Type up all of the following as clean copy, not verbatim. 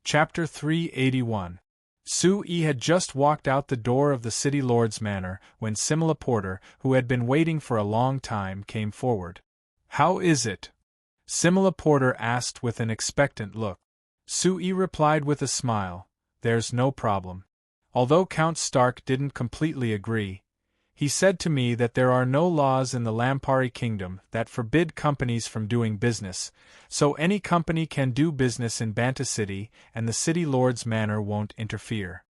Chapter 381. Sue-E had just walked out the door of the City Lord's manor when Simila Porter, who had been waiting for a long time, came forward. "How is it?" Simila Porter asked with an expectant look. Sue-E replied with a smile, "There's no problem." Although Count Stark didn't completely agree, he said to me that there are no laws in the Lampari Kingdom that forbid companies from doing business, so any company can do business in Banta City and the City Lord's manor won't interfere.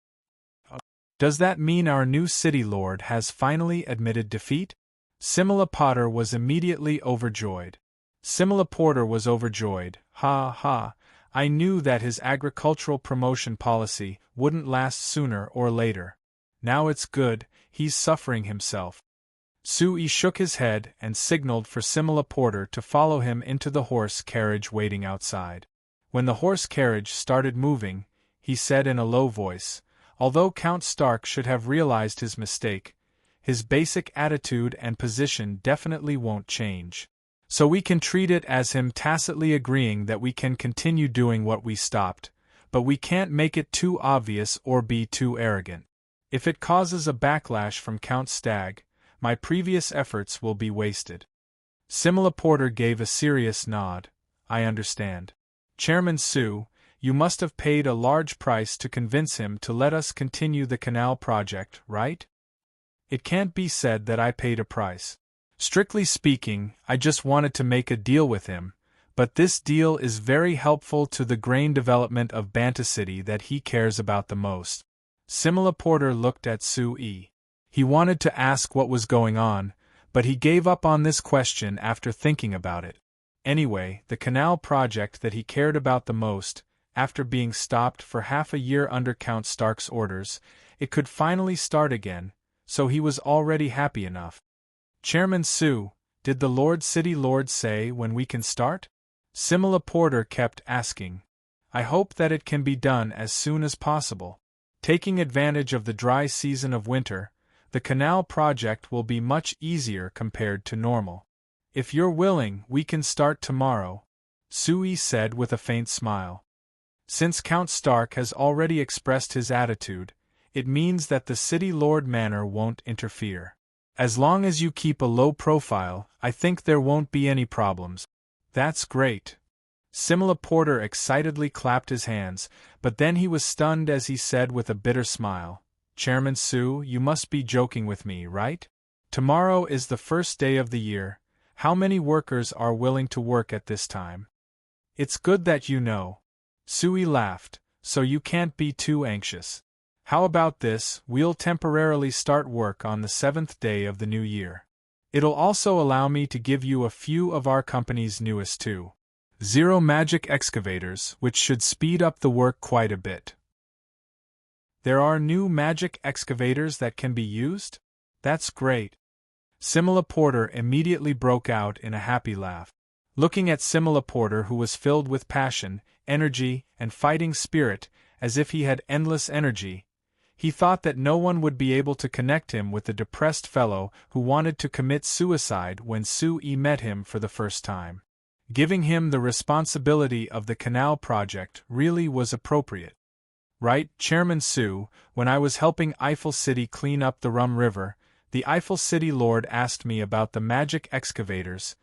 Does that mean our new City Lord has finally admitted defeat? Simila Potter was immediately overjoyed. Simila Porter was overjoyed. Ha ha, I knew that his agricultural promotion policy wouldn't last sooner or later. Now it's good, he's suffering himself. Sue-E shook his head and signaled for Simila Porter to follow him into the horse carriage waiting outside. When the horse carriage started moving, he said in a low voice, although Count Stark should have realized his mistake, his basic attitude and position definitely won't change. So we can treat it as him tacitly agreeing that we can continue doing what we stopped, but we can't make it too obvious or be too arrogant. If it causes a backlash from Count Stagg, my previous efforts will be wasted. Simila Porter gave a serious nod. I understand. Chairman Sue, you must have paid a large price to convince him to let us continue the canal project, right? It can't be said that I paid a price. Strictly speaking, I just wanted to make a deal with him, but this deal is very helpful to the grain development of Banta City that he cares about the most. Simila Porter looked at Sue-E. He wanted to ask what was going on, but he gave up on this question after thinking about it. Anyway, the canal project that he cared about the most, after being stopped for half a year under Count Stark's orders, it could finally start again, so he was already happy enough. Chairman Sue, did the City Lord say when we can start? Simila Porter kept asking. I hope that it can be done as soon as possible. Taking advantage of the dry season of winter, the canal project will be much easier compared to normal. If you're willing, we can start tomorrow, Sue said with a faint smile. Since Count Stark has already expressed his attitude, it means that the City Lord Manor won't interfere. As long as you keep a low profile, I think there won't be any problems. That's great. Simila Porter excitedly clapped his hands, but then he was stunned as he said with a bitter smile, Chairman Sue, you must be joking with me, right? Tomorrow is the first day of the year. How many workers are willing to work at this time? It's good that you know. Sue laughed, so you can't be too anxious. How about this, we'll temporarily start work on the 7th day of the new year. It'll also allow me to give you a few of our company's newest 2.0 magic excavators, which should speed up the work quite a bit. There are new magic excavators that can be used? That's great. Simila Porter immediately broke out in a happy laugh. Looking at Simila Porter, who was filled with passion, energy, and fighting spirit, as if he had endless energy, he thought that no one would be able to connect him with the depressed fellow who wanted to commit suicide when Sue-E met him for the first time. Giving him the responsibility of the canal project really was appropriate. Right, Chairman Sue, when I was helping Eiffel City clean up the Rum River, the Eiffel City Lord asked me about the magic excavators,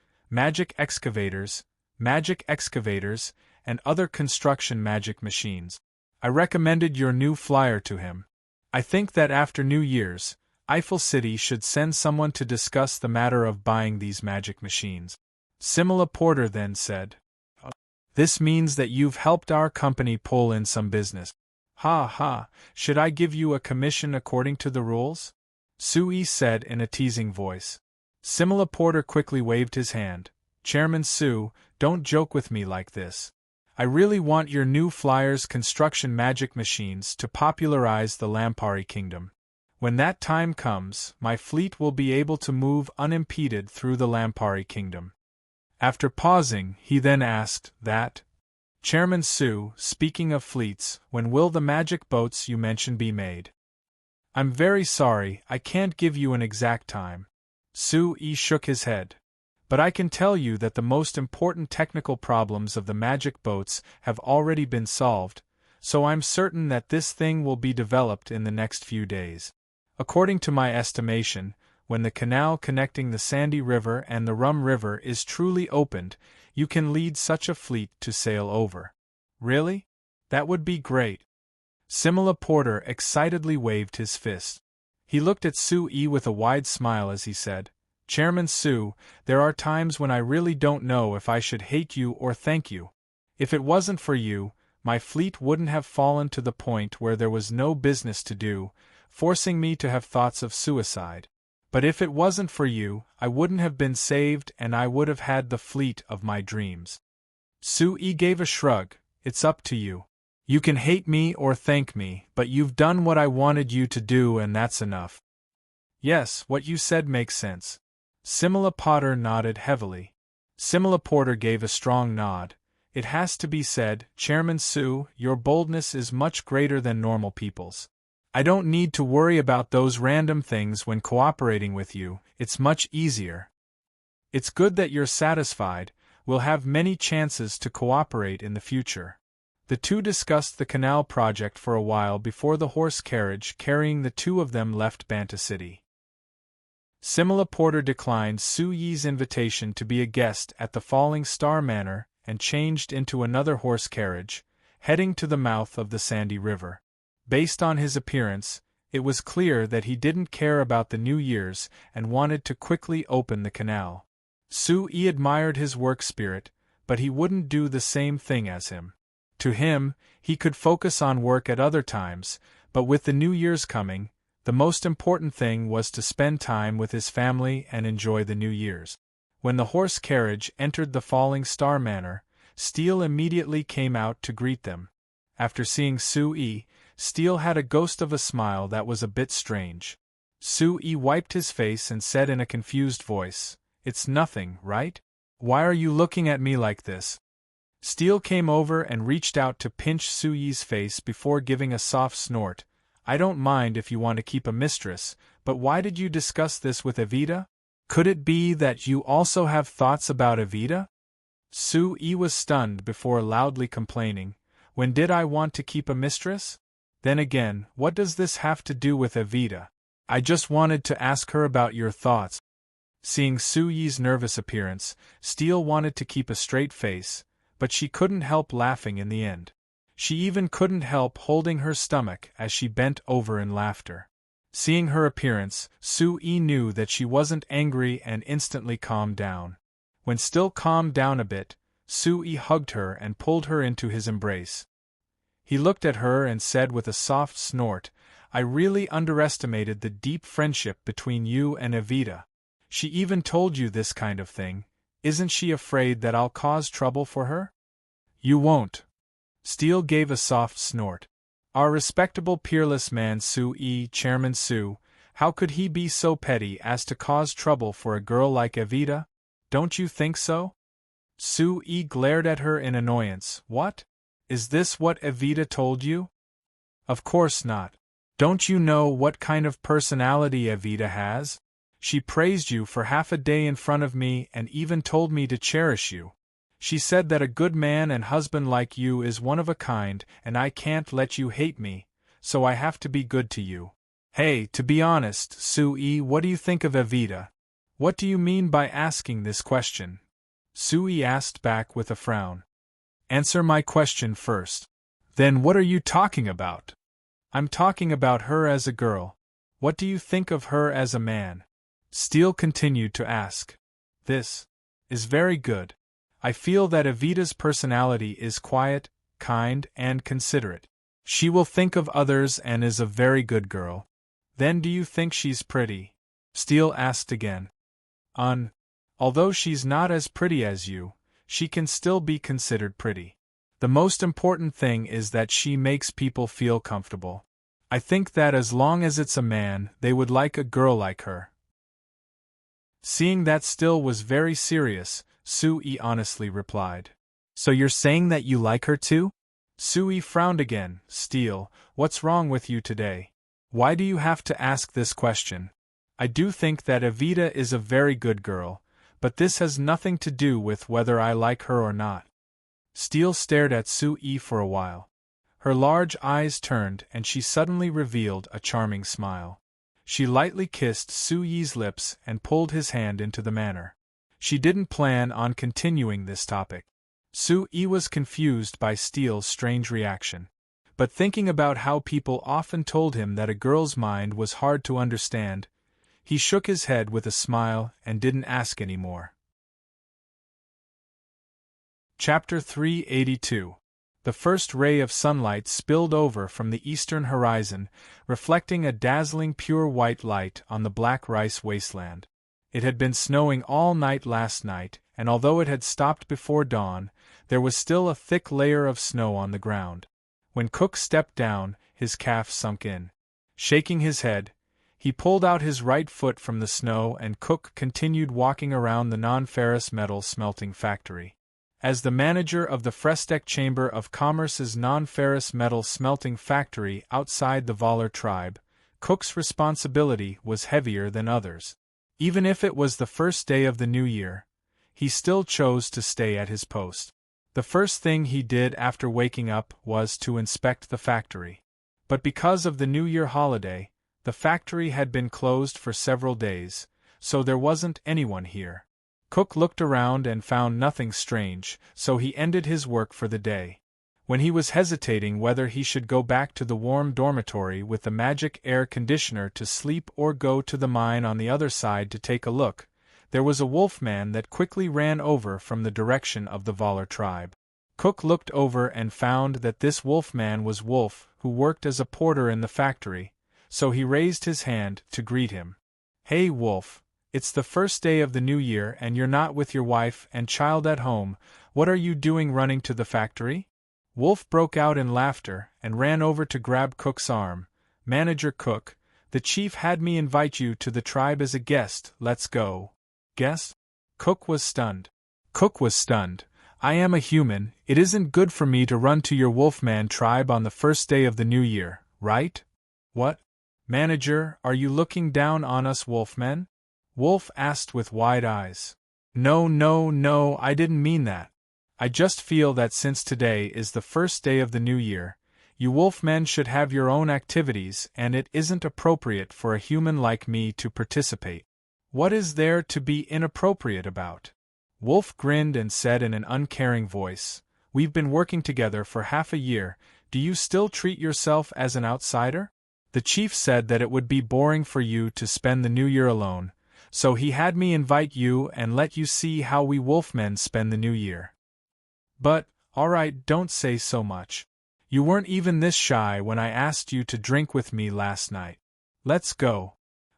and other construction magic machines. I recommended your new flyer to him. I think that after New Year's, Eiffel City should send someone to discuss the matter of buying these magic machines. Simila Porter then said, This means that you've helped our company pull in some business. Ha ha, should I give you a commission according to the rules? Sue said in a teasing voice. Simila Porter quickly waved his hand. Chairman Sue, don't joke with me like this. I really want your new flyer's construction magic machines to popularize the Lampari Kingdom. When that time comes, my fleet will be able to move unimpeded through the Lampari Kingdom. After pausing, he then asked, Chairman Sue, speaking of fleets, when will the magic boats you mentioned be made? I'm very sorry, I can't give you an exact time. Sue shook his head. But I can tell you that the most important technical problems of the magic boats have already been solved, so I'm certain that this thing will be developed in the next few days. According to my estimation, when the canal connecting the Sandy River and the Rum River is truly opened, you can lead such a fleet to sail over. Really? That would be great. Simila Porter excitedly waved his fist. He looked at Sue with a wide smile as he said, Chairman Sue, there are times when I really don't know if I should hate you or thank you. If it wasn't for you, my fleet wouldn't have fallen to the point where there was no business to do, forcing me to have thoughts of suicide. But if it wasn't for you, I wouldn't have been saved and I would have had the fleet of my dreams. Sue gave a shrug. It's up to you. You can hate me or thank me, but you've done what I wanted you to do and that's enough. Yes, what you said makes sense. Simila Porter nodded heavily. Simila Porter gave a strong nod. It has to be said, Chairman Sue, your boldness is much greater than normal people's. I don't need to worry about those random things when cooperating with you, it's much easier. It's good that you're satisfied, we'll have many chances to cooperate in the future. The two discussed the canal project for a while before the horse carriage carrying the two of them left Banta City. Simila Porter declined Suyi's invitation to be a guest at the Falling Star Manor and changed into another horse carriage, heading to the mouth of the Sandy River. Based on his appearance, it was clear that he didn't care about the New Year's and wanted to quickly open the canal. Sue admired his work spirit, but he wouldn't do the same thing as him. To him, he could focus on work at other times, but with the New Year's coming, the most important thing was to spend time with his family and enjoy the New Year's. When the horse carriage entered the Falling Star Manor, Steele immediately came out to greet them. After seeing Sue, Steele had a ghost of a smile that was a bit strange. Sue wiped his face and said in a confused voice, It's nothing, right? Why are you looking at me like this? Steele came over and reached out to pinch Suyi's face before giving a soft snort. I don't mind if you want to keep a mistress, but why did you discuss this with Evita? Could it be that you also have thoughts about Evita? Sue was stunned before loudly complaining. When did I want to keep a mistress? Then again, what does this have to do with Evita? I just wanted to ask her about your thoughts. Seeing Suyi's nervous appearance, Steele wanted to keep a straight face, but she couldn't help laughing in the end. She even couldn't help holding her stomach as she bent over in laughter. Seeing her appearance, Sue knew that she wasn't angry and instantly calmed down. When still calmed down a bit, Sue hugged her and pulled her into his embrace. He looked at her and said with a soft snort, I really underestimated the deep friendship between you and Evita. She even told you this kind of thing. Isn't she afraid that I'll cause trouble for her? You won't. Steele gave a soft snort. Our respectable peerless man Sue, Chairman Sue, how could he be so petty as to cause trouble for a girl like Evita? Don't you think so? Sue glared at her in annoyance. What? Is this what Evita told you? Of course not. Don't you know what kind of personality Evita has? She praised you for half a day in front of me and even told me to cherish you. She said that a good man and husband like you is one of a kind and I can't let you hate me, so I have to be good to you. Hey, to be honest, Sue, what do you think of Evita? What do you mean by asking this question? Sue asked back with a frown. Answer my question first. Then what are you talking about? I'm talking about her as a girl. What do you think of her as a man? Steele continued to ask. This is very good. I feel that Evita's personality is quiet, kind, and considerate. She will think of others and is a very good girl. Then do you think she's pretty? Steele asked again. Although she's not as pretty as you, she can still be considered pretty. The most important thing is that she makes people feel comfortable. I think that as long as it's a man, they would like a girl like her. Seeing that Steele was very serious, Sue honestly replied. So you're saying that you like her too? Sue frowned again. Steele, what's wrong with you today? Why do you have to ask this question? I do think that Evita is a very good girl, but this has nothing to do with whether I like her or not. Steele stared at Sue for a while. Her large eyes turned and she suddenly revealed a charming smile. She lightly kissed Su Yi's lips and pulled his hand into the manner. She didn't plan on continuing this topic. Su Yi was confused by Steele's strange reaction. But thinking about how people often told him that a girl's mind was hard to understand, he shook his head with a smile and didn't ask any more. Chapter 382. The first ray of sunlight spilled over from the eastern horizon, reflecting a dazzling pure white light on the black rice wasteland. It had been snowing all night last night, and although it had stopped before dawn, there was still a thick layer of snow on the ground. When Cook stepped down, his calf sunk in. Shaking his head, he pulled out his right foot from the snow and Cook continued walking around the non-ferrous metal smelting factory. As the manager of the Frestek Chamber of Commerce's non-ferrous metal smelting factory outside the Valar tribe, Cook's responsibility was heavier than others. Even if it was the first day of the new year, he still chose to stay at his post. The first thing he did after waking up was to inspect the factory. But because of the New Year holiday, the factory had been closed for several days, so there wasn't anyone here. Cook looked around and found nothing strange, so he ended his work for the day. When he was hesitating whether he should go back to the warm dormitory with the magic air conditioner to sleep or go to the mine on the other side to take a look, there was a wolfman that quickly ran over from the direction of the Valar tribe. Cook looked over and found that this wolfman was Wolf, who worked as a porter in the factory, so he raised his hand to greet him. "Hey Wolf, it's the first day of the new year and you're not with your wife and child at home, what are you doing running to the factory?" Wolf broke out in laughter and ran over to grab Cook's arm. "Manager Cook, the chief had me invite you to the tribe as a guest, let's go." "Guest?" Cook was stunned. "I am a human, it isn't good for me to run to your wolfman tribe on the first day of the new year, right?" "What? Manager, are you looking down on us wolfmen?" Wolf asked with wide eyes. No, I didn't mean that. I just feel that since today is the first day of the new year, you wolfmen should have your own activities and it isn't appropriate for a human like me to participate." "What is there to be inappropriate about?" Wolf grinned and said in an uncaring voice, "We've been working together for half a year, do you still treat yourself as an outsider? The chief said that it would be boring for you to spend the new year alone, so he had me invite you and let you see how we wolfmen spend the new year." "But, alright, don't say so much. You weren't even this shy when I asked you to drink with me last night. Let's go."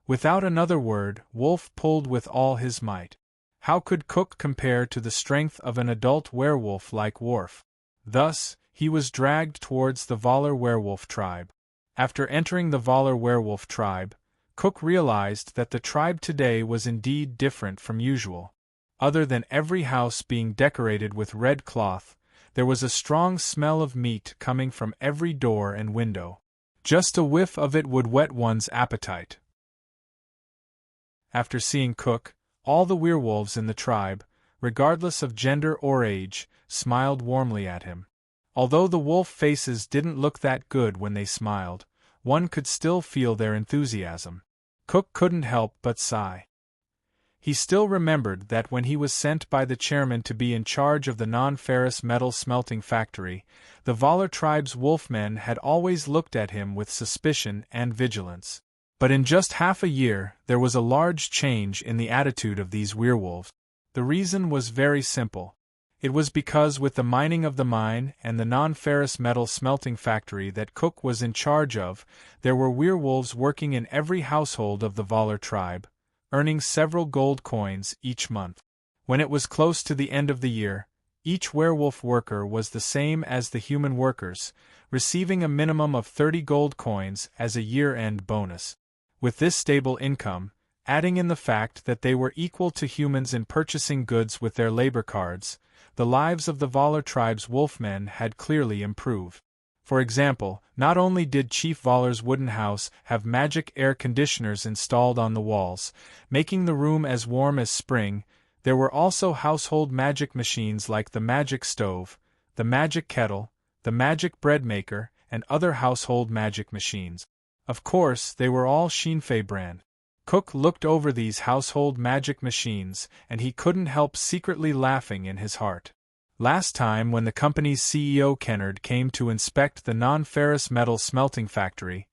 Without another word, Wolf pulled with all his might. How could Cook compare to the strength of an adult werewolf like Worf? Thus, he was dragged towards the Valar werewolf tribe. After entering the Valar werewolf tribe, Cook realized that the tribe today was indeed different from usual. Other than every house being decorated with red cloth, there was a strong smell of meat coming from every door and window. Just a whiff of it would whet one's appetite. After seeing Cook, all the werewolves in the tribe, regardless of gender or age, smiled warmly at him. Although the wolf faces didn't look that good when they smiled, one could still feel their enthusiasm. Cook couldn't help but sigh. He still remembered that when he was sent by the chairman to be in charge of the non-ferrous metal smelting factory, the Valar tribe's wolfmen had always looked at him with suspicion and vigilance. But in just half a year, there was a large change in the attitude of these werewolves. The reason was very simple. It was because with the mining of the mine and the non-ferrous metal smelting factory that Cook was in charge of, there were werewolves working in every household of the Valar tribe, earning several gold coins each month. When it was close to the end of the year, each werewolf worker was the same as the human workers, receiving a minimum of 30 gold coins as a year-end bonus. With this stable income, adding in the fact that they were equal to humans in purchasing goods with their labor cards, the lives of the Valar tribe's wolfmen had clearly improved. For example, not only did Chief Valar's wooden house have magic air conditioners installed on the walls, making the room as warm as spring, there were also household magic machines like the magic stove, the magic kettle, the magic bread maker, and other household magic machines. Of course, they were all Shinfei brand. Cook looked over these household magic machines, and he couldn't help secretly laughing in his heart. Last time when the company's CEO Kennard came to inspect the non-ferrous metal smelting factory,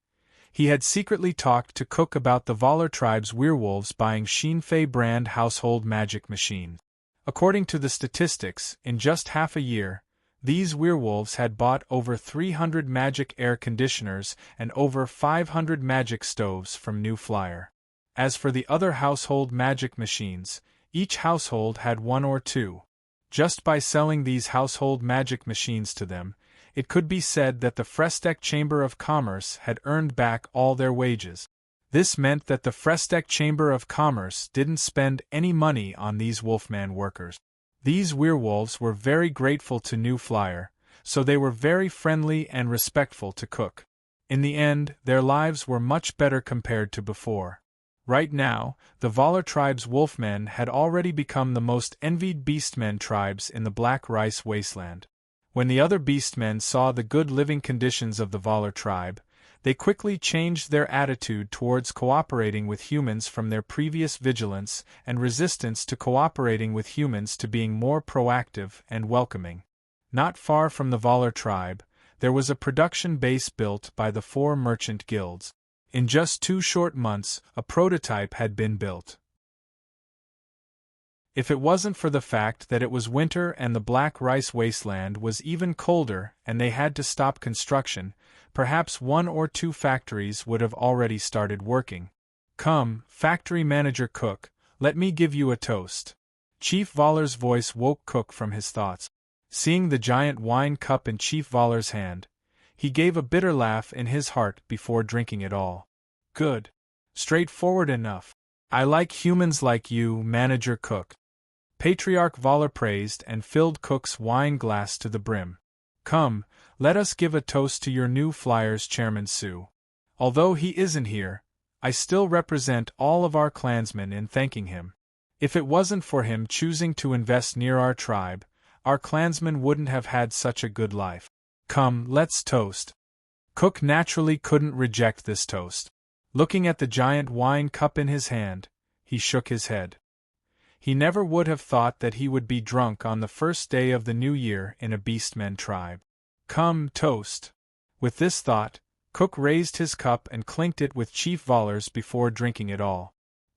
he had secretly talked to Cook about the Valar tribe's werewolves buying Shinfei brand household magic machines. According to the statistics, in just half a year, these werewolves had bought over 300 magic air conditioners and over 500 magic stoves from New Flyer. As for the other household magic machines, each household had one or two. Just by selling these household magic machines to them, it could be said that the Frestec Chamber of Commerce had earned back all their wages. This meant that the Frestec Chamber of Commerce didn't spend any money on these Wolfman workers. These werewolves were very grateful to New Flyer, so they were very friendly and respectful to Cook. In the end, their lives were much better compared to before. Right now, the Valar tribe's Wolfmen had already become the most envied beastmen tribes in the Black Rice Wasteland. When the other beastmen saw the good living conditions of the Valar tribe, they quickly changed their attitude towards cooperating with humans from their previous vigilance and resistance to cooperating with humans to being more proactive and welcoming. Not far from the Valar tribe, there was a production base built by the 4 merchant guilds. In just 2 short months, a prototype had been built. If it wasn't for the fact that it was winter and the Black Rice Wasteland was even colder and they had to stop construction, perhaps 1 or 2 factories would have already started working. Come, factory manager Cook, let me give you a toast. Chief Valar's voice woke Cook from his thoughts. Seeing the giant wine cup in Chief Valar's hand, he gave a bitter laugh in his heart before drinking it all. Good. Straightforward enough. I like humans like you, Manager Cook. Patriarch Valar praised and filled Cook's wine glass to the brim. Come, let us give a toast to your New Flyer's chairman Sue. Although he isn't here, I still represent all of our clansmen in thanking him. If it wasn't for him choosing to invest near our tribe, our clansmen wouldn't have had such a good life. Come, let's toast. Cook naturally couldn't reject this toast. Looking at the giant wine cup in his hand, he shook his head. He never would have thought that he would be drunk on the first day of the new year in a beastmen tribe. Come, toast. With this thought, Cook raised his cup and clinked it with Chief Valar's before drinking it all.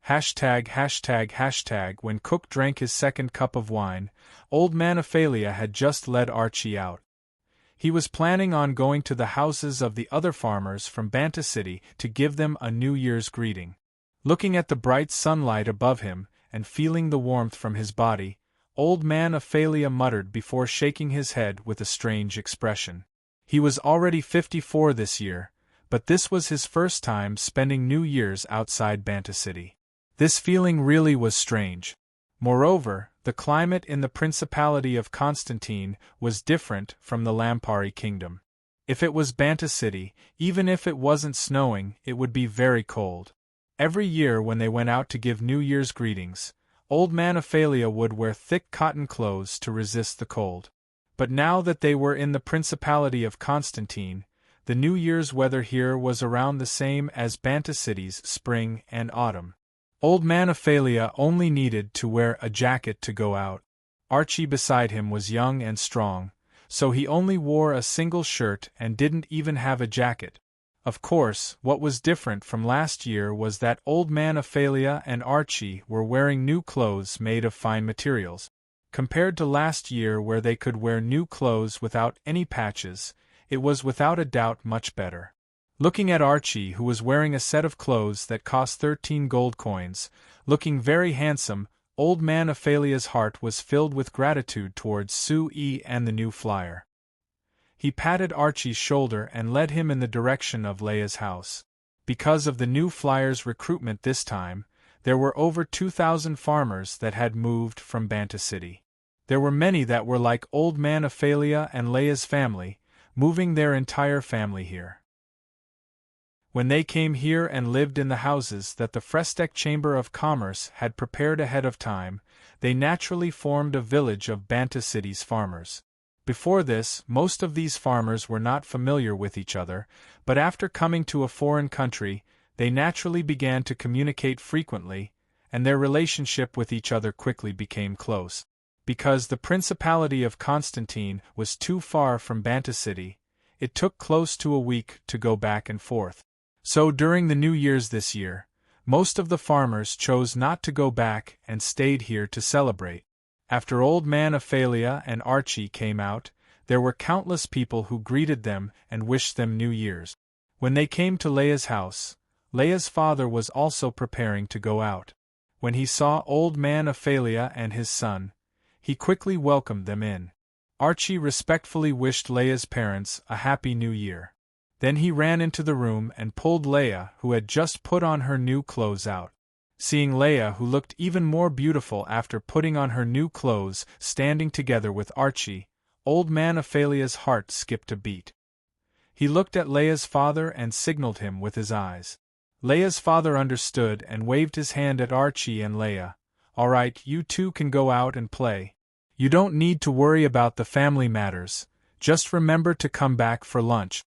####. When Cook drank his second cup of wine, Old Man Ophelia had just led Archie out. He was planning on going to the houses of the other farmers from Banta City to give them a New Year's greeting. Looking at the bright sunlight above him, and feeling the warmth from his body, Old Man Ophelia muttered before shaking his head with a strange expression. He was already 54 this year, but this was his first time spending New Year's outside Banta City. This feeling really was strange. Moreover, the climate in the Principality of Constantine was different from the Lampari Kingdom. If it was Banta City, even if it wasn't snowing, it would be very cold. Every year when they went out to give New Year's greetings, Old Man Ophelia would wear thick cotton clothes to resist the cold. But now that they were in the Principality of Constantine, the New Year's weather here was around the same as Banta City's spring and autumn. Old Man Ophelia only needed to wear a jacket to go out. Archie beside him was young and strong, so he only wore a single shirt and didn't even have a jacket. Of course, what was different from last year was that Old Man Ophelia and Archie were wearing new clothes made of fine materials. Compared to last year where they could wear new clothes without any patches, it was without a doubt much better. Looking at Archie, who was wearing a set of clothes that cost 13 gold coins, looking very handsome, Old Man Ophelia's heart was filled with gratitude towards Sue and the New Flyer. He patted Archie's shoulder and led him in the direction of Leia's house. Because of the New Flyer's recruitment this time, there were over 2,000 farmers that had moved from Banta City. There were many that were like Old Man Ophelia and Leia's family, moving their entire family here. When they came here and lived in the houses that the Frestec Chamber of Commerce had prepared ahead of time, they naturally formed a village of Banta City's farmers. Before this, most of these farmers were not familiar with each other, but after coming to a foreign country, they naturally began to communicate frequently, and their relationship with each other quickly became close. Because the Principality of Constantine was too far from Banta City, it took close to a week to go back and forth. So during the New Year's this year, most of the farmers chose not to go back and stayed here to celebrate. After Old Man Ophelia and Archie came out, there were countless people who greeted them and wished them New Year's. When they came to Leia's house, Leia's father was also preparing to go out. When he saw Old Man Ophelia and his son, he quickly welcomed them in. Archie respectfully wished Leia's parents a Happy New Year. Then he ran into the room and pulled Leia, who had just put on her new clothes, out. Seeing Leia, who looked even more beautiful after putting on her new clothes, standing together with Archie, Old Man Ophelia's heart skipped a beat. He looked at Leia's father and signaled him with his eyes. Leia's father understood and waved his hand at Archie and Leia. "All right, you two can go out and play. You don't need to worry about the family matters, just remember to come back for lunch."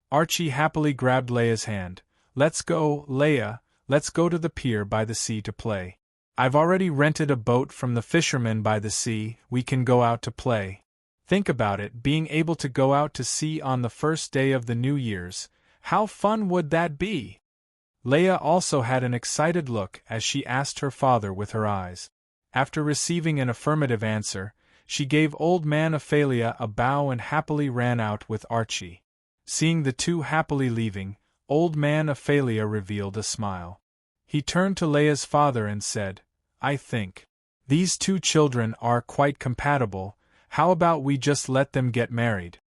Archie happily grabbed Leia's hand. "Let's go, Leia, let's go to the pier by the sea to play. I've already rented a boat from the fishermen by the sea, we can go out to play." Think about it, being able to go out to sea on the first day of the New Year's. How fun would that be? Leia also had an excited look as she asked her father with her eyes. After receiving an affirmative answer, she gave Old Man Ophelia a bow and happily ran out with Archie. Seeing the two happily leaving, Old Man Ophelia revealed a smile. He turned to Leia's father and said, "I think these two children are quite compatible. How about we just let them get married?"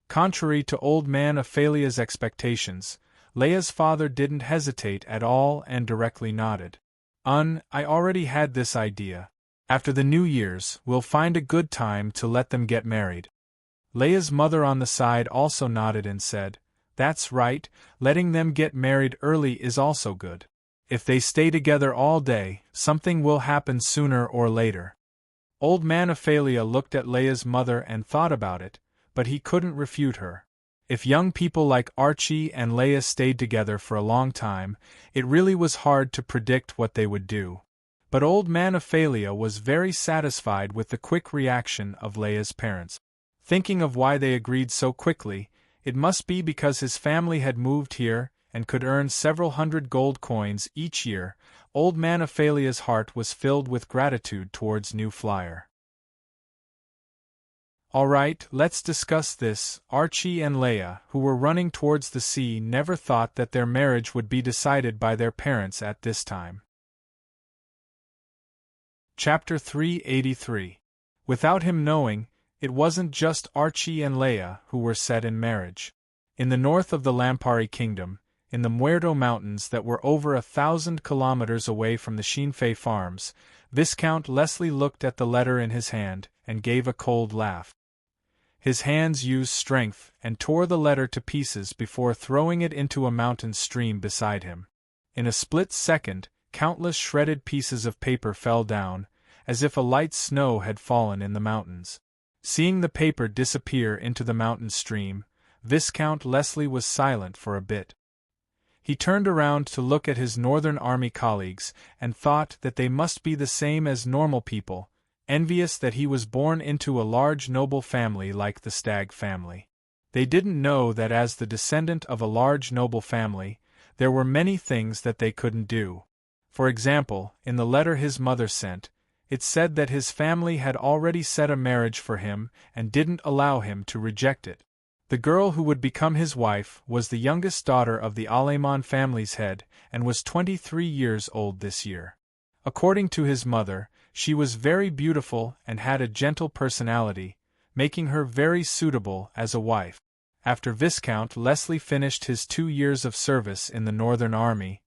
Contrary to Old Man Ophelia's expectations, Leia's father didn't hesitate at all and directly nodded. I already had this idea. After the New Year's, we'll find a good time to let them get married." Leia's mother on the side also nodded and said, "That's right, letting them get married early is also good. If they stay together all day, something will happen sooner or later." Old Man Ophelia looked at Leia's mother and thought about it, but he couldn't refute her. If young people like Archie and Leia stayed together for a long time, it really was hard to predict what they would do. But Old Man Ophelia was very satisfied with the quick reaction of Leia's parents. Thinking of why they agreed so quickly, it must be because his family had moved here and could earn several hundred gold coins each year. Old Man Ophelia's heart was filled with gratitude towards New Flyer. "All right, let's discuss this." Archie and Leia, who were running towards the sea, never thought that their marriage would be decided by their parents at this time. Chapter 383. Without him knowing, it wasn't just Archie and Leia who were set in marriage. In the north of the Lampari Kingdom, in the Muerto Mountains that were over 1,000 kilometers away from the Shinfei farms, Viscount Leslie looked at the letter in his hand and gave a cold laugh. His hands used strength and tore the letter to pieces before throwing it into a mountain stream beside him. In a split second, countless shredded pieces of paper fell down, as if a light snow had fallen in the mountains. Seeing the paper disappear into the mountain stream, Viscount Leslie was silent for a bit. He turned around to look at his Northern Army colleagues and thought that they must be the same as normal people, envious that he was born into a large noble family like the Stag family. They didn't know that as the descendant of a large noble family, there were many things that they couldn't do. For example, in the letter his mother sent, it said that his family had already set a marriage for him and didn't allow him to reject it. The girl who would become his wife was the youngest daughter of the Alemon family's head and was 23 years old this year. According to his mother, she was very beautiful and had a gentle personality, making her very suitable as a wife. After Viscount Leslie finished his 2 years of service in the Northern Army,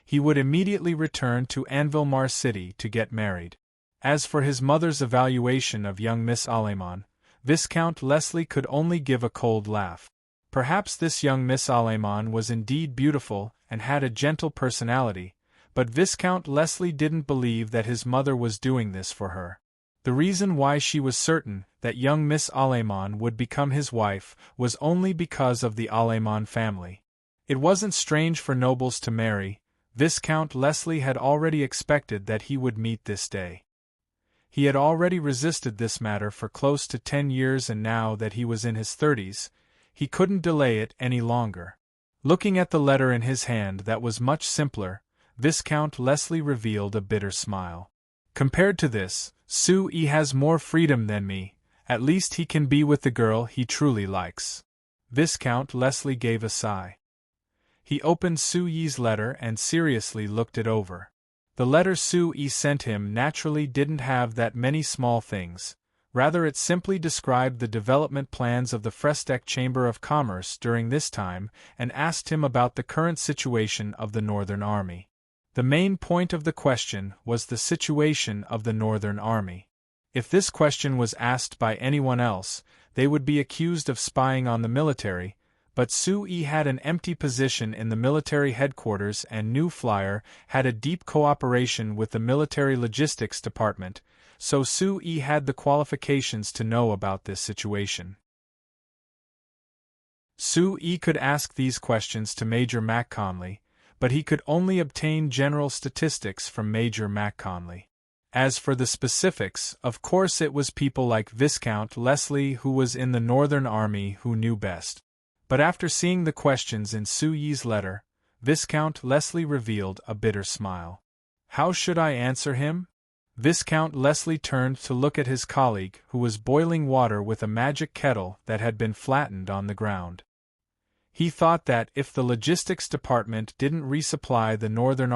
he would immediately return to Anvilmar City to get married. As for his mother's evaluation of young Miss Alemon, Viscount Leslie could only give a cold laugh. Perhaps this young Miss Alemon was indeed beautiful and had a gentle personality, but Viscount Leslie didn't believe that his mother was doing this for her. The reason why she was certain that young Miss Alemon would become his wife was only because of the Alemon family. It wasn't strange for nobles to marry. Viscount Leslie had already expected that he would meet this day. He had already resisted this matter for close to 10 years, and now that he was in his 30s, he couldn't delay it any longer. Looking at the letter in his hand that was much simpler, Viscount Leslie revealed a bitter smile. Compared to this, Sue has more freedom than me. At least he can be with the girl he truly likes. Viscount Leslie gave a sigh. He opened Sue's letter and seriously looked it over. The letter Sue sent him naturally didn't have that many small things. Rather, it simply described the development plans of the Fresteck Chamber of Commerce during this time and asked him about the current situation of the Northern Army. The main point of the question was the situation of the Northern Army. If this question was asked by anyone else, they would be accused of spying on the military, but Sue had an empty position in the military headquarters, and New Flyer had a deep cooperation with the military logistics department, so Sue had the qualifications to know about this situation. Sue could ask these questions to Major MacConley, but he could only obtain general statistics from Major MacConley. As for the specifics, of course it was people like Viscount Leslie who was in the Northern Army who knew best. But after seeing the questions in Sue's letter, Viscount Leslie revealed a bitter smile. How should I answer him? Viscount Leslie turned to look at his colleague, who was boiling water with a magic kettle that had been flattened on the ground. He thought that if the logistics department didn't resupply the Northern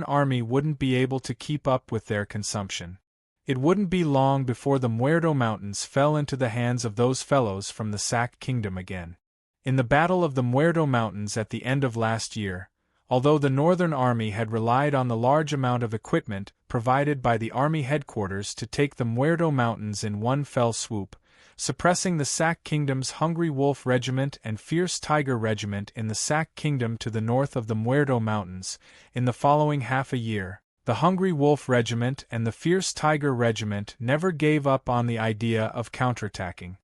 Army wouldn't be able to keep up with their consumption. It wouldn't be long before the Muerto Mountains fell into the hands of those fellows from the Sac Kingdom again. In the Battle of the Muerto Mountains at the end of last year, although the Northern Army had relied on the large amount of equipment provided by the Army headquarters to take the Muerto Mountains in one fell swoop, suppressing the Sac Kingdom's Hungry Wolf Regiment and Fierce Tiger Regiment in the Sac Kingdom to the north of the Muerto Mountains, in the following half a year, the Hungry Wolf Regiment and the Fierce Tiger Regiment never gave up on the idea of counterattacking.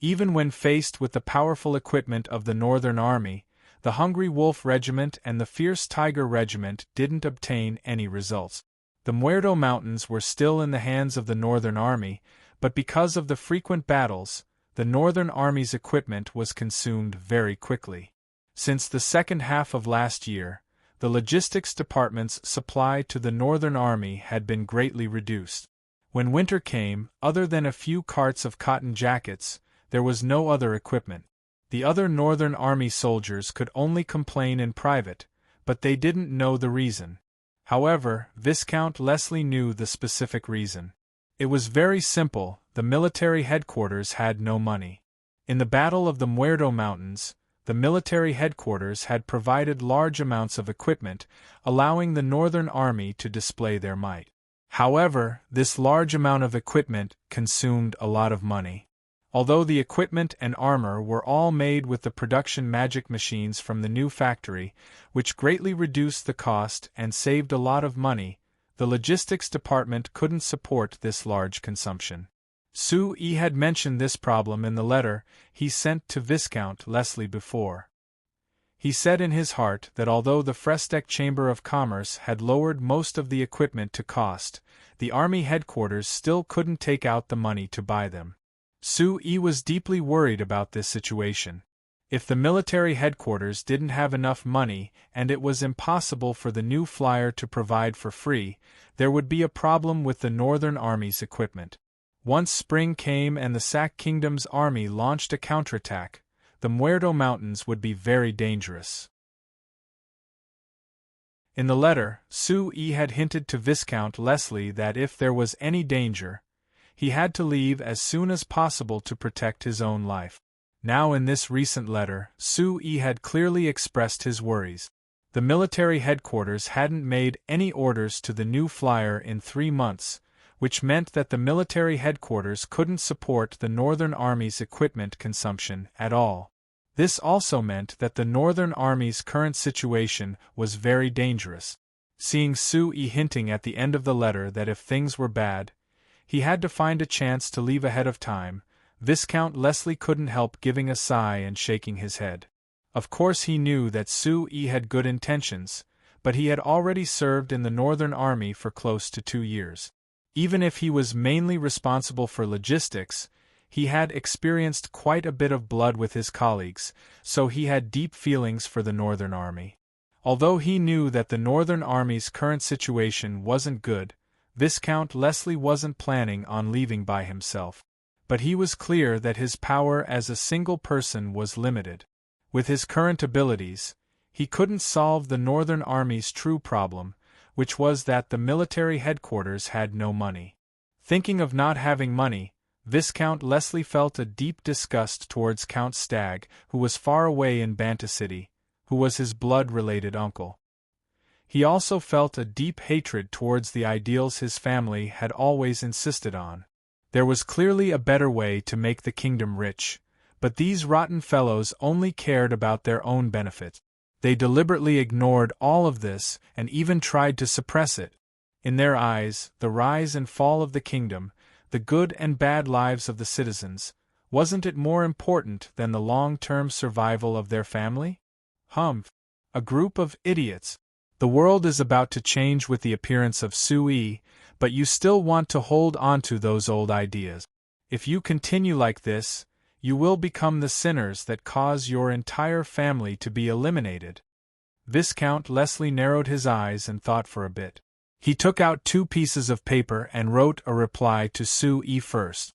Even when faced with the powerful equipment of the Northern Army, the Hungry Wolf Regiment and the Fierce Tiger Regiment didn't obtain any results. The Muerto Mountains were still in the hands of the Northern Army, but because of the frequent battles, the Northern Army's equipment was consumed very quickly. Since the second half of last year, the logistics department's supply to the Northern Army had been greatly reduced. When winter came, other than a few carts of cotton jackets, there was no other equipment. The other Northern Army soldiers could only complain in private, but they didn't know the reason. However, Viscount Leslie knew the specific reason. It was very simple: the military headquarters had no money. In the Battle of the Muerto Mountains, the military headquarters had provided large amounts of equipment, allowing the Northern Army to display their might. However, this large amount of equipment consumed a lot of money. Although the equipment and armor were all made with the production magic machines from the new factory, which greatly reduced the cost and saved a lot of money, the logistics department couldn't support this large consumption. Sue had mentioned this problem in the letter he sent to Viscount Leslie before. He said in his heart that although the Fresteck Chamber of Commerce had lowered most of the equipment to cost, the Army headquarters still couldn't take out the money to buy them. Sue was deeply worried about this situation. If the military headquarters didn't have enough money and it was impossible for the New Flyer to provide for free, there would be a problem with the Northern Army's equipment. Once spring came and the Sac Kingdom's army launched a counterattack, the Muerto Mountains would be very dangerous. In the letter, Sue had hinted to Viscount Leslie that if there was any danger, he had to leave as soon as possible to protect his own life. Now in this recent letter, Sue had clearly expressed his worries. The military headquarters hadn't made any orders to the New Flyer in 3 months, which meant that the military headquarters couldn't support the Northern Army's equipment consumption at all. This also meant that the Northern Army's current situation was very dangerous. Seeing Sue hinting at the end of the letter that if things were bad, He had to find a chance to leave ahead of time. Viscount Leslie couldn't help giving a sigh and shaking his head. Of course he knew that Sue had good intentions, but he had already served in the Northern Army for close to 2 years. Even if he was mainly responsible for logistics, he had experienced quite a bit of blood with his colleagues, so he had deep feelings for the Northern Army. Although he knew that the Northern Army's current situation wasn't good, Viscount Leslie wasn't planning on leaving by himself. But he was clear that his power as a single person was limited. With his current abilities, he couldn't solve the Northern Army's true problem, which was that the military headquarters had no money. Thinking of not having money, Viscount Leslie felt a deep disgust towards Count Stagg, who was far away in Banta City, who was his blood-related uncle. He also felt a deep hatred towards the ideals his family had always insisted on. There was clearly a better way to make the kingdom rich, but these rotten fellows only cared about their own benefit. They deliberately ignored all of this and even tried to suppress it. In their eyes, the rise and fall of the kingdom, the good and bad lives of the citizens, wasn't it more important than the long-term survival of their family? Humph! A group of idiots. The world is about to change with the appearance of Sue, but you still want to hold onto those old ideas. If you continue like this, you will become the sinners that cause your entire family to be eliminated. Viscount Leslie narrowed his eyes and thought for a bit. He took out 2 pieces of paper and wrote a reply to Sue first.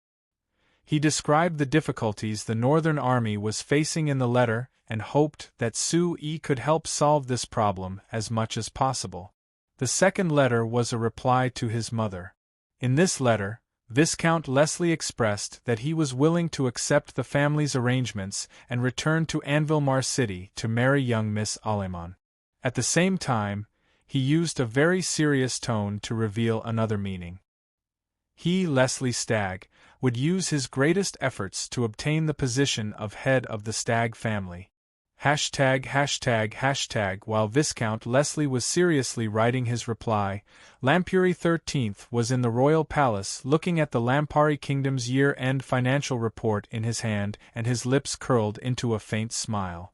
He described the difficulties the Northern Army was facing in the letter and hoped that Sue could help solve this problem as much as possible. The second letter was a reply to his mother. In this letter, Viscount Leslie expressed that he was willing to accept the family's arrangements and return to Anvil City to marry young Miss Aleman. At the same time, he used a very serious tone to reveal another meaning. He, Leslie Stagg, would use his greatest efforts to obtain the position of head of the Stagg family. While Viscount Leslie was seriously writing his reply, Lampuri XIII was in the royal palace looking at the Lampari kingdom's year-end financial report in his hand, and his lips curled into a faint smile.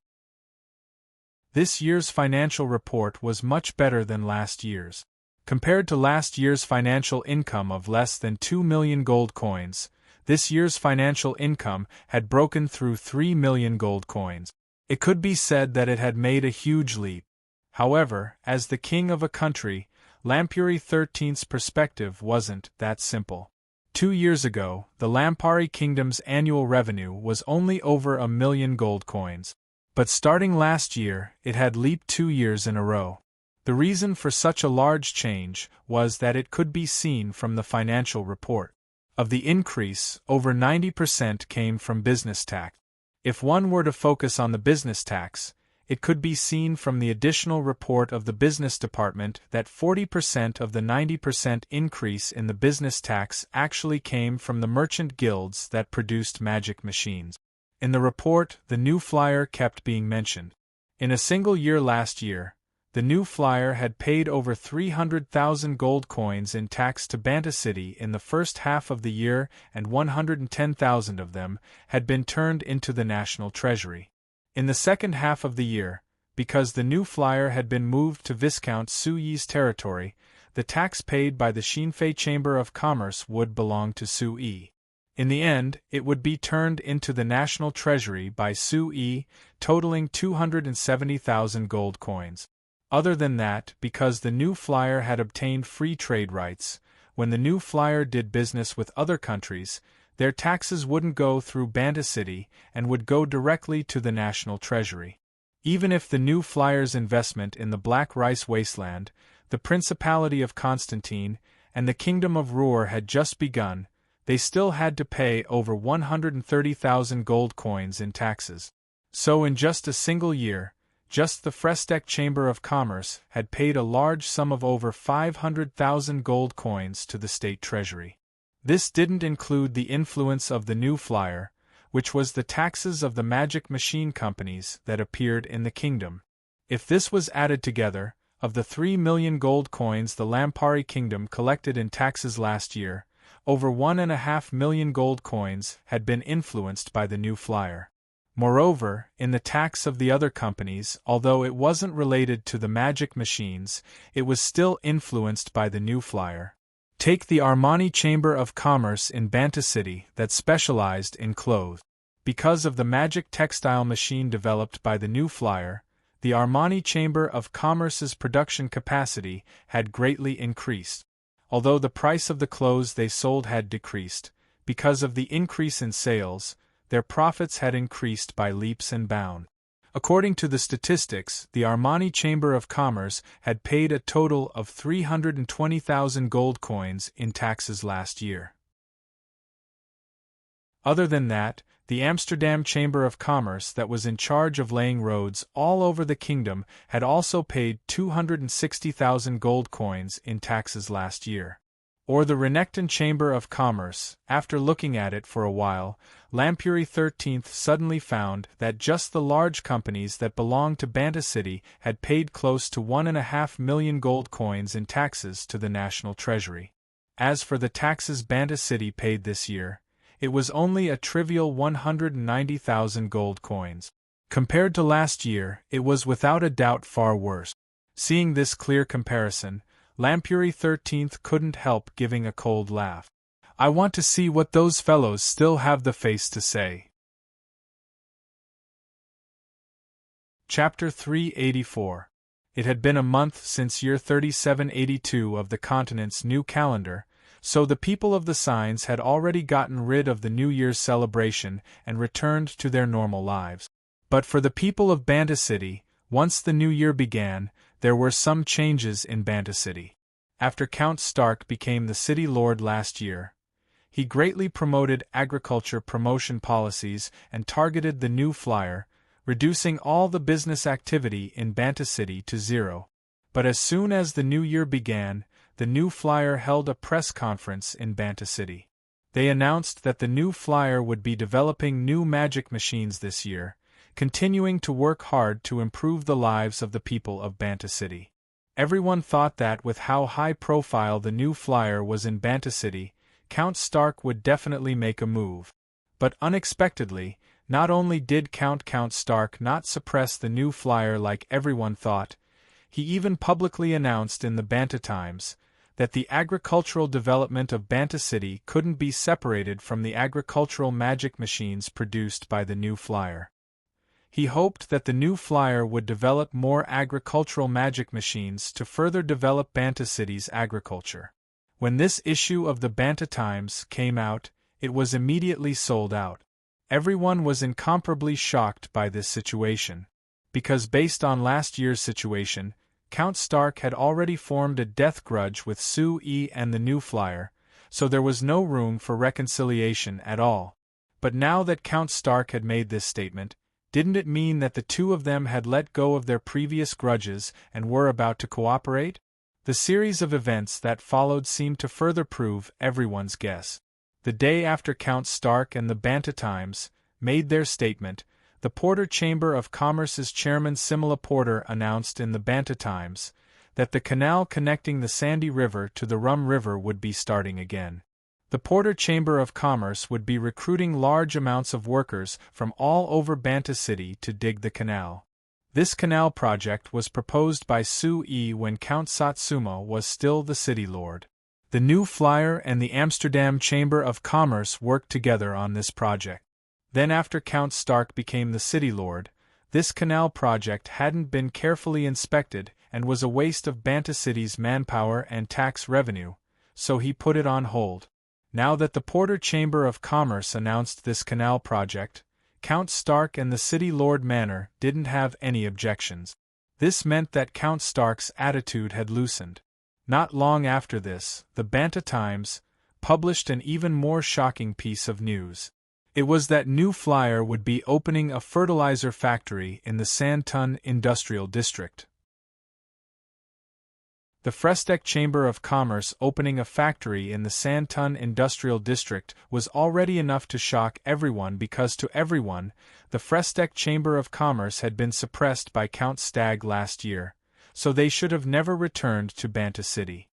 This year's financial report was much better than last year's. Compared to last year's financial income of less than 2 million gold coins, this year's financial income had broken through 3 million gold coins. It could be said that it had made a huge leap. However, as the king of a country, Lampuri XIII's perspective wasn't that simple. 2 years ago, the Lampari kingdom's annual revenue was only over 1 million gold coins. But starting last year, it had leaped 2 years in a row. The reason for such a large change was that it could be seen from the financial report. Of the increase, over 90% came from business tax. If one were to focus on the business tax, it could be seen from the additional report of the business department that 40% of the 90% increase in the business tax actually came from the merchant guilds that produced magic machines. In the report, the new flyer kept being mentioned. In a single year last year, the new flyer had paid over 300,000 gold coins in tax to Banta City in the first half of the year, and 110,000 of them had been turned into the national treasury. In the second half of the year, because the new flyer had been moved to Viscount Suyi's territory, the tax paid by the Shinfei Chamber of Commerce would belong to Suyi. In the end, it would be turned into the national treasury by Suyi, totaling 270,000 gold coins. Other than that, because the new flyer had obtained free trade rights, when the new flyer did business with other countries, their taxes wouldn't go through Banta City and would go directly to the national treasury. Even if the new flyer's investment in the Black Rice Wasteland, the Principality of Constantine, and the Kingdom of Ruhr had just begun, they still had to pay over 130,000 gold coins in taxes. So in just a single year, just the Frestek Chamber of Commerce had paid a large sum of over 500,000 gold coins to the state treasury. This didn't include the influence of the new flyer, which was the taxes of the magic machine companies that appeared in the kingdom. If this was added together, of the 3 million gold coins the Lampari kingdom collected in taxes last year, over 1.5 million gold coins had been influenced by the new flyer. Moreover, in the tax of the other companies, although it wasn't related to the magic machines, it was still influenced by the new flyer. Take the Armani Chamber of Commerce in Banta City that specialized in clothes. Because of the magic textile machine developed by the new flyer, the Armani Chamber of Commerce's production capacity had greatly increased. Although the price of the clothes they sold had decreased, because of the increase in sales, their profits had increased by leaps and bounds. According to the statistics, the Armani Chamber of Commerce had paid a total of 320,000 gold coins in taxes last year. Other than that, the Amsterdam Chamber of Commerce that was in charge of laying roads all over the kingdom had also paid 260,000 gold coins in taxes last year. Or the Renekton Chamber of Commerce, after looking at it for a while, Lampuri 13th suddenly found that just the large companies that belonged to Banta City had paid close to 1.5 million gold coins in taxes to the national treasury. As for the taxes Banta City paid this year, it was only a trivial 190,000 gold coins. Compared to last year, it was without a doubt far worse. Seeing this clear comparison, Lampuri 13th couldn't help giving a cold laugh. I want to see what those fellows still have the face to say. Chapter 384. It had been a month since year 3782 of the continent's new calendar, so the people of the signs had already gotten rid of the New Year's celebration and returned to their normal lives. But for the people of Banta City, once the new year began, there were some changes in Banta City. After Count Stark became the city lord last year, he greatly promoted agriculture promotion policies and targeted the new flyer, reducing all the business activity in Banta City to zero. But as soon as the new year began, the new flyer held a press conference in Banta City. They announced that the new flyer would be developing new magic machines this year, continuing to work hard to improve the lives of the people of Banta City. Everyone thought that with how high profile the new flyer was in Banta City, Count Stark would definitely make a move. But unexpectedly, not only did Count Stark not suppress the new flyer like everyone thought, he even publicly announced in the Banta Times that the agricultural development of Banta City couldn't be separated from the agricultural magic machines produced by the new flyer. He hoped that the new flyer would develop more agricultural magic machines to further develop Banta City's agriculture. When this issue of the Banta Times came out, it was immediately sold out. Everyone was incomparably shocked by this situation, because based on last year's situation, Count Stark had already formed a death grudge with Sue and the new flyer, so there was no room for reconciliation at all. But now that Count Stark had made this statement, didn't it mean that the two of them had let go of their previous grudges and were about to cooperate? The series of events that followed seemed to further prove everyone's guess. The day after Count Stark and the Banta Times made their statement, the Porter Chamber of Commerce's chairman Simila Porter announced in the Banta Times that the canal connecting the Sandy River to the Rum River would be starting again. The Porter Chamber of Commerce would be recruiting large amounts of workers from all over Banta City to dig the canal. This canal project was proposed by Sue when Count Satsuma was still the city lord. The new flyer and the Amsterdam Chamber of Commerce worked together on this project. Then after Count Stark became the city lord, this canal project hadn't been carefully inspected and was a waste of Banta City's manpower and tax revenue, so he put it on hold. Now that the Porter Chamber of Commerce announced this canal project, Count Stark and the city lord Manor didn't have any objections. This meant that Count Stark's attitude had loosened. Not long after this, the Banta Times published an even more shocking piece of news. It was that new flyer would be opening a fertilizer factory in the Sandton Industrial District. The Frestec Chamber of Commerce opening a factory in the Sandton Industrial District was already enough to shock everyone because to everyone, the Frestec Chamber of Commerce had been suppressed by Count Stagg last year, so they should have never returned to Banta City.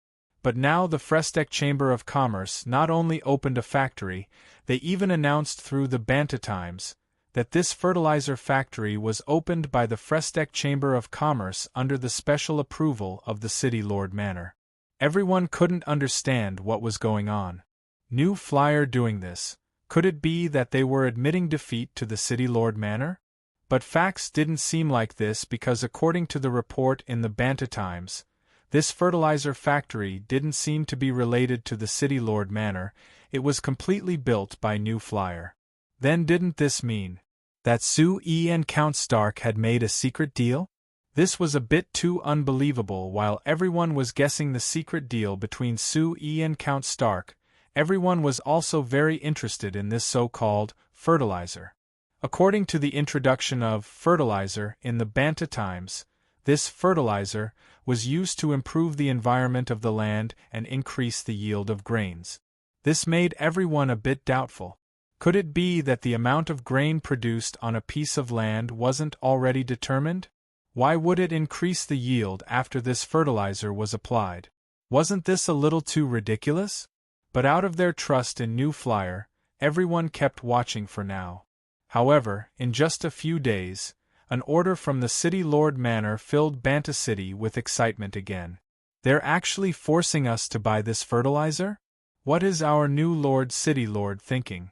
But now the Frestec Chamber of Commerce not only opened a factory, they even announced through the Banta Times that this fertilizer factory was opened by the Frestec Chamber of Commerce under the special approval of the City Lord Manor. Everyone couldn't understand what was going on. New Flyer doing this, could it be that they were admitting defeat to the City Lord Manor? But facts didn't seem like this because according to the report in the Banta Times, this fertilizer factory didn't seem to be related to the City Lord Manor, it was completely built by New Flyer. Then didn't this mean that Sue E and Count Stark had made a secret deal? This was a bit too unbelievable. While everyone was guessing the secret deal between Sue E and Count Stark, everyone was also very interested in this so-called fertilizer. According to the introduction of fertilizer in the Banta Times, this fertilizer was used to improve the environment of the land and increase the yield of grains. This made everyone a bit doubtful. Could it be that the amount of grain produced on a piece of land wasn't already determined? Why would it increase the yield after this fertilizer was applied? Wasn't this a little too ridiculous? But out of their trust in New Flyer, everyone kept watching for now. However, in just a few days, an order from the City Lord Manor filled Banta City with excitement again. They're actually forcing us to buy this fertilizer? What is our new City Lord thinking?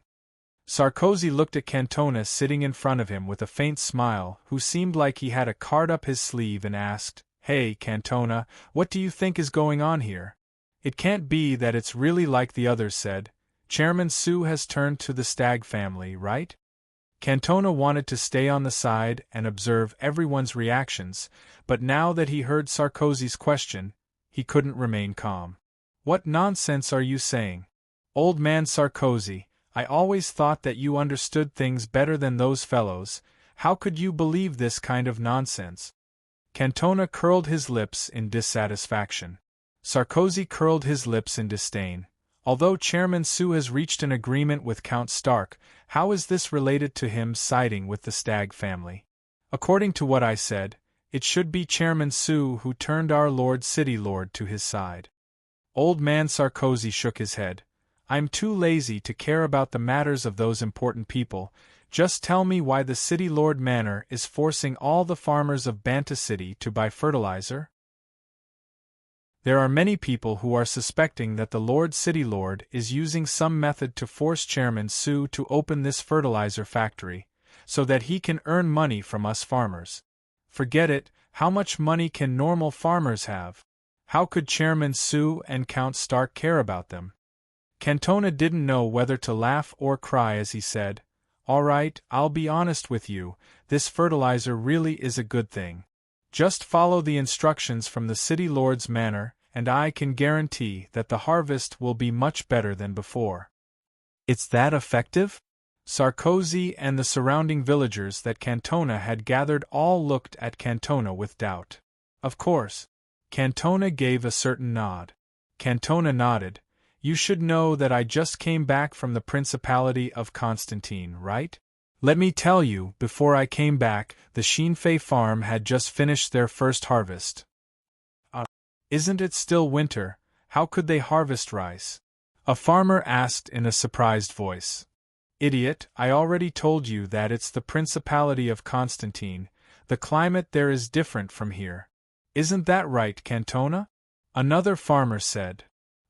Sarkozy looked at Cantona sitting in front of him with a faint smile, who seemed like he had a card up his sleeve, and asked, "Hey, Cantona, what do you think is going on here? It can't be that it's really like the others said. Chairman Sue has turned to the Stag family, right?" Cantona wanted to stay on the side and observe everyone's reactions, but now that he heard Sarkozy's question, he couldn't remain calm. "What nonsense are you saying? Old man Sarkozy, I always thought that you understood things better than those fellows. How could you believe this kind of nonsense?" Cantona curled his lips in dissatisfaction. Sarkozy curled his lips in disdain. Although Chairman Sue has reached an agreement with Count Stark, how is this related to him siding with the Stag family? According to what I said, it should be Chairman Sue who turned our City Lord to his side. Old man Sarkozy shook his head. "I'm too lazy to care about the matters of those important people. Just tell me why the City Lord Manor is forcing all the farmers of Banta City to buy fertilizer." There are many people who are suspecting that the City Lord is using some method to force Chairman Sue to open this fertilizer factory, so that he can earn money from us farmers. Forget it, how much money can normal farmers have? How could Chairman Sue and Count Stark care about them? Cantona didn't know whether to laugh or cry as he said, "All right, I'll be honest with you, this fertilizer really is a good thing. Just follow the instructions from the City Lord's Manor, and I can guarantee that the harvest will be much better than before." "It's that effective?" Sarkozy and the surrounding villagers that Cantona had gathered all looked at Cantona with doubt. "Of course." Cantona gave a certain nod. Cantona nodded. "You should know that I just came back from the Principality of Constantine, right? Let me tell you, before I came back, the Shinfei farm had just finished their first harvest." "Isn't it still winter? How could they harvest rice?" a farmer asked in a surprised voice. "Idiot, I already told you that it's the Principality of Constantine. The climate there is different from here. Isn't that right, Cantona?" Another farmer said.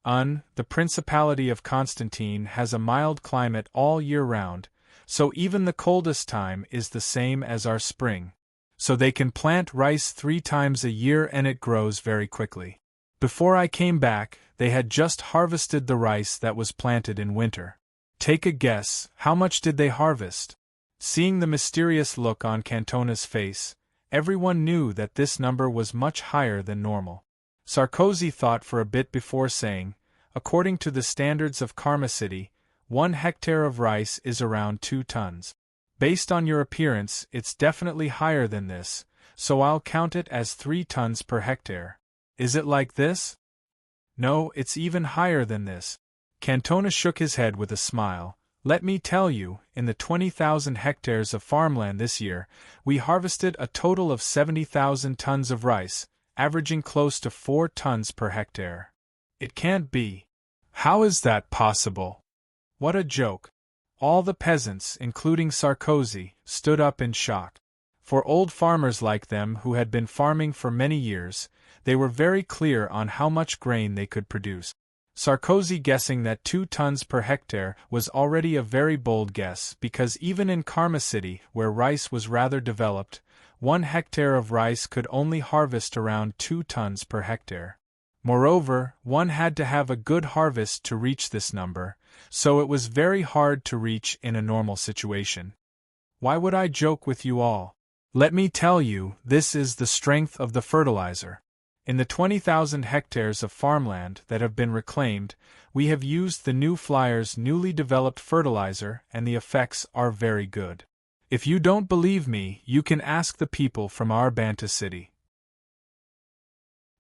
The Principality of Constantine has a mild climate all year round, so even the coldest time is the same as our spring. So they can plant rice 3 times a year and it grows very quickly. Before I came back, they had just harvested the rice that was planted in winter. Take a guess, how much did they harvest? Seeing the mysterious look on Cantona's face, everyone knew that this number was much higher than normal. Sarkozy thought for a bit before saying, "According to the standards of Karma City, 1 hectare of rice is around 2 tons. Based on your appearance, it's definitely higher than this, so I'll count it as 3 tons per hectare. Is it like this?" "No, it's even higher than this." Cantona shook his head with a smile. "Let me tell you, in the 20,000 hectares of farmland this year, we harvested a total of 70,000 tons of rice, averaging close to 4 tons per hectare. It can't be. How is that possible? What a joke. All the peasants, including Sarkozy, stood up in shock. For old farmers like them who had been farming for many years, they were very clear on how much grain they could produce. Sarkozy guessing that 2 tons per hectare was already a very bold guess because even in Karma City, where rice was rather developed, 1 hectare of rice could only harvest around 2 tons per hectare. Moreover, one had to have a good harvest to reach this number, so it was very hard to reach in a normal situation. Why would I joke with you all? Let me tell you, this is the strength of the fertilizer. In the 20,000 hectares of farmland that have been reclaimed, we have used the new Flyer's newly developed fertilizer and the effects are very good. If you don't believe me, you can ask the people from our Banta city.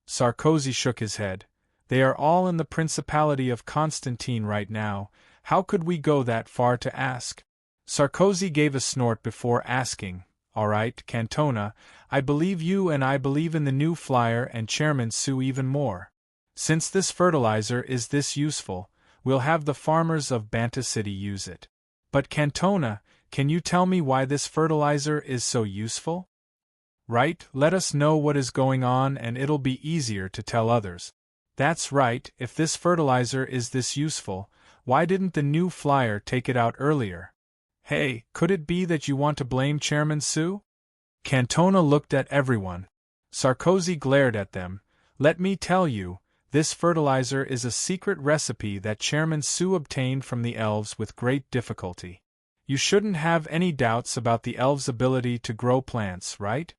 Sarkozy shook his head. They are all in the Principality of Constantine right now, how could we go that far to ask? Sarkozy gave a snort before asking, all right, Cantona, I believe you and I believe in the new Flyer and Chairman Sue even more. Since this fertilizer is this useful, we'll have the farmers of Banta City use it. But Cantona, can you tell me why this fertilizer is so useful? Right, let us know what is going on and it'll be easier to tell others. That's right, if this fertilizer is this useful, why didn't the new Flyer take it out earlier? Hey, could it be that you want to blame Chairman Sue? Cantona looked at everyone. Sarkozy glared at them. Let me tell you, this fertilizer is a secret recipe that Chairman Sue obtained from the elves with great difficulty. You shouldn't have any doubts about the elves' ability to grow plants, right?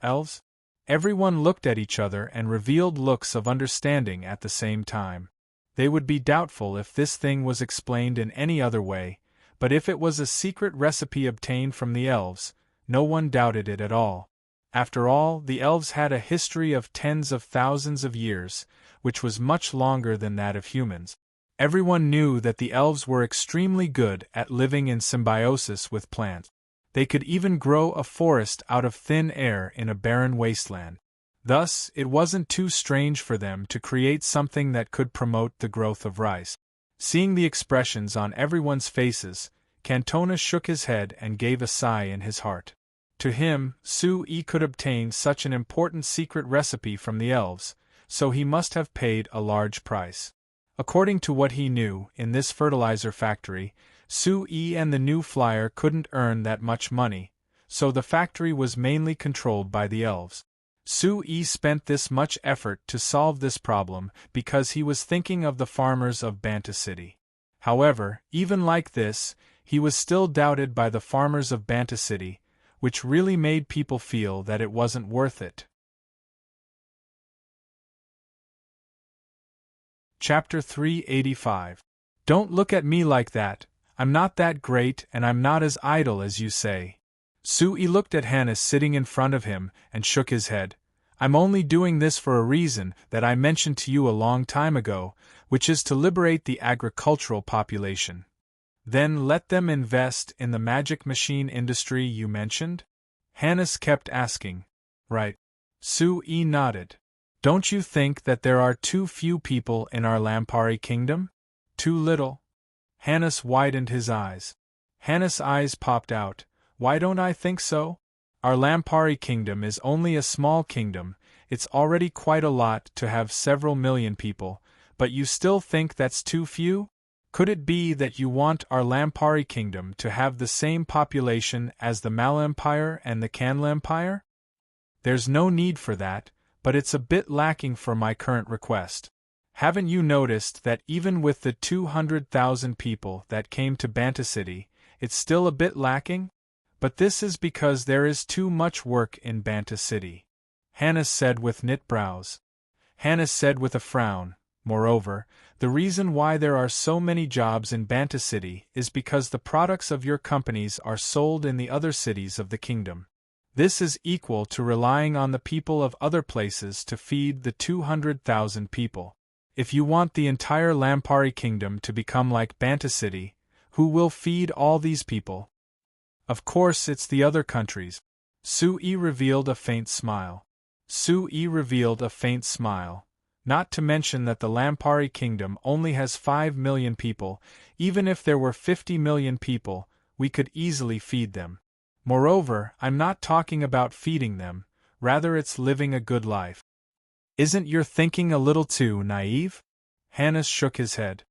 Elves? Everyone looked at each other and revealed looks of understanding at the same time. They would be doubtful if this thing was explained in any other way, but if it was a secret recipe obtained from the elves, no one doubted it at all. After all, the elves had a history of tens of thousands of years, which was much longer than that of humans. Everyone knew that the elves were extremely good at living in symbiosis with plants. They could even grow a forest out of thin air in a barren wasteland. Thus, it wasn't too strange for them to create something that could promote the growth of rice. Seeing the expressions on everyone's faces, Cantona shook his head and gave a sigh in his heart. To him, Sue could obtain such an important secret recipe from the elves, so he must have paid a large price. According to what he knew, in this fertilizer factory, Sue and the new Flyer couldn't earn that much money, so the factory was mainly controlled by the elves. Sue spent this much effort to solve this problem because he was thinking of the farmers of Banta City. However, even like this, he was still doubted by the farmers of Banta City, which really made people feel that it wasn't worth it. Chapter 385. Don't look at me like that. I'm not that great and I'm not as idle as you say. Sue looked at Hannes sitting in front of him and shook his head. I'm only doing this for a reason that I mentioned to you a long time ago, which is to liberate the agricultural population. Then let them invest in the magic machine industry you mentioned? Hannes kept asking. Right. Sue nodded. Don't you think that there are too few people in our Lampari kingdom? Too little? Hannes widened his eyes. Hannes' eyes popped out. Why don't I think so? Our Lampari kingdom is only a small kingdom, it's already quite a lot to have several million people, but you still think that's too few? Could it be that you want our Lampari kingdom to have the same population as the Malempire and the Canlempire? There's no need for that, but it's a bit lacking for my current request. Haven't you noticed that even with the 200,000 people that came to Banta City, it's still a bit lacking? But this is because there is too much work in Banta City. Hannes said with knit brows. Hannes said with a frown, moreover, the reason why there are so many jobs in Banta City is because the products of your companies are sold in the other cities of the kingdom. This is equal to relying on the people of other places to feed the 200,000 people. If you want the entire Lampari kingdom to become like Banta City, who will feed all these people? Of course it's the other countries. Sue revealed a faint smile. Sue revealed a faint smile. Not to mention that the Lampari kingdom only has 5 million people. Even if there were 50 million people, we could easily feed them. Moreover, I'm not talking about feeding them, rather it's living a good life. Isn't your thinking a little too naive? Hannes shook his head.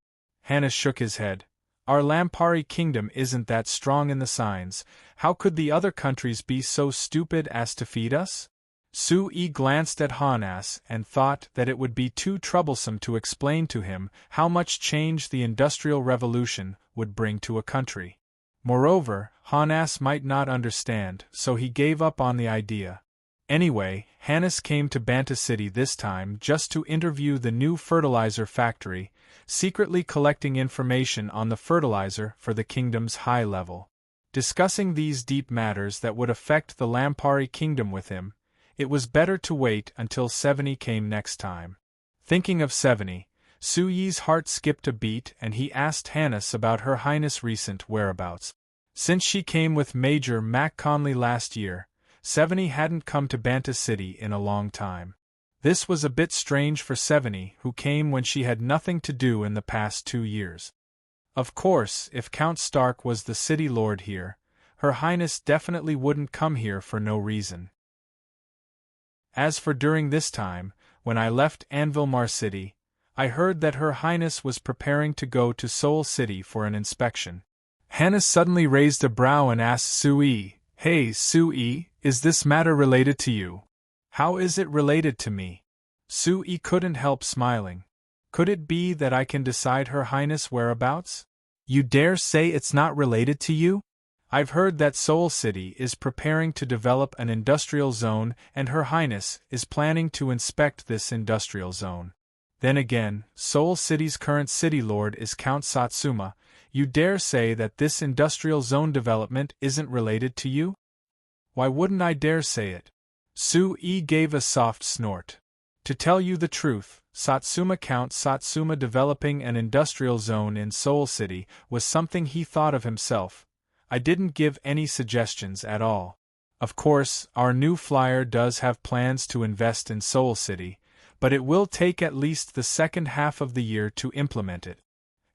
Our Lampari kingdom isn't that strong in the signs. How could the other countries be so stupid as to feed us? Sui glanced at Hannes and thought that it would be too troublesome to explain to him how much change the Industrial Revolution would bring to a country. Moreover, Hannes might not understand, so he gave up on the idea. Anyway, Hannes came to Banta City this time just to interview the new fertilizer factory, secretly collecting information on the fertilizer for the kingdom's high level. Discussing these deep matters that would affect the Lampari kingdom with him, it was better to wait until Seveni came next time. Thinking of Seveni, Suyi's heart skipped a beat and he asked Hannes about Her Highness' recent whereabouts. Since she came with Major Mac Conley last year, Seveni hadn't come to Banta City in a long time. This was a bit strange for Seveni, who came when she had nothing to do in the past 2 years. Of course, if Count Stark was the city lord here, Her Highness definitely wouldn't come here for no reason. As for during this time, when I left Anvilmar City, I heard that Her Highness was preparing to go to Seoul City for an inspection. Hannes suddenly raised a brow and asked Sui, "Hey, Sui, is this matter related to you?" "How is it related to me?" Sui couldn't help smiling. "Could it be that I can decide Her Highness' whereabouts?" "You dare say it's not related to you?" "I've heard that Seoul City is preparing to develop an industrial zone and Her Highness is planning to inspect this industrial zone. Then again, Seoul City's current city lord is Count Satsuma. You dare say that this industrial zone development isn't related to you?" "Why wouldn't I dare say it?" Sui gave a soft snort. "To tell you the truth, Count Satsuma developing an industrial zone in Seoul City was something he thought of himself. I didn't give any suggestions at all. Of course, our new flyer does have plans to invest in Seoul City, but it will take at least the second half of the year to implement it."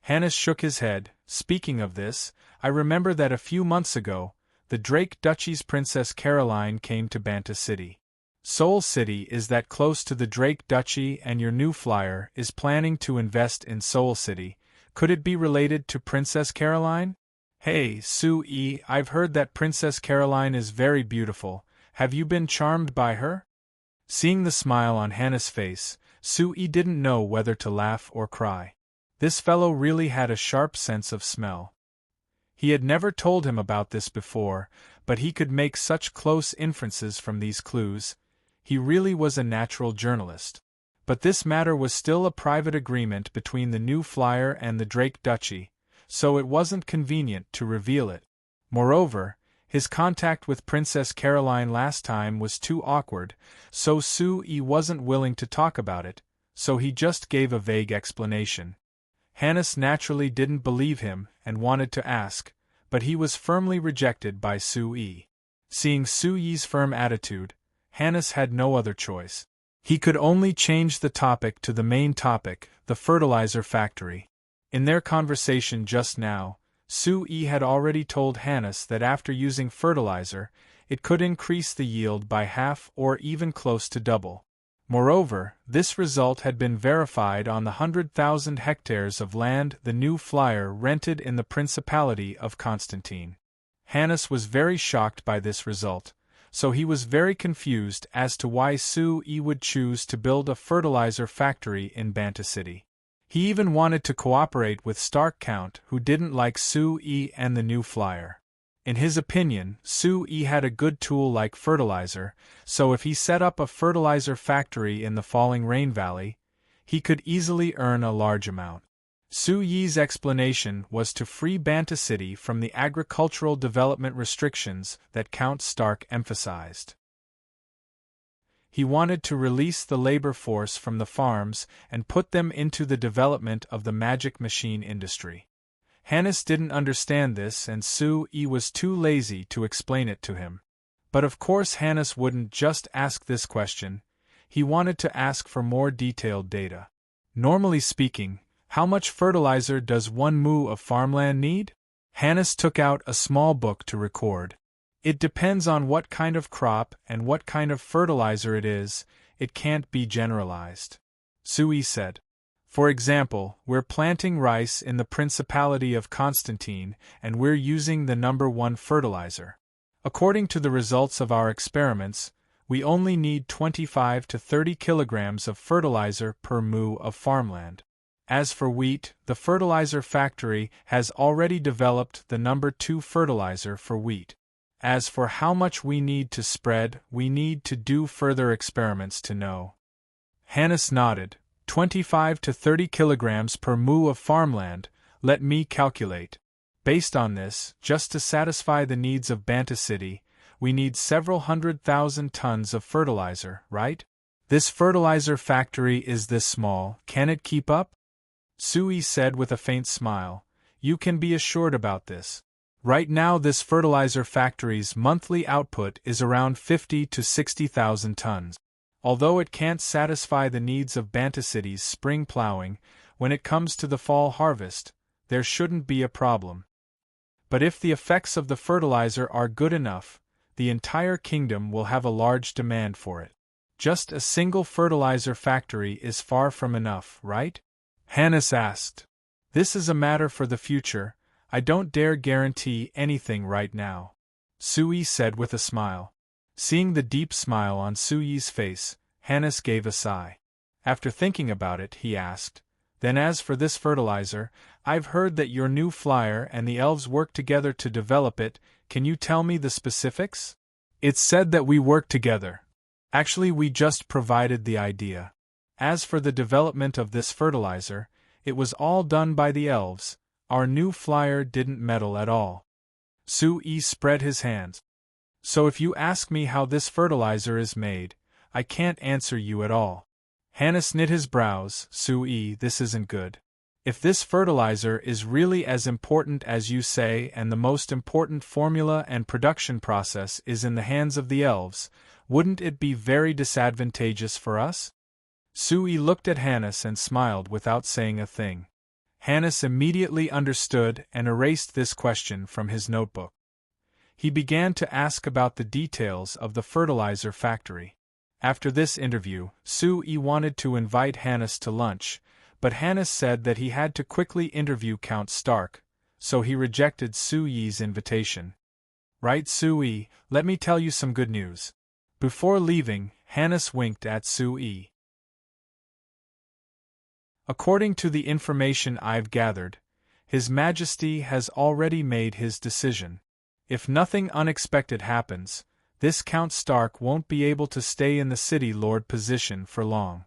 Hannes shook his head. "Speaking of this, I remember that a few months ago, the Drake Duchy's Princess Caroline came to Banta City. Seoul City is that close to the Drake Duchy and your new flyer is planning to invest in Seoul City. Could it be related to Princess Caroline?" "Hey, Sui, I've heard that Princess Caroline is very beautiful. Have you been charmed by her?" Seeing the smile on Hannes' face, Sui didn't know whether to laugh or cry. This fellow really had a sharp sense of smell. He had never told him about this before, but he could make such close inferences from these clues. He really was a natural journalist. But this matter was still a private agreement between the new flyer and the Drake Duchy, so it wasn't convenient to reveal it. Moreover, his contact with Princess Caroline last time was too awkward, so Sui wasn't willing to talk about it, so he just gave a vague explanation. Hannes naturally didn't believe him and wanted to ask, but he was firmly rejected by Sui. Seeing Sui's firm attitude, Hannes had no other choice. He could only change the topic to the main topic, the fertilizer factory. In their conversation just now, Sui had already told Hannes that after using fertilizer, it could increase the yield by half or even close to double. Moreover, this result had been verified on the 100,000 hectares of land the new flyer rented in the Principality of Constantine. Hannes was very shocked by this result, so he was very confused as to why Sui would choose to build a fertilizer factory in Banta City. He even wanted to cooperate with Stark Count, who didn't like Sui and the new flyer. In his opinion, Sui had a good tool like fertilizer, so if he set up a fertilizer factory in the Falling Rain Valley, he could easily earn a large amount. Sui's explanation was to free Banta City from the agricultural development restrictions that Count Stark emphasized. He wanted to release the labor force from the farms and put them into the development of the magic machine industry. Hannes didn't understand this and Sui was too lazy to explain it to him. But of course Hannes wouldn't just ask this question, he wanted to ask for more detailed data. Normally speaking, how much fertilizer does 1 mu of farmland need? Hannes took out a small book to record. It depends on what kind of crop and what kind of fertilizer it is, it can't be generalized. Sui said. For example, we're planting rice in the Principality of Constantine and we're using the number 1 fertilizer. According to the results of our experiments, we only need 25 to 30 kilograms of fertilizer per mu of farmland. As for wheat, the fertilizer factory has already developed the number 2 fertilizer for wheat. As for how much we need to spread, we need to do further experiments to know. Hannes nodded. 25 to 30 kilograms per mu of farmland, let me calculate. Based on this, just to satisfy the needs of Banta City, we need several 100,000 tons of fertilizer, right? This fertilizer factory is this small, can it keep up? Sui said with a faint smile, you can be assured about this. Right now this fertilizer factory's monthly output is around 50 to 60,000 tons. Although it can't satisfy the needs of Banta City's spring plowing, when it comes to the fall harvest, there shouldn't be a problem. But if the effects of the fertilizer are good enough, the entire kingdom will have a large demand for it. Just a single fertilizer factory is far from enough, right? Hannes asked. This is a matter for the future, I don't dare guarantee anything right now. Sui said with a smile. Seeing the deep smile on Sui's face, Hannes gave a sigh. After thinking about it, he asked, then as for this fertilizer, I've heard that your new flyer and the elves work together to develop it, can you tell me the specifics? It's said that we work together. Actually, we just provided the idea. As for the development of this fertilizer, it was all done by the elves, our new flyer didn't meddle at all. Sui spread his hands. So if you ask me how this fertilizer is made, I can't answer you at all. Hannes knit his brows. Sui, this isn't good. If this fertilizer is really as important as you say and the most important formula and production process is in the hands of the elves, wouldn't it be very disadvantageous for us? Sui looked at Hannes and smiled without saying a thing. Hannes immediately understood and erased this question from his notebook. He began to ask about the details of the fertilizer factory. After this interview, Sui wanted to invite Hannes to lunch, but Hannes said that he had to quickly interview Count Stark, so he rejected Sui's invitation. Right, Sui, let me tell you some good news. Before leaving, Hannes winked at Sui. According to the information I've gathered, His Majesty has already made his decision. If nothing unexpected happens, this Count Stark won't be able to stay in the city lord position for long.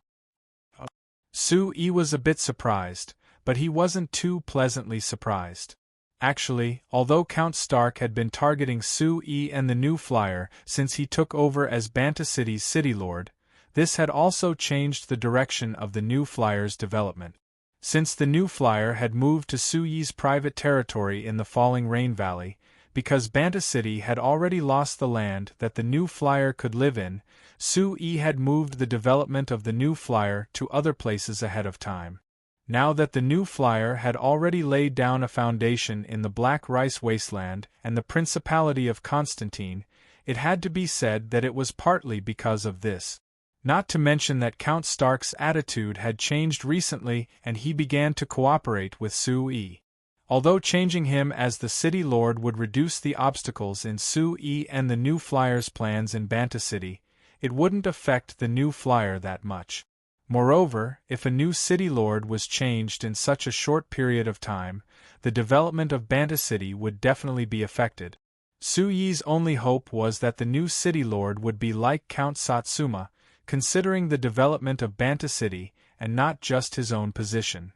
Sui was a bit surprised, but he wasn't too pleasantly surprised. Actually, although Count Stark had been targeting Sui and the new flyer since he took over as Banta City's city lord, this had also changed the direction of the new flyer's development. Since the new flyer had moved to Sui's private territory in the Falling Rain Valley, because Banta City had already lost the land that the new flyer could live in, Sui had moved the development of the new flyer to other places ahead of time. Now that the new flyer had already laid down a foundation in the Black Rice Wasteland and the Principality of Constantine, it had to be said that it was partly because of this. Not to mention that Count Stark's attitude had changed recently and he began to cooperate with Sui. Although changing him as the city lord would reduce the obstacles in Sui and the new flyer's plans in Banta City, it wouldn't affect the new flyer that much. Moreover, if a new city lord was changed in such a short period of time, the development of Banta City would definitely be affected. Sui's only hope was that the new city lord would be like Count Satsuma, considering the development of Banta City and not just his own position.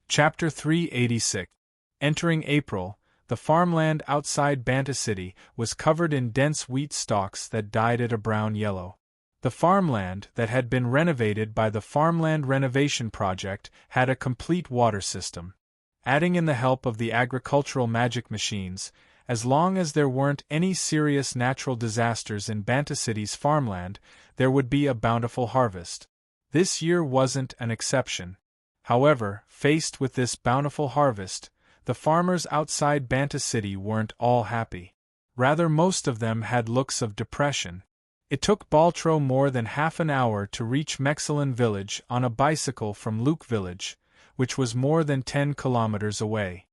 Chapter 386. Entering April, the farmland outside Banta City was covered in dense wheat stalks that dyed it a brown yellow. The farmland that had been renovated by the Farmland Renovation Project had a complete water system. Adding in the help of the agricultural magic machines, As long as there weren't any serious natural disasters in Banta City's farmland, there would be a bountiful harvest. This year wasn't an exception. However, faced with this bountiful harvest, the farmers outside Banta City weren't all happy. Rather, most of them had looks of depression. It took Baltro more than half an hour to reach Mexilin village on a bicycle from Luke village, which was more than 10 kilometers away.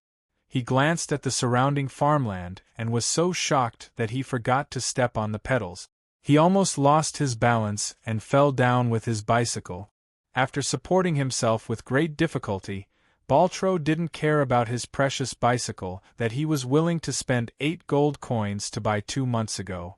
He glanced at the surrounding farmland and was so shocked that he forgot to step on the pedals. He almost lost his balance and fell down with his bicycle. After supporting himself with great difficulty, Baltro didn't care about his precious bicycle that he was willing to spend 8 gold coins to buy 2 months ago.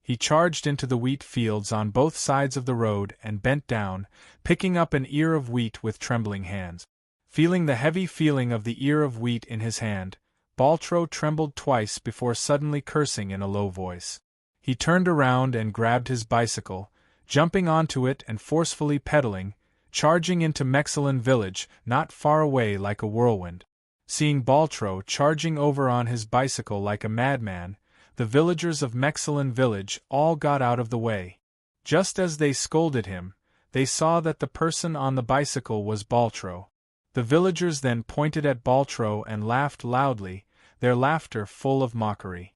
He charged into the wheat fields on both sides of the road and bent down, picking up an ear of wheat with trembling hands. Feeling the heavy feeling of the ear of wheat in his hand, Baltro trembled twice before suddenly cursing in a low voice. He turned around and grabbed his bicycle, jumping onto it and forcefully pedaling, charging into Mexilin village, not far away like a whirlwind. Seeing Baltro charging over on his bicycle like a madman, the villagers of Mexilin village all got out of the way. Just as they scolded him, they saw that the person on the bicycle was Baltro. The villagers then pointed at Baltro and laughed loudly, their laughter full of mockery.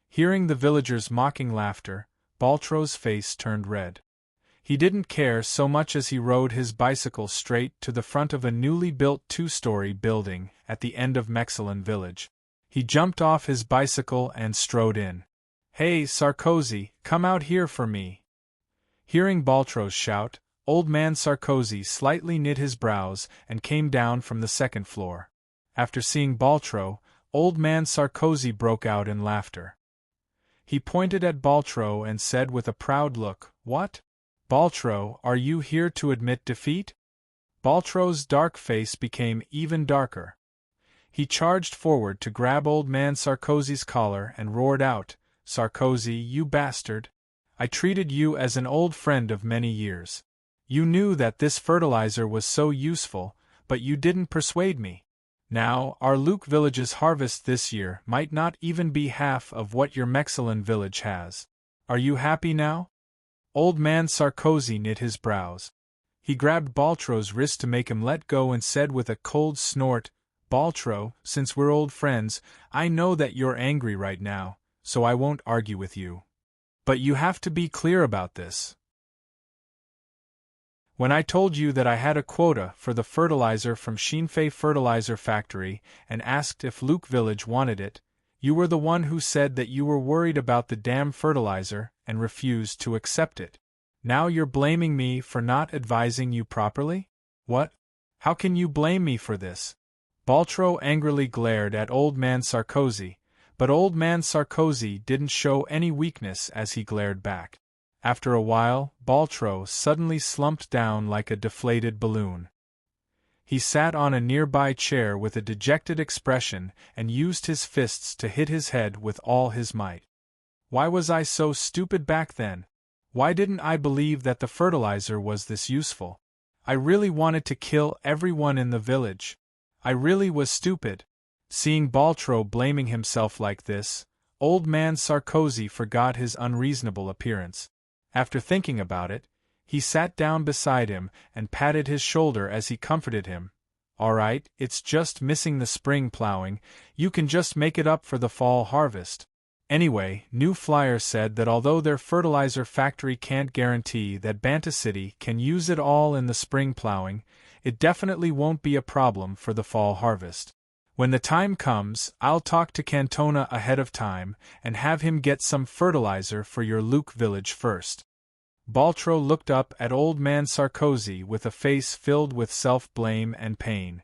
Hearing the villagers' mocking laughter, Baltro's face turned red. He didn't care so much as he rode his bicycle straight to the front of a newly built 2-story building at the end of Mexilin village. He jumped off his bicycle and strode in. "Hey, Sarkozy, come out here for me." Hearing Baltro's shout, Old Man Sarkozy slightly knit his brows and came down from the second floor. After seeing Baltro, Old Man Sarkozy broke out in laughter. He pointed at Baltro and said with a proud look, "What? Baltro, are you here to admit defeat?" Baltro's dark face became even darker. He charged forward to grab Old Man Sarkozy's collar and roared out, "Sarkozy, you bastard! I treated you as an old friend of many years. You knew that this fertilizer was so useful, but you didn't persuade me. Now, our Luke village's harvest this year might not even be half of what your Mexilin village has. Are you happy now?" Old Man Sarkozy knit his brows. He grabbed Baltro's wrist to make him let go and said with a cold snort, "Baltro, since we're old friends, I know that you're angry right now, so I won't argue with you. But you have to be clear about this. When I told you that I had a quota for the fertilizer from Shinfei Fertilizer Factory and asked if Luke Village wanted it, you were the one who said that you were worried about the damn fertilizer and refused to accept it. Now you're blaming me for not advising you properly? What? How can you blame me for this?" Baltro angrily glared at Old Man Sarkozy, but Old Man Sarkozy didn't show any weakness as he glared back. After a while, Baltro suddenly slumped down like a deflated balloon. He sat on a nearby chair with a dejected expression and used his fists to hit his head with all his might. "Why was I so stupid back then? Why didn't I believe that the fertilizer was this useful? I really wanted to kill everyone in the village. I really was stupid." Seeing Baltro blaming himself like this, Old Man Sarkozy forgot his unreasonable appearance. After thinking about it, he sat down beside him and patted his shoulder as he comforted him. "All right, it's just missing the spring plowing, you can just make it up for the fall harvest. Anyway, New Flyer said that although their fertilizer factory can't guarantee that Banta City can use it all in the spring plowing, it definitely won't be a problem for the fall harvest. When the time comes, I'll talk to Cantona ahead of time and have him get some fertilizer for your Luke village first." Baltro looked up at Old Man Sarkozy with a face filled with self-blame and pain.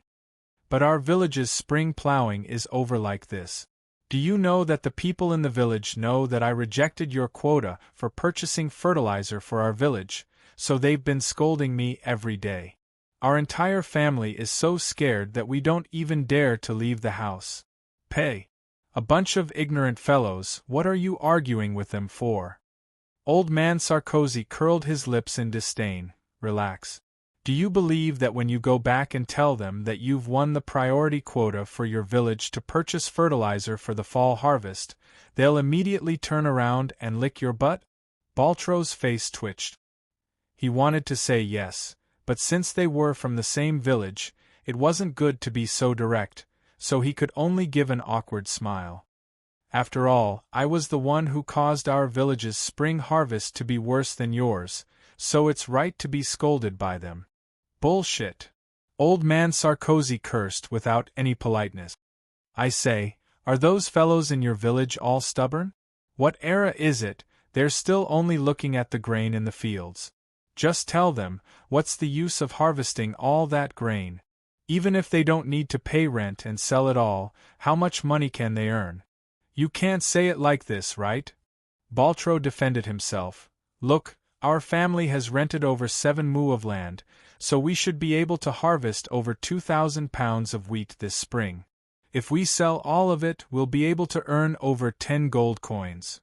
"But our village's spring plowing is over like this. Do you know that the people in the village know that I rejected your quota for purchasing fertilizer for our village, so they've been scolding me every day. Our entire family is so scared that we don't even dare to leave the house. Pay. A bunch of ignorant fellows, what are you arguing with them for?" Old Man Sarkozy curled his lips in disdain. "Relax. Do you believe that when you go back and tell them that you've won the priority quota for your village to purchase fertilizer for the fall harvest, they'll immediately turn around and lick your butt? Baltro's face twitched. He wanted to say yes, but since they were from the same village, it wasn't good to be so direct, so he could only give an awkward smile. After all, I was the one who caused our village's spring harvest to be worse than yours, so it's right to be scolded by them. Bullshit. Old man Sarkozy cursed without any politeness. I say, are those fellows in your village all stubborn? What era is it? They're still only looking at the grain in the fields. Just tell them, what's the use of harvesting all that grain? Even if they don't need to pay rent and sell it all, how much money can they earn? You can't say it like this, right? Baltro defended himself. Look, our family has rented over 7 mu of land, so we should be able to harvest over 2,000 pounds of wheat this spring. If we sell all of it, we'll be able to earn over 10 gold coins.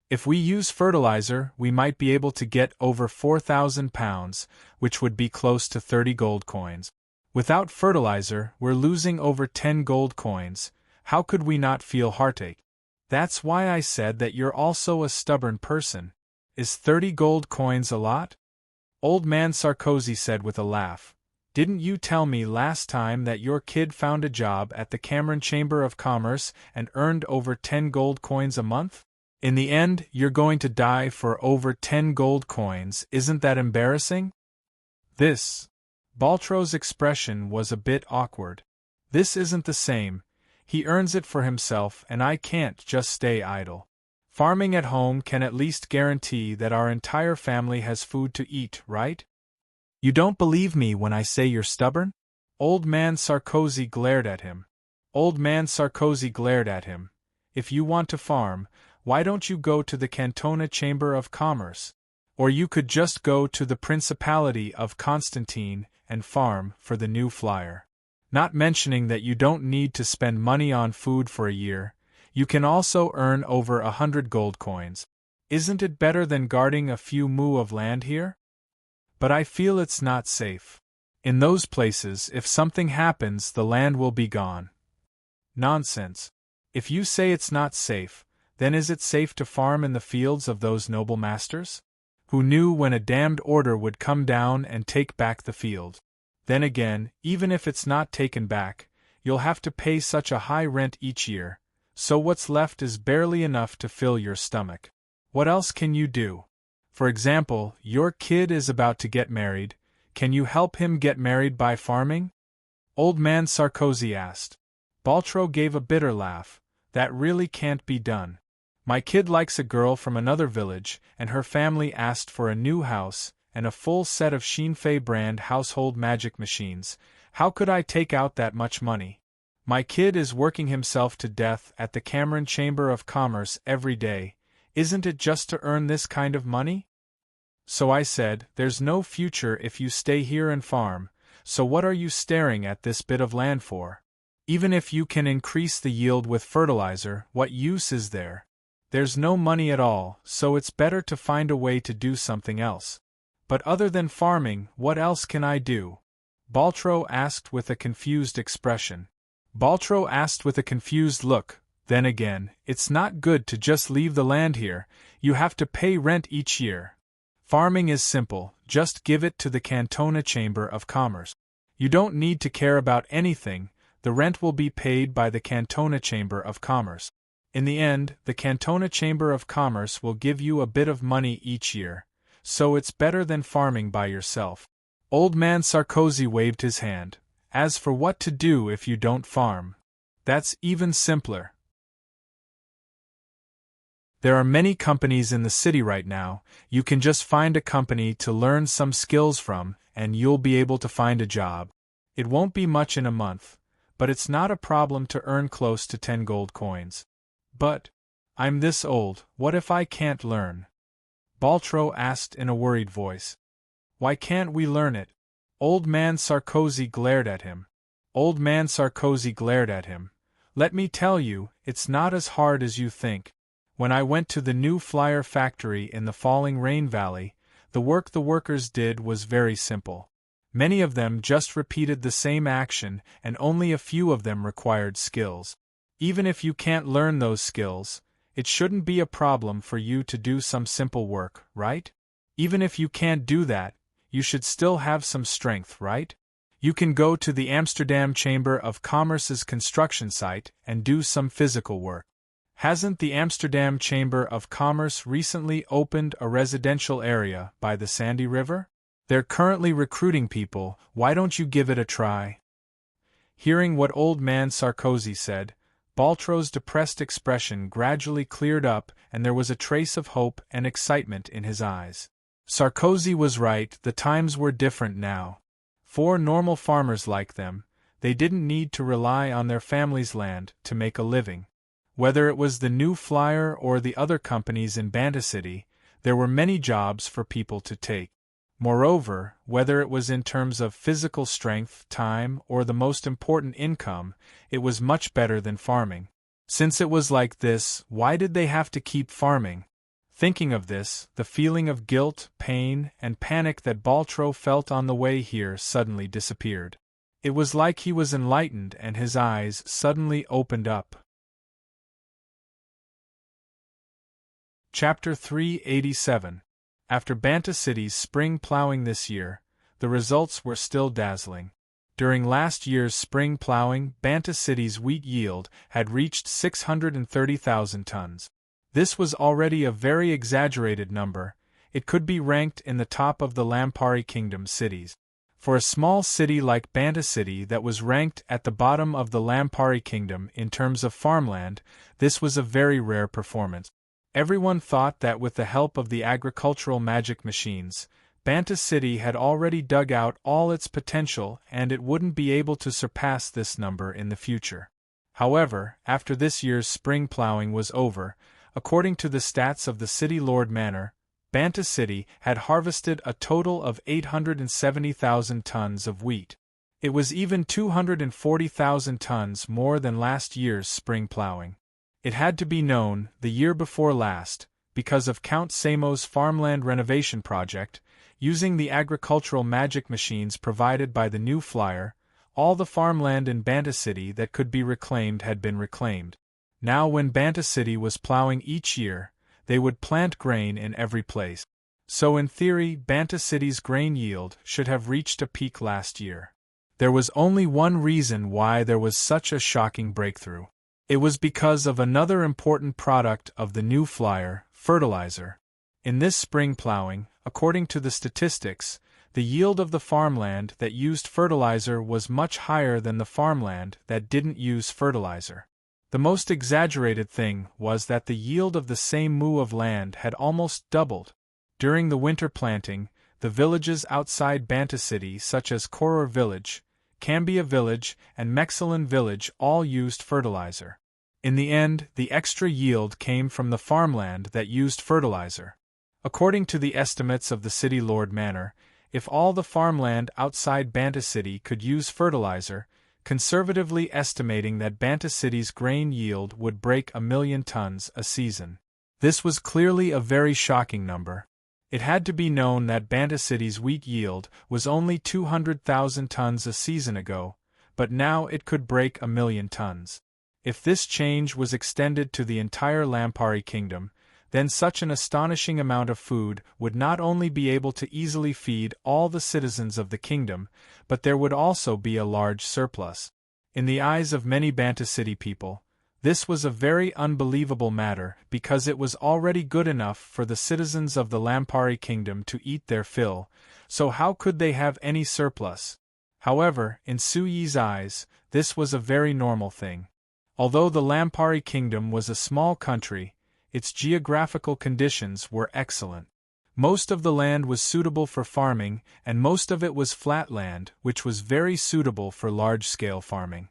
If we use fertilizer, we might be able to get over 4,000 pounds, which would be close to 30 gold coins. Without fertilizer, we're losing over 10 gold coins. How could we not feel heartache? That's why I said that you're also a stubborn person. Is 30 gold coins a lot? Old man Sarkozy said with a laugh. Didn't you tell me last time that your kid found a job at the Cameron Chamber of Commerce and earned over 10 gold coins a month? In the end, you're going to die for over 10 gold coins. Isn't that embarrassing? Baltro's expression was a bit awkward. This isn't the same. He earns it for himself and I can't just stay idle. Farming at home can at least guarantee that our entire family has food to eat, right? You don't believe me when I say you're stubborn? Old man Sarkozy glared at him. If you want to farm, why don't you go to the Cantona Chamber of Commerce? Or you could just go to the Principality of Constantine and farm for the new flyer. Not mentioning that you don't need to spend money on food for a year, you can also earn over 100 gold coins. Isn't it better than guarding a few mu of land here? But I feel it's not safe. In those places, if something happens, the land will be gone. Nonsense. If you say it's not safe, then is it safe to farm in the fields of those noble masters? Who knew when a damned order would come down and take back the field? Then again, even if it's not taken back, you'll have to pay such a high rent each year, so what's left is barely enough to fill your stomach. What else can you do? For example, your kid is about to get married. Can you help him get married by farming? Old man Sarkozy asked. Baltro gave a bitter laugh. That really can't be done. My kid likes a girl from another village, and her family asked for a new house and a full set of Shinfei brand household magic machines. How could I take out that much money? My kid is working himself to death at the Cameron Chamber of Commerce every day. Isn't it just to earn this kind of money? So I said, there's no future if you stay here and farm, so what are you staring at this bit of land for? Even if you can increase the yield with fertilizer, what use is there? There's no money at all, so it's better to find a way to do something else. But other than farming, what else can I do? Baltro asked with a confused expression. Baltro asked with a confused look. Then again, it's not good to just leave the land here, you have to pay rent each year. Farming is simple, just give it to the Cantona Chamber of Commerce. You don't need to care about anything, the rent will be paid by the Cantona Chamber of Commerce. In the end, the Cantona Chamber of Commerce will give you a bit of money each year, so it's better than farming by yourself. Old man Sarkozy waved his hand. As for what to do if you don't farm, that's even simpler. There are many companies in the city right now, you can just find a company to learn some skills from, and you'll be able to find a job. It won't be much in a month, but it's not a problem to earn close to 10 gold coins. But, I'm this old, what if I can't learn? Baltro asked in a worried voice. Why can't we learn it? Old man Sarkozy glared at him. Let me tell you, it's not as hard as you think. When I went to the new flyer factory in the Falling Rain Valley, The work the workers did was very simple. Many of them just repeated the same action, and only a few of them required skills. Even if you can't learn those skills, it shouldn't be a problem for you to do some simple work, right? Even if you can't do that, you should still have some strength, right? You can go to the Amsterdam Chamber of Commerce's construction site and do some physical work. Hasn't the Amsterdam Chamber of Commerce recently opened a residential area by the Sandy River? They're currently recruiting people, why don't you give it a try? Hearing what old man Sarkozy said, Baltro's depressed expression gradually cleared up and there was a trace of hope and excitement in his eyes. Sarkozy was right, the times were different now. For normal farmers like them, they didn't need to rely on their family's land to make a living. Whether it was the New Flyer or the other companies in Banta City, there were many jobs for people to take. Moreover, whether it was in terms of physical strength, time, or the most important income, it was much better than farming. Since it was like this, why did they have to keep farming? Thinking of this, the feeling of guilt, pain, and panic that Baltro felt on the way here suddenly disappeared. It was like he was enlightened and his eyes suddenly opened up. Chapter 387. After Banta City's spring plowing this year, the results were still dazzling. During last year's spring plowing, Banta City's wheat yield had reached 630,000 tons. This was already a very exaggerated number. It could be ranked in the top of the Lampari Kingdom cities. For a small city like Banta City that was ranked at the bottom of the Lampari Kingdom in terms of farmland, this was a very rare performance. Everyone thought that with the help of the agricultural magic machines, Banta City had already dug out all its potential and it wouldn't be able to surpass this number in the future. However, after this year's spring plowing was over, according to the stats of the City Lord Manor, Banta City had harvested a total of 870,000 tons of wheat. It was even 240,000 tons more than last year's spring plowing. It had to be known, the year before last, because of Count Samo's farmland renovation project, using the agricultural magic machines provided by the New Flyer, all the farmland in Banta City that could be reclaimed had been reclaimed. Now when Banta City was plowing each year, they would plant grain in every place. So in theory, Banta City's grain yield should have reached a peak last year. There was only one reason why there was such a shocking breakthrough. It was because of another important product of the New Flyer, fertilizer. In this spring plowing, according to the statistics, the yield of the farmland that used fertilizer was much higher than the farmland that didn't use fertilizer. The most exaggerated thing was that the yield of the same mu of land had almost doubled. During the winter planting, the villages outside Banta City such as Koror Village, Cambia Village, and Mexilin Village all used fertilizer. In the end, the extra yield came from the farmland that used fertilizer. According to the estimates of the City Lord Manor, if all the farmland outside Banta City could use fertilizer, conservatively estimating that Banta City's grain yield would break 1,000,000 tons a season. This was clearly a very shocking number. It had to be known that Banta City's wheat yield was only 200,000 tons a season ago, but now it could break 1,000,000 tons. If this change was extended to the entire Lampari Kingdom, then such an astonishing amount of food would not only be able to easily feed all the citizens of the kingdom, but there would also be a large surplus. In the eyes of many Banta City people, this was a very unbelievable matter because it was already good enough for the citizens of the Lampari Kingdom to eat their fill, so how could they have any surplus? However, in Su Yi's eyes, this was a very normal thing. Although the Lampari Kingdom was a small country, its geographical conditions were excellent. Most of the land was suitable for farming, and most of it was flat land, which was very suitable for large-scale farming.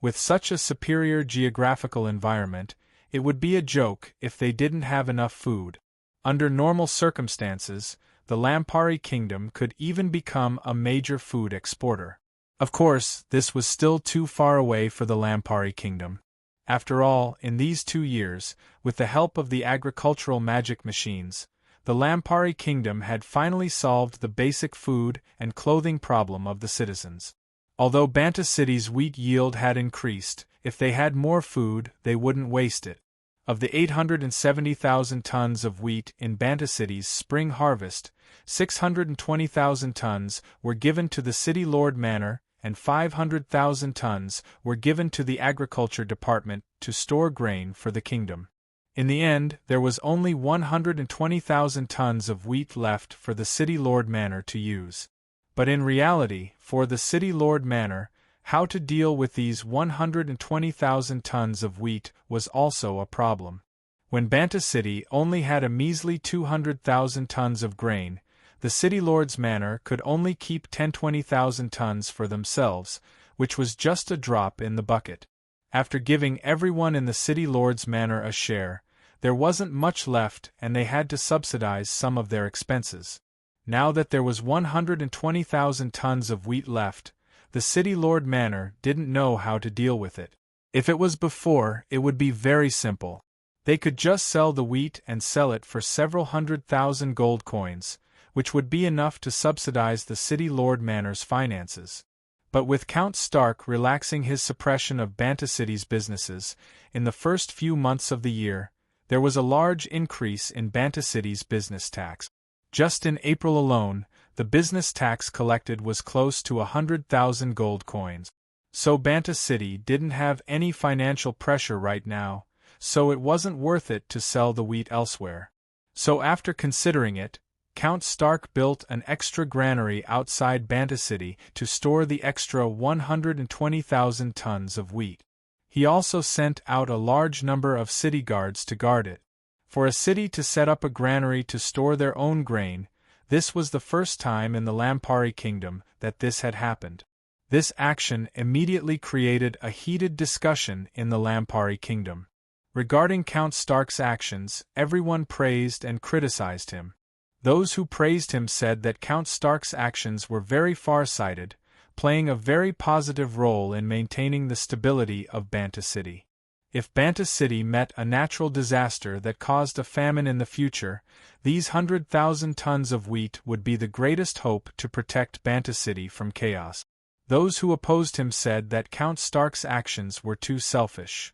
With such a superior geographical environment, it would be a joke if they didn't have enough food. Under normal circumstances, the Lampari Kingdom could even become a major food exporter. Of course, this was still too far away for the Lampari Kingdom. After all, in these 2 years, with the help of the agricultural magic machines, the Lampari kingdom had finally solved the basic food and clothing problem of the citizens. Although Banta City's wheat yield had increased, if they had more food, they wouldn't waste it. Of the 870,000 tons of wheat in Banta City's spring harvest, 620,000 tons were given to the City Lord Manor, and 500,000 tons were given to the Agriculture Department to store grain for the kingdom. In the end, there was only 120,000 tons of wheat left for the City Lord Manor to use. But in reality, for the City Lord Manor, how to deal with these 120,000 tons of wheat was also a problem. When Banta City only had a measly 200,000 tons of grain, the City Lord's Manor could only keep 20,000 tons for themselves, which was just a drop in the bucket. After giving everyone in the City Lord's Manor a share, there wasn't much left and they had to subsidize some of their expenses. Now that there was 120,000 tons of wheat left, the City Lord Manor didn't know how to deal with it. If it was before, it would be very simple. They could just sell the wheat and sell it for several 100,000 gold coins, which would be enough to subsidize the City Lord Manor's finances. But with Count Stark relaxing his suppression of Banta City's businesses, in the first few months of the year, there was a large increase in Banta City's business tax. Just in April alone, the business tax collected was close to 100,000 gold coins. So Banta City didn't have any financial pressure right now, so it wasn't worth it to sell the wheat elsewhere. So after considering it, Count Stark built an extra granary outside Banta City to store the extra 120,000 tons of wheat. He also sent out a large number of city guards to guard it. For a city to set up a granary to store their own grain, this was the first time in the Lampari kingdom that this had happened. This action immediately created a heated discussion in the Lampari kingdom. Regarding Count Stark's actions, everyone praised and criticized him. Those who praised him said that Count Stark's actions were very far-sighted, playing a very positive role in maintaining the stability of Banta City. If Banta City met a natural disaster that caused a famine in the future, these 100,000 tons of wheat would be the greatest hope to protect Banta City from chaos. Those who opposed him said that Count Stark's actions were too selfish.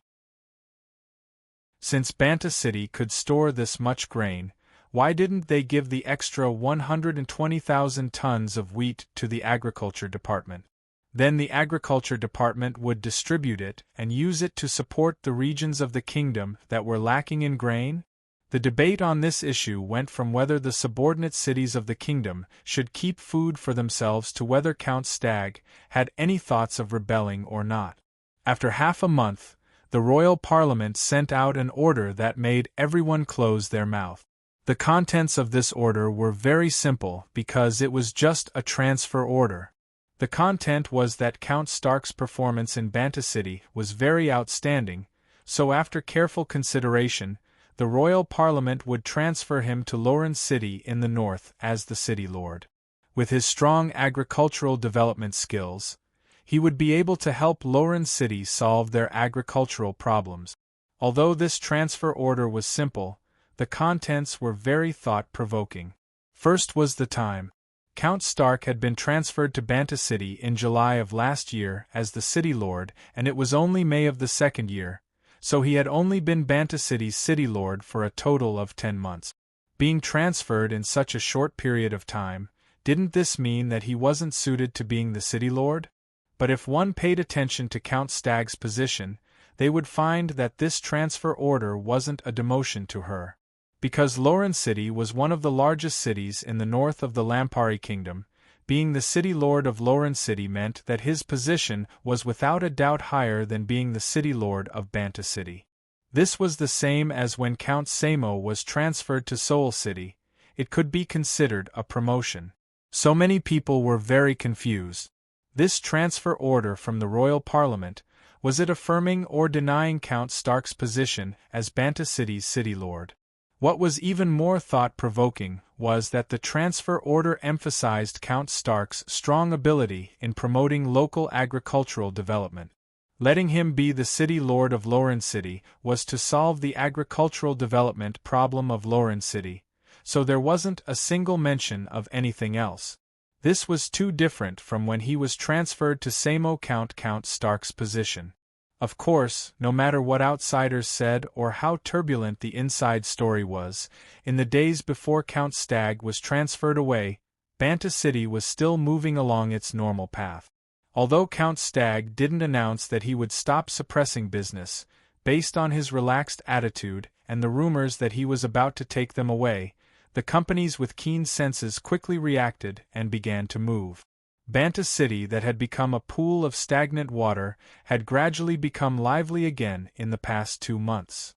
Since Banta City could store this much grain, why didn't they give the extra 120,000 tons of wheat to the Agriculture Department? Then the Agriculture Department would distribute it and use it to support the regions of the kingdom that were lacking in grain? The debate on this issue went from whether the subordinate cities of the kingdom should keep food for themselves to whether Count Stag had any thoughts of rebelling or not. After half a month, the royal parliament sent out an order that made everyone close their mouth. The contents of this order were very simple because it was just a transfer order. The content was that Count Stark's performance in Banta City was very outstanding, so after careful consideration, the royal parliament would transfer him to Loren City in the north as the city lord. With his strong agricultural development skills, he would be able to help Loren City solve their agricultural problems. Although this transfer order was simple, the contents were very thought-provoking. First was the time. Count Stark had been transferred to Banta City in July of last year as the city lord, and it was only May of the second year, so he had only been Banta City's city lord for a total of 10 months. Being transferred in such a short period of time, didn't this mean that he wasn't suited to being the city lord? But if one paid attention to Count Stag's position, they would find that this transfer order wasn't a demotion to her. Because Loren City was one of the largest cities in the north of the Lampari kingdom, being the city lord of Loren City meant that his position was without a doubt higher than being the city lord of Banta City. This was the same as when Count Samo was transferred to Seoul City. It could be considered a promotion. So many people were very confused. This transfer order from the royal parliament, was it affirming or denying Count Stark's position as Banta City's city lord? What was even more thought-provoking was that the transfer order emphasized Count Stark's strong ability in promoting local agricultural development. Letting him be the city lord of Loren City was to solve the agricultural development problem of Loren City, so there wasn't a single mention of anything else. This was too different from when he was transferred to Samo Count Stark's position. Of course, no matter what outsiders said or how turbulent the inside story was, in the days before Count Stag was transferred away, Banta City was still moving along its normal path. Although Count Stag didn't announce that he would stop suppressing business, based on his relaxed attitude and the rumors that he was about to take them away, the companies with keen senses quickly reacted and began to move. Banta City, that had become a pool of stagnant water, had gradually become lively again in the past 2 months.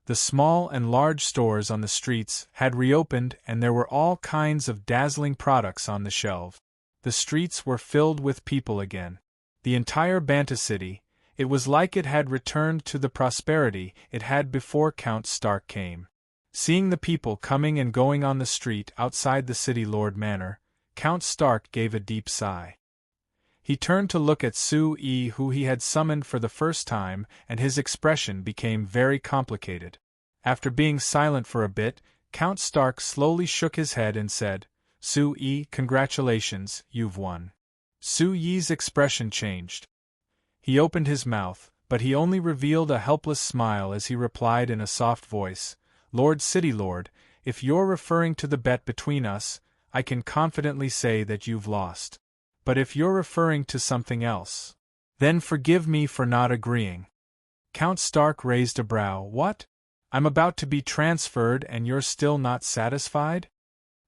The small and large stores on the streets had reopened and there were all kinds of dazzling products on the shelves. The streets were filled with people again. The entire Banta City, it was like it had returned to the prosperity it had before Count Stark came. Seeing the people coming and going on the street outside the City Lord Manor, Count Stark gave a deep sigh. He turned to look at Sue, who he had summoned for the first time, and his expression became very complicated. After being silent for a bit, Count Stark slowly shook his head and said, "Sue, congratulations, you've won." Sue's expression changed. He opened his mouth, but he only revealed a helpless smile as he replied in a soft voice, "Lord City Lord, if you're referring to the bet between us, I can confidently say that you've lost. But if you're referring to something else, then forgive me for not agreeing." Count Stark raised a brow. "What? I'm about to be transferred and you're still not satisfied?"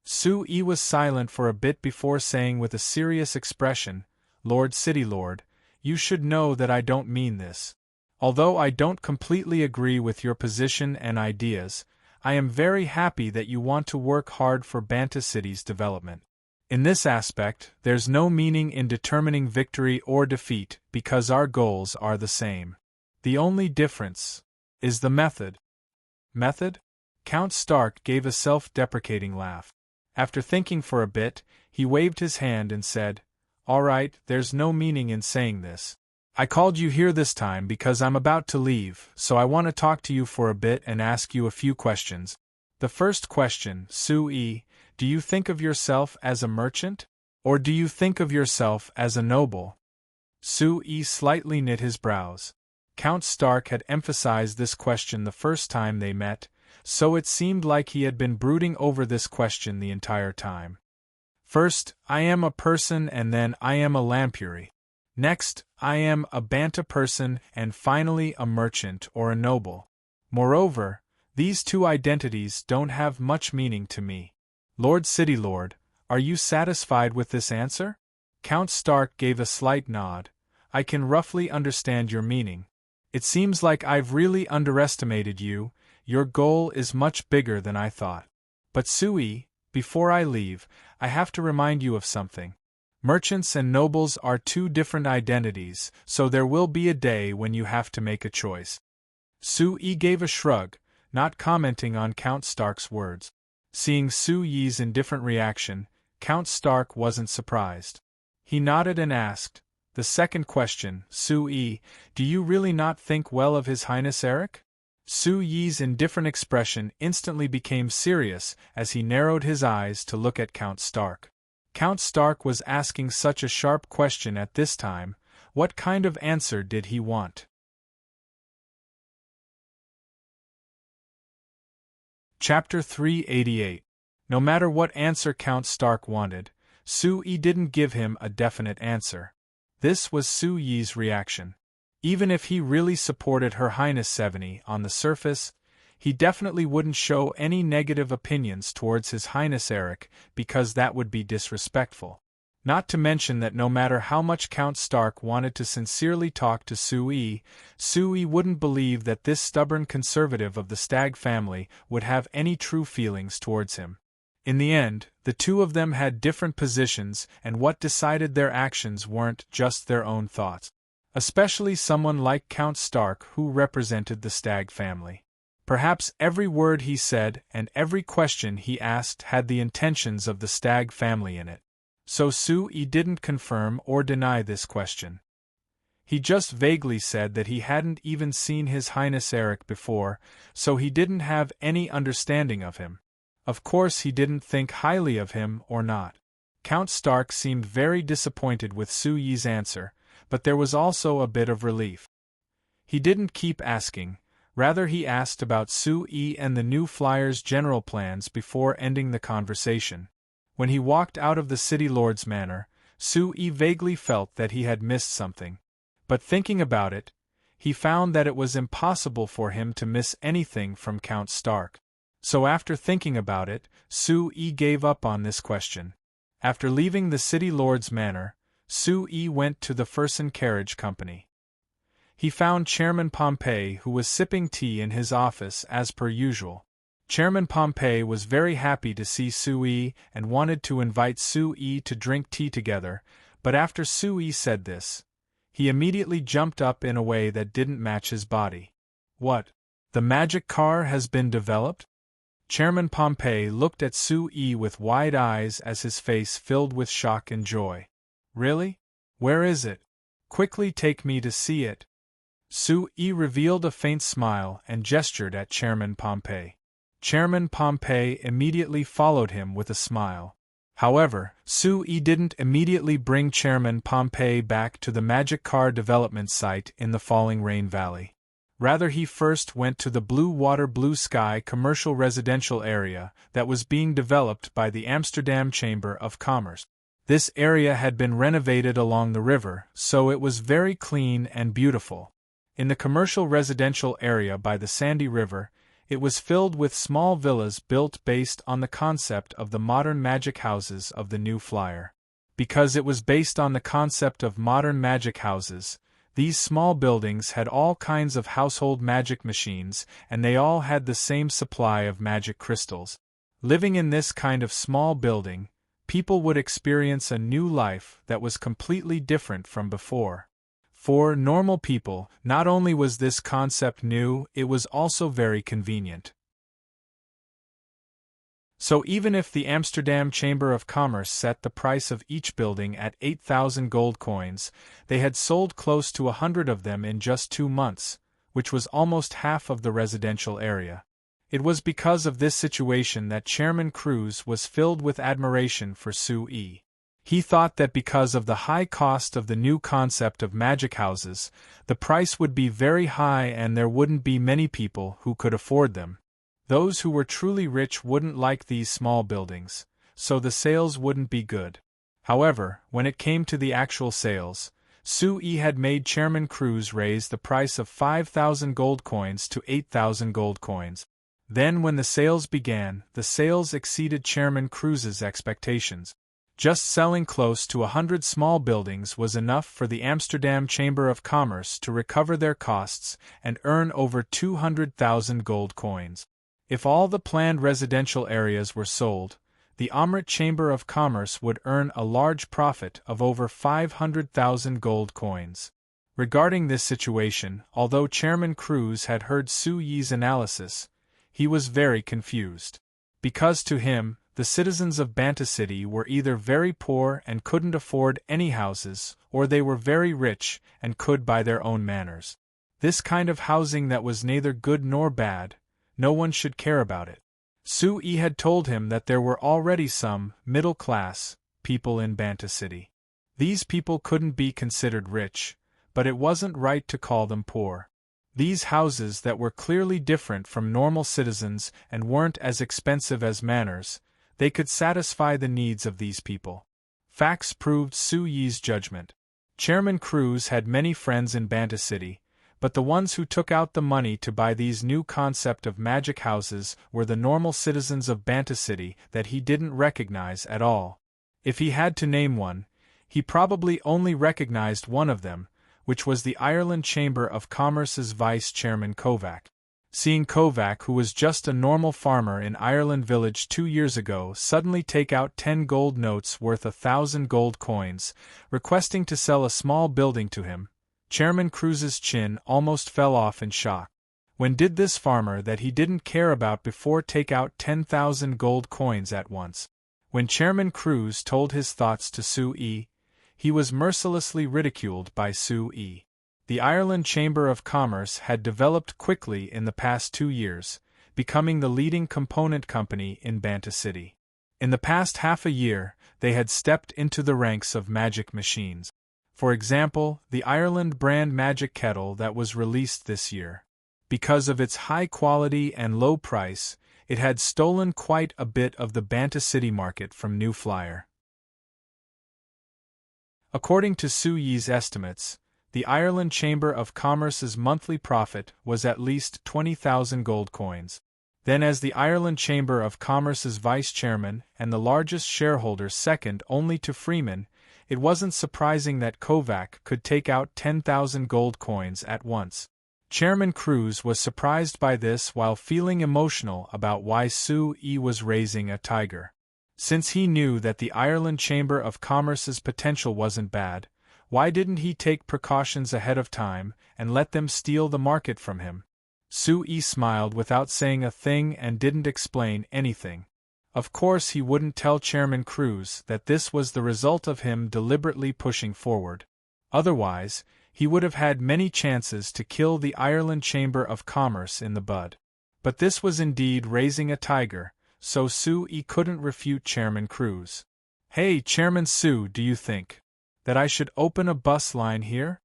Sue was silent for a bit before saying with a serious expression, "Lord City Lord, you should know that I don't mean this. Although I don't completely agree with your position and ideas, I am very happy that you want to work hard for Banta City's development. In this aspect, there's no meaning in determining victory or defeat because our goals are the same. The only difference is the method." "Method?" Count Stark gave a self-deprecating laugh. After thinking for a bit, he waved his hand and said, "All right, there's no meaning in saying this. I called you here this time because I'm about to leave, so I want to talk to you for a bit and ask you a few questions. The first question, Sue, do you think of yourself as a merchant? Or do you think of yourself as a noble?" Sue slightly knit his brows. Count Stark had emphasized this question the first time they met, so it seemed like he had been brooding over this question the entire time. "First, I am a person and then I am a Lampuri. Next, I am a Banta person and finally a merchant or a noble. Moreover, these two identities don't have much meaning to me. Lord City Lord, are you satisfied with this answer?" Count Stark gave a slight nod. "I can roughly understand your meaning. It seems like I've really underestimated you. Your goal is much bigger than I thought. But Sue, before I leave, I have to remind you of something. Merchants and nobles are two different identities, so there will be a day when you have to make a choice." Sue gave a shrug, not commenting on Count Stark's words. Seeing Sue's indifferent reaction, Count Stark wasn't surprised. He nodded and asked, "The second question, Sue, do you really not think well of His Highness Eric?" Sue's indifferent expression instantly became serious as he narrowed his eyes to look at Count Stark. Count Stark was asking such a sharp question at this time. What kind of answer did he want? Chapter 388. No matter what answer Count Stark wanted, Sue didn't give him a definite answer. This was Sue's reaction. Even if he really supported Her Highness Seveni on the surface, he definitely wouldn't show any negative opinions towards His Highness Eric because that would be disrespectful. Not to mention that no matter how much Count Stark wanted to sincerely talk to Sue wouldn't believe that this stubborn conservative of the Stag family would have any true feelings towards him. In the end, the two of them had different positions, and what decided their actions weren't just their own thoughts. Especially someone like Count Stark who represented the Stag family. Perhaps every word he said and every question he asked had the intentions of the Stag family in it. So Sue didn't confirm or deny this question. He just vaguely said that he hadn't even seen His Highness Eric before, so he didn't have any understanding of him. Of course he didn't think highly of him or not. Count Stark seemed very disappointed with Su Yi's answer, but there was also a bit of relief. He didn't keep asking, rather he asked about Su Yi and the new flyer's general plans before ending the conversation. When he walked out of the city lord's manor, Su Yi vaguely felt that he had missed something. But thinking about it, he found that it was impossible for him to miss anything from Count Stark. So after thinking about it, Su Yi gave up on this question. After leaving the city lord's manor, Su Yi went to the Fersen Carriage Company. He found Chairman Pompey, who was sipping tea in his office as per usual. Chairman Pompey was very happy to see Su Yi and wanted to invite Su Yi to drink tea together, but after Su Yi said this, he immediately jumped up in a way that didn't match his body. What? The magic car has been developed? Chairman Pompey looked at Su Yi with wide eyes as his face filled with shock and joy. Really? Where is it? Quickly take me to see it. Su Yi revealed a faint smile and gestured at Chairman Pompey. Chairman Pompey immediately followed him with a smile. However, Su Yi didn't immediately bring Chairman Pompey back to the magic car development site in the Falling Rain Valley. Rather he first went to the Blue Water Blue Sky commercial residential area that was being developed by the Amsterdam Chamber of Commerce. This area had been renovated along the river, so it was very clean and beautiful. In the commercial residential area by the Sandy River, it was filled with small villas built based on the concept of the modern magic houses of the new flyer. Because it was based on the concept of modern magic houses, these small buildings had all kinds of household magic machines, and they all had the same supply of magic crystals. Living in this kind of small building, people would experience a new life that was completely different from before. For normal people, not only was this concept new, it was also very convenient. So even if the Amsterdam Chamber of Commerce set the price of each building at 8,000 gold coins, they had sold close to 100 of them in just 2 months, which was almost half of the residential area. It was because of this situation that Chairman Cruz was filled with admiration for Su Yi. He thought that because of the high cost of the new concept of magic houses, the price would be very high and there wouldn't be many people who could afford them. Those who were truly rich wouldn't like these small buildings, so the sales wouldn't be good. However, when it came to the actual sales, Su Yi had made Chairman Cruz raise the price of 5,000 gold coins to 8,000 gold coins. Then when the sales began, the sales exceeded Chairman Cruz's expectations. Just selling close to 100 small buildings was enough for the Amsterdam Chamber of Commerce to recover their costs and earn over 200,000 gold coins. If all the planned residential areas were sold, the Amrit Chamber of Commerce would earn a large profit of over 500,000 gold coins. Regarding this situation, although Chairman Cruz had heard Su Yi's analysis, he was very confused. Because to him, the citizens of Banta City were either very poor and couldn't afford any houses, or they were very rich and could buy their own manors. This kind of housing that was neither good nor bad, no one should care about it. Su Yi had told him that there were already some middle-class people in Banta City. These people couldn't be considered rich, but it wasn't right to call them poor. These houses that were clearly different from normal citizens and weren't as expensive as manors, they could satisfy the needs of these people. Facts proved Su Yi's judgment. Chairman Cruz had many friends in Banta City, but the ones who took out the money to buy these new concept of magic houses were the normal citizens of Banta City that he didn't recognize at all. If he had to name one, he probably only recognized one of them, which was the Ireland Chamber of Commerce's Vice Chairman Kovac. Seeing Kovac, who was just a normal farmer in Ireland Village 2 years ago, suddenly take out 10 gold notes worth 1,000 gold coins, requesting to sell a small building to him, Chairman Cruz's chin almost fell off in shock. When did this farmer that he didn't care about before take out 10,000 gold coins at once? When Chairman Cruz told his thoughts to Su Yi, he was mercilessly ridiculed by Su Yi. The Ireland Chamber of Commerce had developed quickly in the past 2 years, becoming the leading component company in Banta City. In the past half a year, they had stepped into the ranks of magic machines. For example, the Ireland brand magic kettle that was released this year. Because of its high quality and low price, it had stolen quite a bit of the Banta City market from New Flyer. According to Su Yi's estimates, the Ireland Chamber of Commerce's monthly profit was at least 20,000 gold coins. Then, as the Ireland Chamber of Commerce's vice-chairman and the largest shareholder second only to Freeman, it wasn't surprising that Kovac could take out 10,000 gold coins at once. Chairman Cruz was surprised by this while feeling emotional about why Su Yi was raising a tiger. Since he knew that the Ireland Chamber of Commerce's potential wasn't bad, why didn't he take precautions ahead of time and let them steal the market from him? Su Yi smiled without saying a thing and didn't explain anything. Of course he wouldn't tell Chairman Cruz that this was the result of him deliberately pushing forward. Otherwise, he would have had many chances to kill the Ireland Chamber of Commerce in the bud. But this was indeed raising a tiger, so Su Yi couldn't refute Chairman Cruz. "Hey, Chairman Su, do you think that I should open a bus line here?"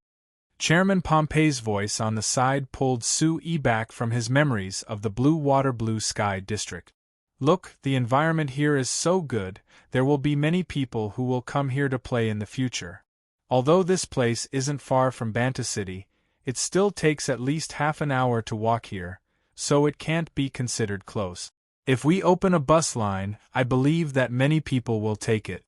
Chairman Pompey's voice on the side pulled Su Yi back from his memories of the blue water blue sky district. "Look, the environment here is so good, there will be many people who will come here to play in the future. Although this place isn't far from Banta City, it still takes at least half an hour to walk here, so it can't be considered close. If we open a bus line, I believe that many people will take it."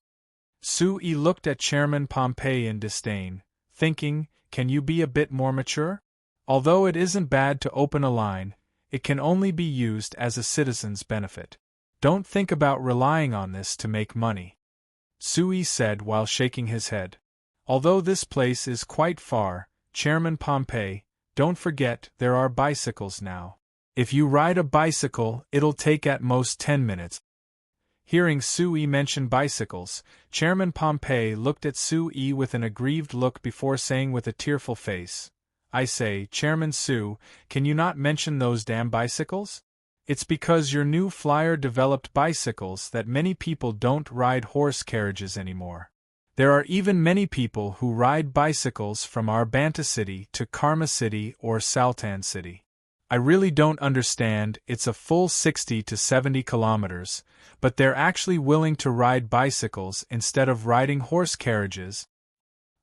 Su Yi looked at Chairman Pompey in disdain, thinking, can you be a bit more mature? Although it isn't bad to open a line, it can only be used as a citizen's benefit. Don't think about relying on this to make money. Su Yi said while shaking his head. Although this place is quite far, Chairman Pompey, don't forget there are bicycles now. If you ride a bicycle, it'll take at most 10 minutes. Hearing Su Yi mention bicycles, Chairman Pompey looked at Su Yi with an aggrieved look before saying with a tearful face, "I say, Chairman Su, can you not mention those damn bicycles? It's because your new flyer developed bicycles that many people don't ride horse carriages anymore. There are even many people who ride bicycles from our Banta City to Karma City or Sultan City. I really don't understand, it's a full 60 to 70 kilometers, but they're actually willing to ride bicycles instead of riding horse carriages.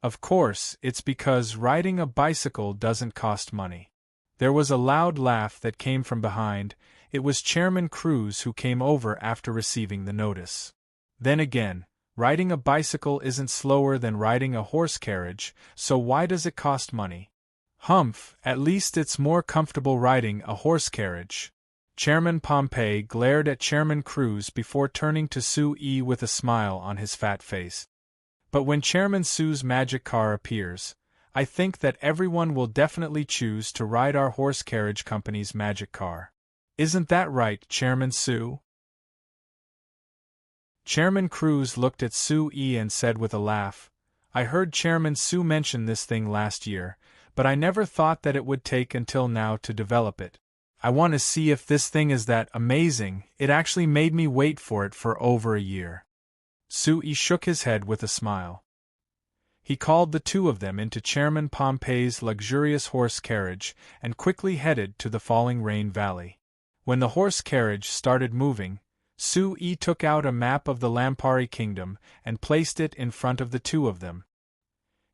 Of course, it's because riding a bicycle doesn't cost money." There was a loud laugh that came from behind. It was Chairman Cruz who came over after receiving the notice. Then again, riding a bicycle isn't slower than riding a horse carriage, so why does it cost money? Humph, at least it's more comfortable riding a horse carriage. Chairman Pompey glared at Chairman Cruz before turning to Su Yi with a smile on his fat face. "But when Chairman Su's magic car appears, I think that everyone will definitely choose to ride our horse carriage company's magic car. Isn't that right, Chairman Su?" Chairman Cruz looked at Su Yi and said with a laugh, "I heard Chairman Su mention this thing last year, but I never thought that it would take until now to develop it. I want to see if this thing is that amazing, it actually made me wait for it for over a year." Su Yi shook his head with a smile. He called the two of them into Chairman Pompey's luxurious horse carriage and quickly headed to the falling rain valley. When the horse carriage started moving, Su Yi took out a map of the Lampari kingdom and placed it in front of the two of them.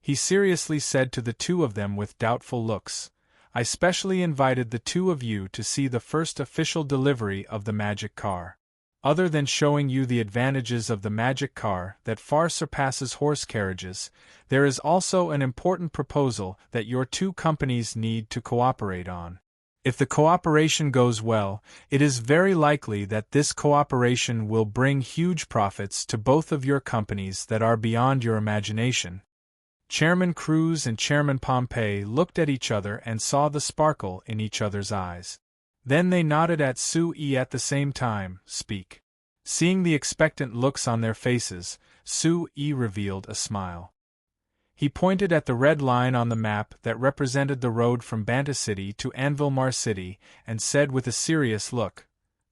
He seriously said to the two of them with doubtful looks, "I specially invited the two of you to see the first official delivery of the magic car. Other than showing you the advantages of the magic car that far surpasses horse carriages, there is also an important proposal that your two companies need to cooperate on. If the cooperation goes well, it is very likely that this cooperation will bring huge profits to both of your companies that are beyond your imagination." Chairman Cruz and Chairman Pompey looked at each other and saw the sparkle in each other's eyes. Then they nodded at Su Yi at the same time. "Speak." Seeing the expectant looks on their faces, Su Yi revealed a smile. He pointed at the red line on the map that represented the road from Banta City to Anvil City and said with a serious look,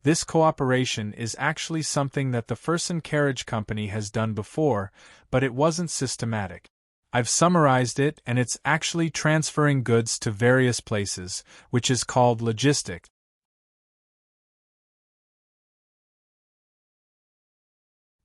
"This cooperation is actually something that the Fersen Carriage Company has done before, but it wasn't systematic. I've summarized it, and it's actually transferring goods to various places, which is called logistics."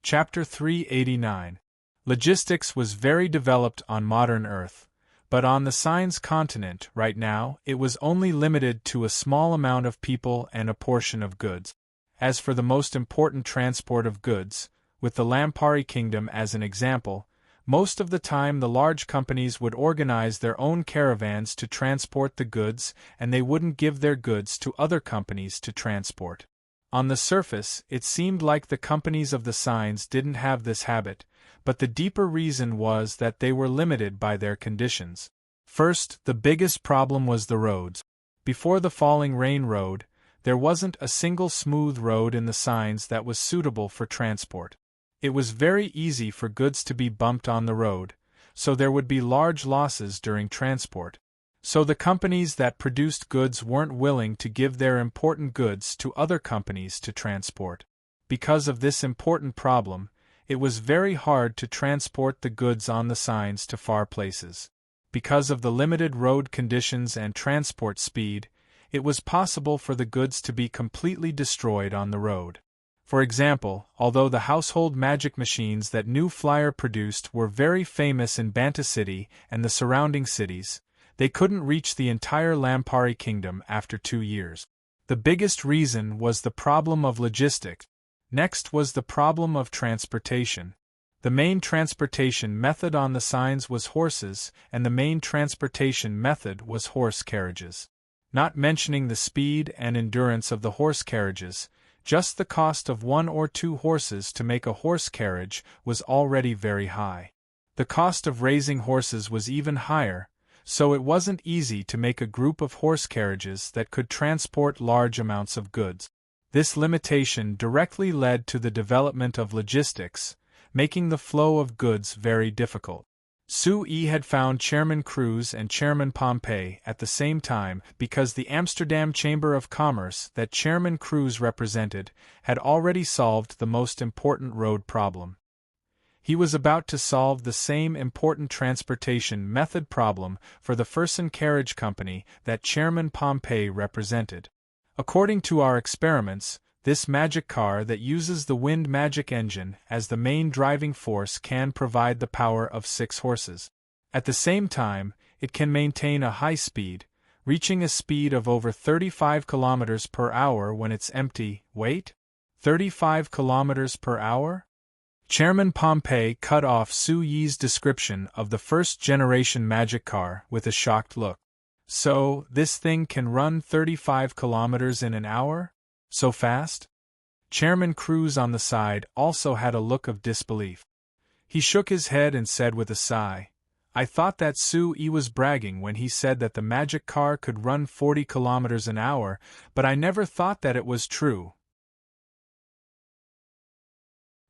Chapter 389. Logistics was very developed on modern Earth, but on the Signs continent right now it was only limited to a small amount of people and a portion of goods. As for the most important transport of goods, with the Lampari Kingdom as an example, most of the time the large companies would organize their own caravans to transport the goods, and they wouldn't give their goods to other companies to transport. On the surface, it seemed like the companies of the Signs didn't have this habit, but the deeper reason was that they were limited by their conditions. First, the biggest problem was the roads. Before the falling rain road, there wasn't a single smooth road in the Signs that was suitable for transport. It was very easy for goods to be bumped on the road, so there would be large losses during transport. So the companies that produced goods weren't willing to give their important goods to other companies to transport. Because of this important problem, it was very hard to transport the goods on the Signs to far places. Because of the limited road conditions and transport speed, it was possible for the goods to be completely destroyed on the road. For example, although the household magic machines that New Flyer produced were very famous in Banta City and the surrounding cities, they couldn't reach the entire Lampari Kingdom after 2 years. The biggest reason was the problem of logistics. Next was the problem of transportation. The main transportation method on the Signs was horses, and the main transportation method was horse carriages. Not mentioning the speed and endurance of the horse carriages, just the cost of 1 or 2 horses to make a horse carriage was already very high. The cost of raising horses was even higher, so it wasn't easy to make a group of horse carriages that could transport large amounts of goods. This limitation directly led to the development of logistics, making the flow of goods very difficult. Sui had found Chairman Cruz and Chairman Pompey at the same time because the Amsterdam Chamber of Commerce that Chairman Cruz represented had already solved the most important road problem. He was about to solve the same important transportation method problem for the Fersen Carriage Company that Chairman Pompey represented. According to our experiments, this magic car that uses the wind magic engine as the main driving force can provide the power of 6 horses. At the same time, it can maintain a high speed, reaching a speed of over 35 kilometers per hour when it's empty. Wait? 35 kilometers per hour? Chairman Pompey cut off Su Yi's description of the first-generation magic car with a shocked look. So, this thing can run 35 kilometers in an hour? So fast? Chairman Cruz on the side also had a look of disbelief. He shook his head and said with a sigh, "I thought that Su Yi was bragging when he said that the magic car could run 40 kilometers an hour, but I never thought that it was true."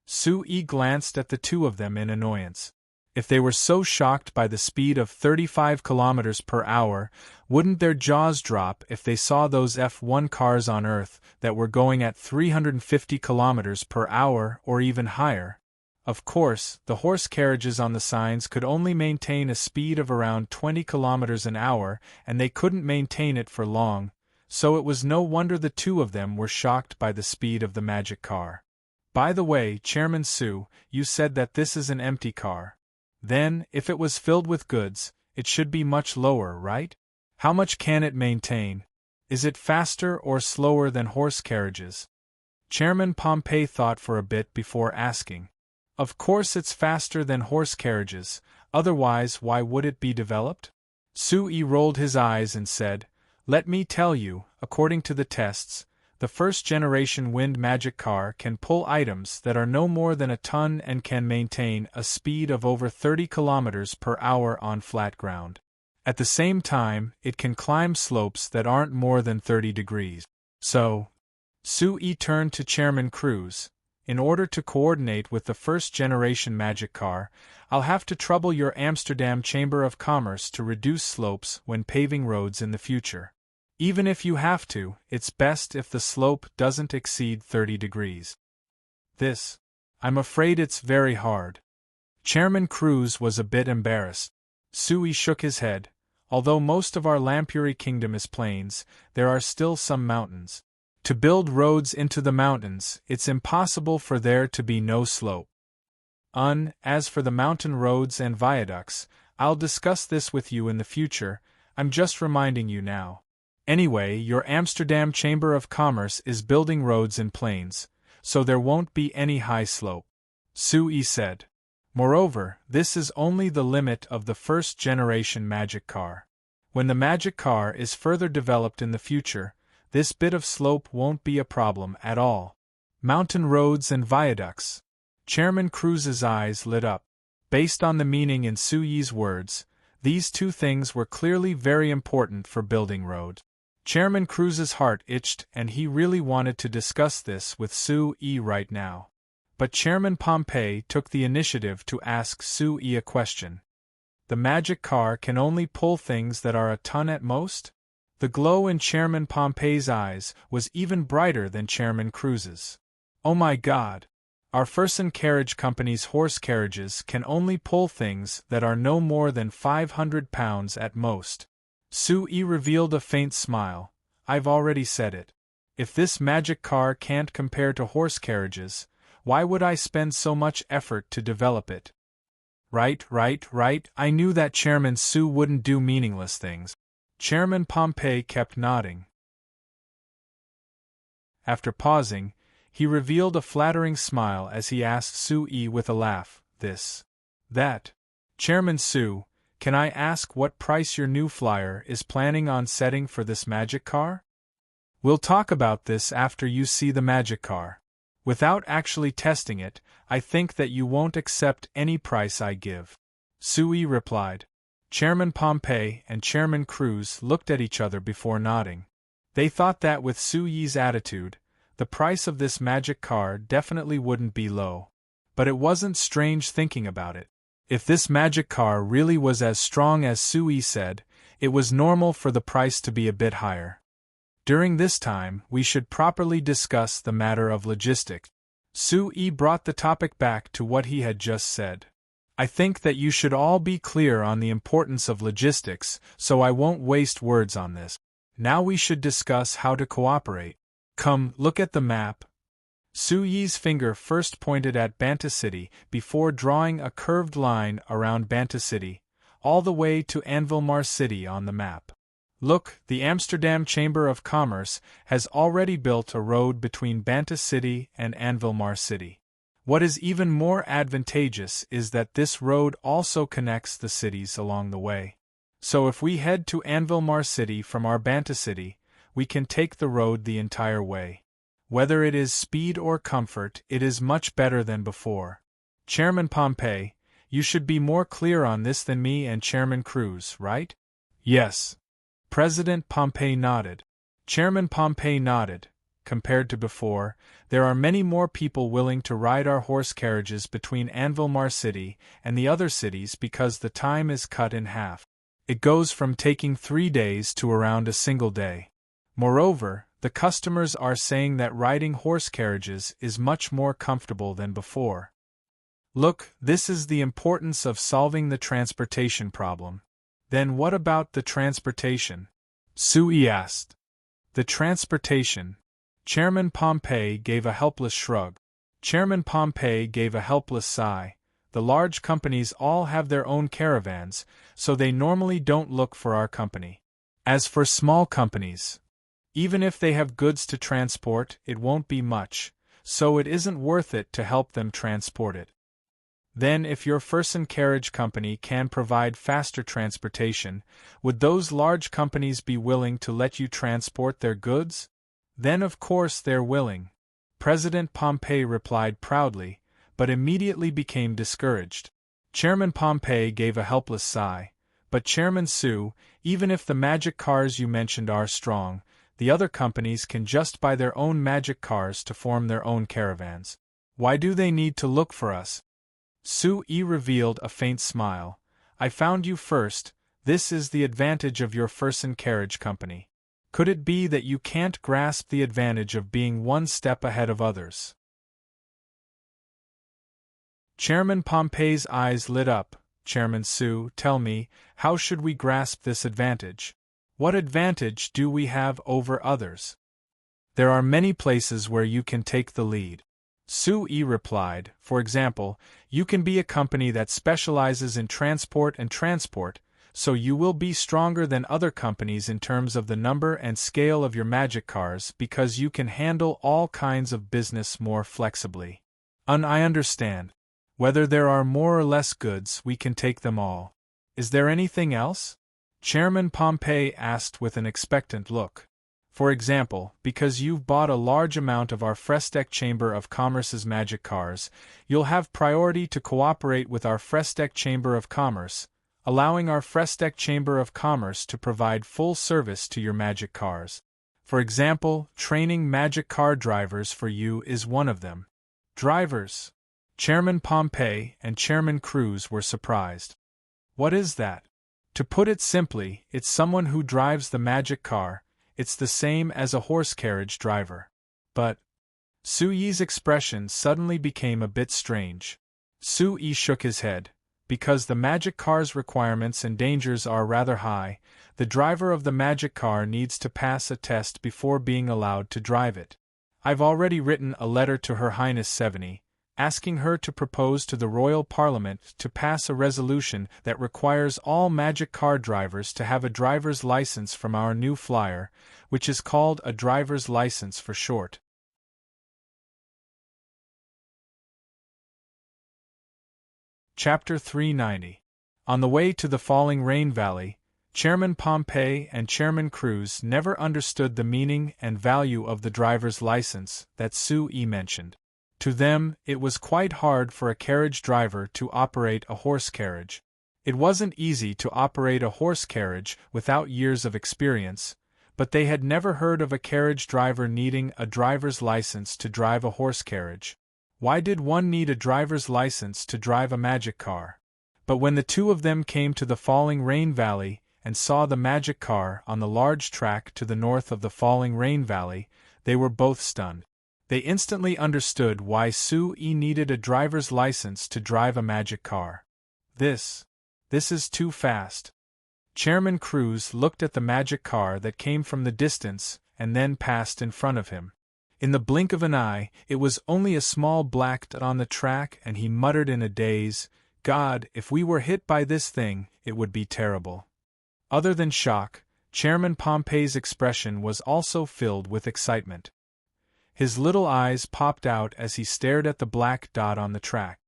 Su Yi glanced at the two of them in annoyance. If they were so shocked by the speed of 35 kilometers per hour, wouldn't their jaws drop if they saw those F1 cars on Earth that were going at 350 kilometers per hour or even higher? Of course, the horse carriages on the Signs could only maintain a speed of around 20 kilometers an hour, and they couldn't maintain it for long, so it was no wonder the two of them were shocked by the speed of the magic car. By the way, Chairman Su, you said that this is an empty car. Then, if it was filled with goods, it should be much lower, right? How much can it maintain? Is it faster or slower than horse carriages? Chairman Pompey thought for a bit before asking. Of course it's faster than horse carriages, otherwise why would it be developed? Sui rolled his eyes and said, "Let me tell you, according to the tests, the first-generation wind magic car can pull items that are no more than a ton and can maintain a speed of over 30 kilometers per hour on flat ground. At the same time, it can climb slopes that aren't more than 30 degrees. So..." Sui turned to Chairman Cruz. in order to coordinate with the first-generation magic car, I'll have to trouble your Amsterdam Chamber of Commerce to reduce slopes when paving roads in the future. Even if you have to, it's best if the slope doesn't exceed 30 degrees. I'm afraid it's very hard. Chairman Cruz was a bit embarrassed. Sui shook his head. Although most of our Lampuri kingdom is plains, there are still some mountains. To build roads into the mountains, it's impossible for there to be no slope. As for the mountain roads and viaducts, I'll discuss this with you in the future, I'm just reminding you now. Anyway, your Amsterdam Chamber of Commerce is building roads in plains, so there won't be any high slope. Sui said. Moreover, this is only the limit of the first-generation magic car. When the magic car is further developed in the future, this bit of slope won't be a problem at all. Mountain roads and viaducts. Chairman Cruz's eyes lit up. Based on the meaning in Sui's words, these two things were clearly very important for building roads. Chairman Cruz's heart itched and he really wanted to discuss this with Sui right now. But Chairman Pompey took the initiative to ask Sui a question. The magic car can only pull things that are a ton at most? The glow in Chairman Pompey's eyes was even brighter than Chairman Cruz's. Oh my God! Our Fersen Carriage Company's horse carriages can only pull things that are no more than 500 pounds at most. Sui revealed a faint smile. I've already said it. If this magic car can't compare to horse carriages, why would I spend so much effort to develop it? Right. I knew that Chairman Su wouldn't do meaningless things. Chairman Pompey kept nodding. After pausing, he revealed a flattering smile as he asked Sui with a laugh, that. Chairman Su, can I ask what price your new flyer is planning on setting for this magic car? We'll talk about this after you see the magic car. Without actually testing it, I think that you won't accept any price I give. Sui replied. Chairman Pompey and Chairman Cruz looked at each other before nodding. They thought that with Sui's attitude, the price of this magic car definitely wouldn't be low. But it wasn't strange thinking about it. If this magic car really was as strong as Sui said, it was normal for the price to be a bit higher. During this time, we should properly discuss the matter of logistics. Sui brought the topic back to what he had just said. I think that you should all be clear on the importance of logistics, so I won't waste words on this. Now we should discuss how to cooperate. Come, look at the map. Sui's finger first pointed at Banta City before drawing a curved line around Banta City, all the way to Anvilmar City on the map. Look, the Amsterdam Chamber of Commerce has already built a road between Banta City and Anvilmar City. What is even more advantageous is that this road also connects the cities along the way. So if we head to Anvilmar City from our Banta City, we can take the road the entire way. Whether it is speed or comfort, it is much better than before. Chairman Pompey, you should be more clear on this than me and Chairman Cruz, right? Yes. President Pompey nodded. Chairman Pompey nodded. Compared to before, there are many more people willing to ride our horse carriages between Anvilmar City and the other cities because the time is cut in half. It goes from taking 3 days to around a single day. Moreover, the customers are saying that riding horse carriages is much more comfortable than before. Look, this is the importance of solving the transportation problem. Then what about the transportation? Sui asked. The transportation. Chairman Pompey gave a helpless shrug. Chairman Pompey gave a helpless sigh. The large companies all have their own caravans, so they normally don't look for our company. As for small companies, even if they have goods to transport, it won't be much, so it isn't worth it to help them transport it. Then if your Fersen Carriage Company can provide faster transportation, would those large companies be willing to let you transport their goods? Then of course they're willing. President Pompey replied proudly, but immediately became discouraged. Chairman Pompey gave a helpless sigh. But Chairman Su, even if the magic cars you mentioned are strong, the other companies can just buy their own magic cars to form their own caravans. Why do they need to look for us? Su-yi revealed a faint smile. I found you first. This is the advantage of your Furson Carriage Company. Could it be that you can't grasp the advantage of being one step ahead of others? Chairman Pompey's eyes lit up. Chairman Su, tell me, how should we grasp this advantage? What advantage do we have over others? There are many places where you can take the lead. Su-yi replied. For example, you can be a company that specializes in transport, so you will be stronger than other companies in terms of the number and scale of your magic cars because you can handle all kinds of business more flexibly. I understand. Whether there are more or less goods, we can take them all. Is there anything else? Chairman Pompey asked with an expectant look. For example, because you've bought a large amount of our Frestec Chamber of Commerce's magic cars, you'll have priority to cooperate with our Frestec Chamber of Commerce, allowing our Frestec Chamber of Commerce to provide full service to your magic cars. For example, training magic car drivers for you is one of them. Drivers? Chairman Pompey and Chairman Cruz were surprised. What is that? To put it simply, it's someone who drives the magic car. It's the same as a horse carriage driver. But Su-yi's expression suddenly became a bit strange. Su-yi shook his head. Because the magic car's requirements and dangers are rather high, the driver of the magic car needs to pass a test before being allowed to drive it. I've already written a letter to Her Highness Seveni, asking her to propose to the Royal Parliament to pass a resolution that requires all magic car drivers to have a driver's license from our new flyer, which is called a driver's license for short. Chapter 390. On the way to the Falling Rain Valley, Chairman Pompey and Chairman Cruz never understood the meaning and value of the driver's license that Su-yi mentioned. To them, it was quite hard for a carriage driver to operate a horse carriage. It wasn't easy to operate a horse carriage without years of experience, but they had never heard of a carriage driver needing a driver's license to drive a horse carriage. Why did one need a driver's license to drive a magic car? But when the two of them came to the Falling Rain Valley and saw the magic car on the large track to the north of the Falling Rain Valley, they were both stunned. They instantly understood why Su-yi needed a driver's license to drive a magic car. This is too fast. Chairman Cruz looked at the magic car that came from the distance and then passed in front of him. In the blink of an eye, it was only a small black dot on the track, and he muttered in a daze, God, if we were hit by this thing, it would be terrible. Other than shock, Chairman Pompey's expression was also filled with excitement. His little eyes popped out as he stared at the black dot on the track.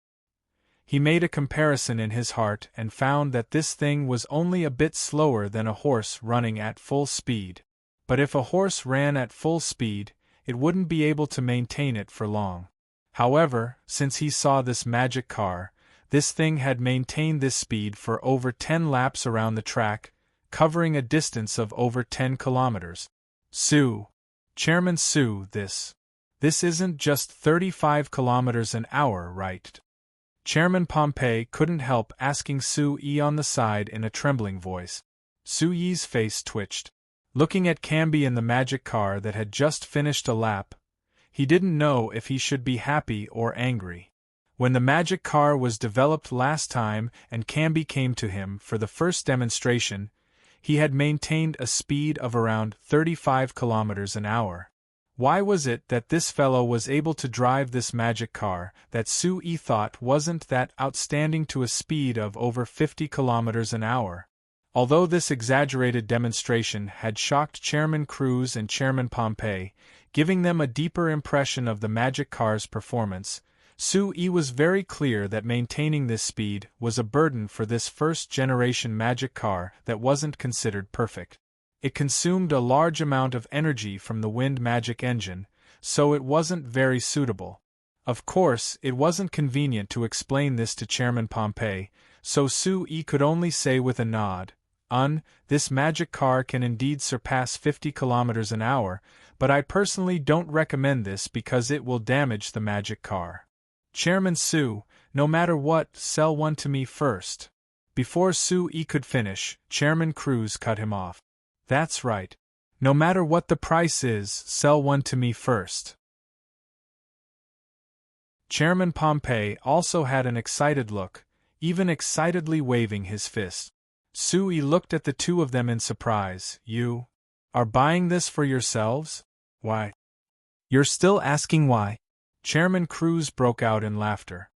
He made a comparison in his heart and found that this thing was only a bit slower than a horse running at full speed. But if a horse ran at full speed, it wouldn't be able to maintain it for long. However, since he saw this magic car, this thing had maintained this speed for over 10 laps around the track, covering a distance of over 10 kilometers. Chairman Su, this isn't just 35 kilometers an hour, right? Chairman Pompey couldn't help asking Su-yi on the side in a trembling voice. Su-yi's face twitched. Looking at Camby in the magic car that had just finished a lap, he didn't know if he should be happy or angry. When the magic car was developed last time and Camby came to him for the first demonstration, he had maintained a speed of around 35 kilometers an hour. Why was it that this fellow was able to drive this magic car that Su-yi thought wasn't that outstanding to a speed of over 50 kilometers an hour? Although this exaggerated demonstration had shocked Chairman Cruz and Chairman Pompey, giving them a deeper impression of the magic car's performance, Su-yi was very clear that maintaining this speed was a burden for this first-generation magic car that wasn't considered perfect. It consumed a large amount of energy from the wind magic engine, so it wasn't very suitable. Of course, it wasn't convenient to explain this to Chairman Pompey, so Su-yi could only say with a nod, this magic car can indeed surpass 50 kilometers an hour, but I personally don't recommend this because it will damage the magic car. Chairman Su, no matter what, sell one to me first. Before Su-yi could finish, Chairman Cruz cut him off. That's right. No matter what the price is, sell one to me first. Chairman Pompey also had an excited look, even excitedly waving his fist. Su-yi looked at the two of them in surprise. You are buying this for yourselves? Why? You're still asking why? Chairman Cruz broke out in laughter.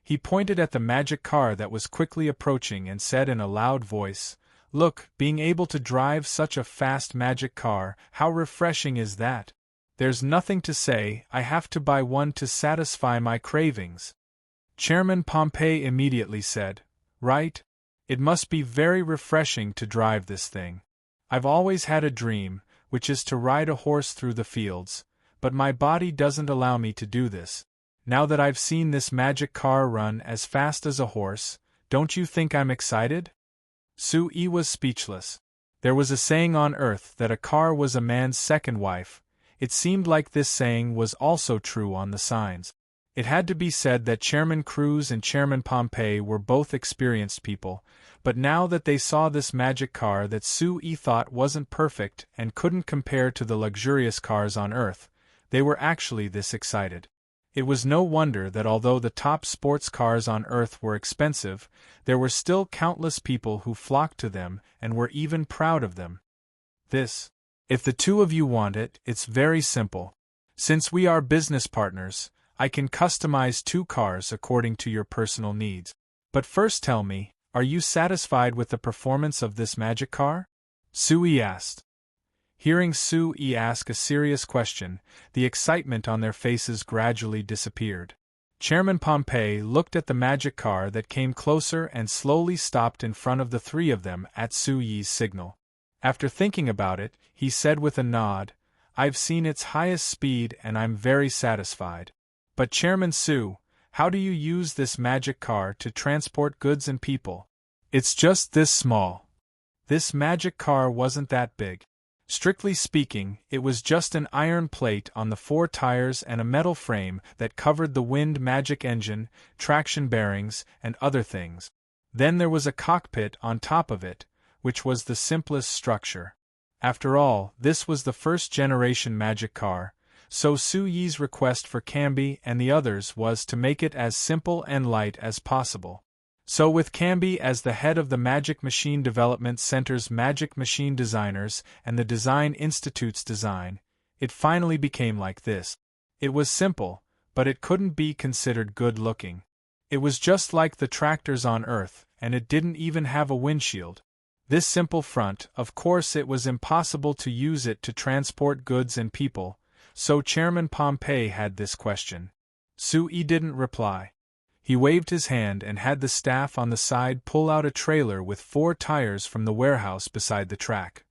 He pointed at the magic car that was quickly approaching and said in a loud voice, Look, being able to drive such a fast magic car, how refreshing is that? There's nothing to say, I have to buy one to satisfy my cravings. Chairman Pompey immediately said, Right? It must be very refreshing to drive this thing. I've always had a dream, which is to ride a horse through the fields, but my body doesn't allow me to do this. Now that I've seen this magic car run as fast as a horse, don't you think I'm excited? Su-yi was speechless. There was a saying on Earth that a car was a man's second wife. It seemed like this saying was also true on the signs. It had to be said that Chairman Cruz and Chairman Pompey were both experienced people, but now that they saw this magic car that Su-yi thought wasn't perfect and couldn't compare to the luxurious cars on Earth, they were actually this excited. It was no wonder that although the top sports cars on Earth were expensive, there were still countless people who flocked to them and were even proud of them. If the two of you want it, it's very simple. Since we are business partners, I can customize 2 cars according to your personal needs. But first tell me, are you satisfied with the performance of this magic car? Su-yi asked. Hearing Su-yi ask a serious question, the excitement on their faces gradually disappeared. Chairman Pompey looked at the magic car that came closer and slowly stopped in front of the 3 of them at Su-yi's signal. After thinking about it, he said with a nod, I've seen its highest speed and I'm very satisfied. But Chairman Su, how do you use this magic car to transport goods and people? It's just this small. This magic car wasn't that big. Strictly speaking, it was just an iron plate on the 4 tires and a metal frame that covered the wind magic engine, traction bearings, and other things. Then there was a cockpit on top of it, which was the simplest structure. After all, this was the first-generation magic car, so Su-yi's request for Camby and the others was to make it as simple and light as possible. So with Camby as the head of the Magic Machine Development Center's Magic Machine Designers and the Design Institute's design, it finally became like this. It was simple, but it couldn't be considered good-looking. It was just like the tractors on Earth, and it didn't even have a windshield. This simple front, of course it was impossible to use it to transport goods and people, so Chairman Pompey had this question. Su-yi didn't reply. He waved his hand and had the staff on the side pull out a trailer with 4 tires from the warehouse beside the track.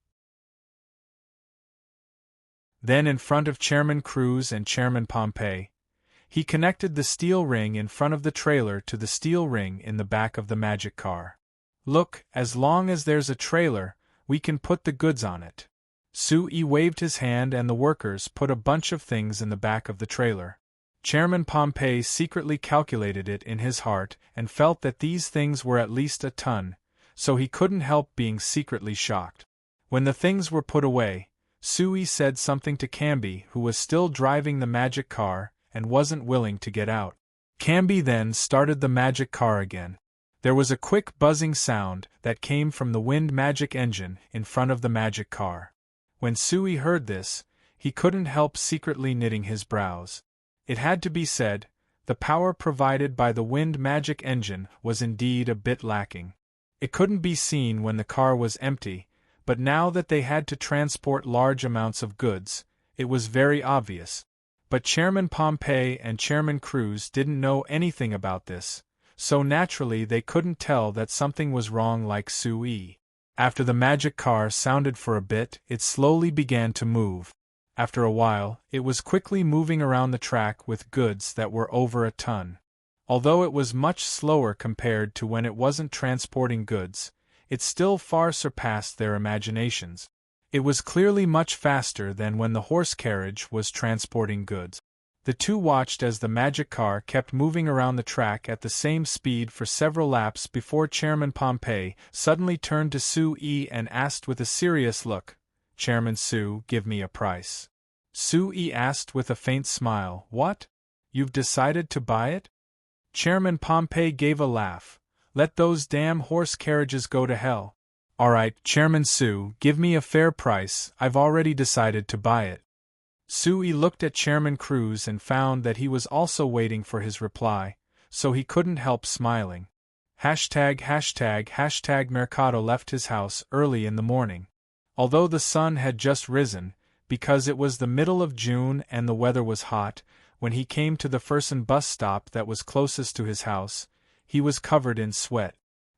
Then in front of Chairman Cruz and Chairman Pompey, he connected the steel ring in front of the trailer to the steel ring in the back of the magic car. Look, as long as there's a trailer, we can put the goods on it. Su-yi waved his hand and the workers put a bunch of things in the back of the trailer. Chairman Pompey secretly calculated it in his heart and felt that these things were at least a ton, so he couldn't help being secretly shocked. When the things were put away, Su-yi said something to Camby, who was still driving the magic car and wasn't willing to get out. Camby then started the magic car again. There was a quick buzzing sound that came from the wind magic engine in front of the magic car. When Su-yi heard this, he couldn't help secretly knitting his brows. It had to be said, the power provided by the wind magic engine was indeed a bit lacking. It couldn't be seen when the car was empty, but now that they had to transport large amounts of goods, it was very obvious. But Chairman Pompey and Chairman Cruz didn't know anything about this, so naturally they couldn't tell that something was wrong like Su-yi. After the magic car sounded for a bit, it slowly began to move. After a while, it was quickly moving around the track with goods that were over a ton. Although it was much slower compared to when it wasn't transporting goods, it still far surpassed their imaginations. It was clearly much faster than when the horse carriage was transporting goods. The two watched as the magic car kept moving around the track at the same speed for several laps before Chairman Pompey suddenly turned to Sue and asked with a serious look, "Chairman Sue, give me a price." Sue asked with a faint smile, "What? You've decided to buy it?" Chairman Pompey gave a laugh. "Let those damn horse carriages go to hell. All right, Chairman Sue, give me a fair price, I've already decided to buy it." Sue looked at Chairman Cruz and found that he was also waiting for his reply, so he couldn't help smiling. Mercado left his house early in the morning. Although the sun had just risen, because it was the middle of June and the weather was hot, when he came to the Fersen bus stop that was closest to his house, he was covered in sweat.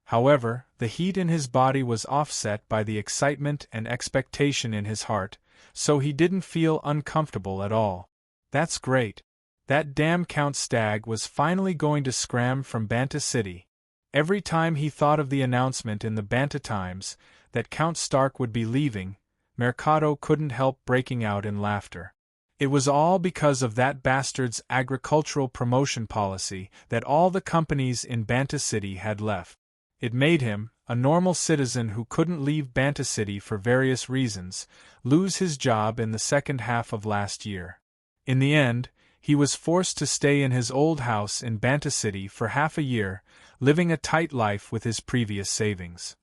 However, the heat in his body was offset by the excitement and expectation in his heart, so he didn't feel uncomfortable at all. That's great. That damn Count Stagg was finally going to scram from Banta City. Every time he thought of the announcement in the Banta Times that Count Stark would be leaving, Mercado couldn't help breaking out in laughter. It was all because of that bastard's agricultural promotion policy that all the companies in Banta City had left. It made him, a normal citizen who couldn't leave Banta City for various reasons, lose his job in the second half of last year. In the end, he was forced to stay in his old house in Banta City for half a year, living a tight life with his previous savings.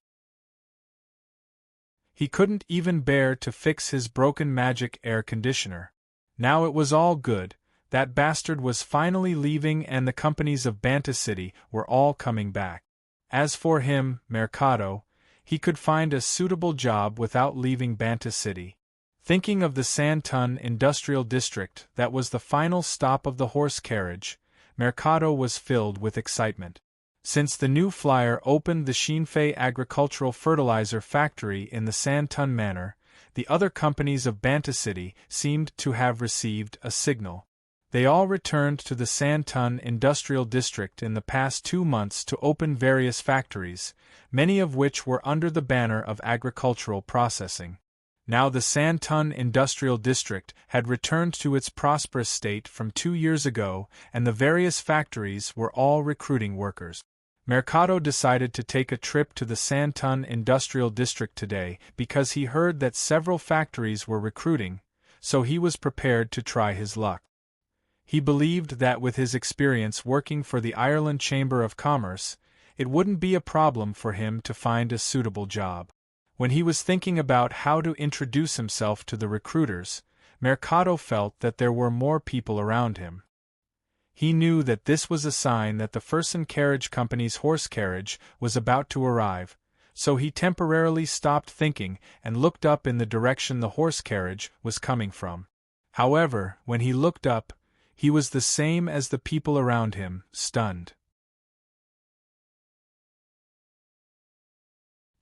He couldn't even bear to fix his broken magic air conditioner. Now it was all good, that bastard was finally leaving and the companies of Banta City were all coming back. As for him, Mercado, he could find a suitable job without leaving Banta City. Thinking of the Santon Industrial District that was the final stop of the horse carriage, Mercado was filled with excitement. Since the new flyer opened the Shinfei agricultural fertilizer factory in the Santon Manor, the other companies of Banta City seemed to have received a signal. They all returned to the Santon Industrial District in the past 2 months to open various factories, many of which were under the banner of agricultural processing. Now the Santon Industrial District had returned to its prosperous state from 2 years ago, and the various factories were all recruiting workers. Mercado decided to take a trip to the Santon Industrial District today because he heard that several factories were recruiting, so he was prepared to try his luck. He believed that with his experience working for the Ireland Chamber of Commerce, it wouldn't be a problem for him to find a suitable job. When he was thinking about how to introduce himself to the recruiters, Mercado felt that there were more people around him. He knew that this was a sign that the Fersen Carriage Company's horse carriage was about to arrive, so he temporarily stopped thinking and looked up in the direction the horse carriage was coming from. However, when he looked up, he was the same as the people around him, stunned.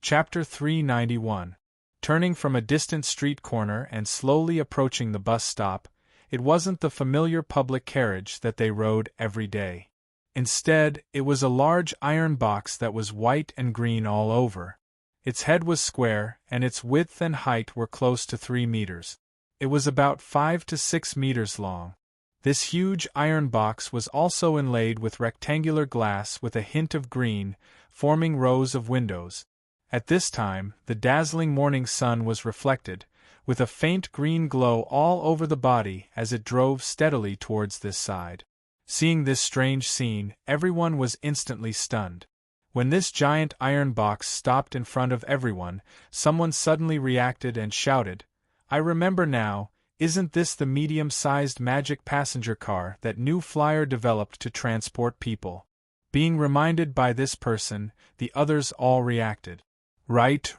Chapter 391. Turning from a distant street corner and slowly approaching the bus stop, it wasn't the familiar public carriage that they rode every day. Instead, it was a large iron box that was white and green all over. Its head was square, and its width and height were close to 3 meters. It was about 5 to 6 meters long. This huge iron box was also inlaid with rectangular glass with a hint of green, forming rows of windows. At this time, the dazzling morning sun was reflected, with a faint green glow all over the body as it drove steadily towards this side. Seeing this strange scene, everyone was instantly stunned. When this giant iron box stopped in front of everyone, someone suddenly reacted and shouted, "I remember now, isn't this the medium-sized magic passenger car that New Flyer developed to transport people?" Being reminded by this person, the others all reacted. Right,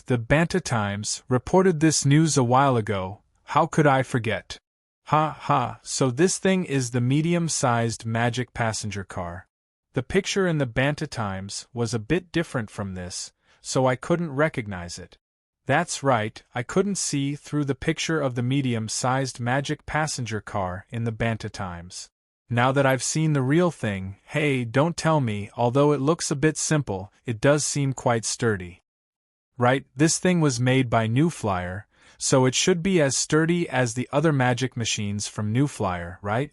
the Banta Times reported this news a while ago, how could I forget? So this thing is the medium-sized magic passenger car. The picture in the Banta Times was a bit different from this, so I couldn't recognize it. That's right, I couldn't see through the picture of the medium-sized magic passenger car in the Banta Times. Now that I've seen the real thing, hey, don't tell me, although it looks a bit simple, it does seem quite sturdy. Right, this thing was made by New Flyer, so it should be as sturdy as the other magic machines from New Flyer, right?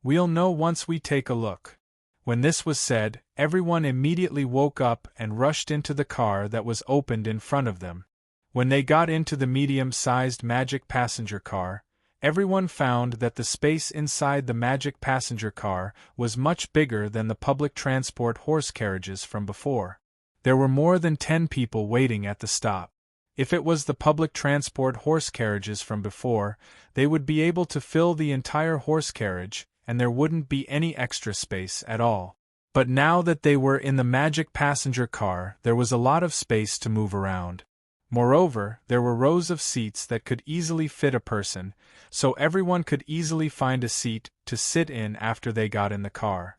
We'll know once we take a look." When this was said, everyone immediately woke up and rushed into the car that was opened in front of them. When they got into the medium-sized magic passenger car, everyone found that the space inside the magic passenger car was much bigger than the public transport horse carriages from before. There were more than 10 people waiting at the stop. If it was the public transport horse carriages from before, they would be able to fill the entire horse carriage, and there wouldn't be any extra space at all. But now that they were in the magic passenger car, there was a lot of space to move around. Moreover, there were rows of seats that could easily fit a person, so everyone could easily find a seat to sit in after they got in the car.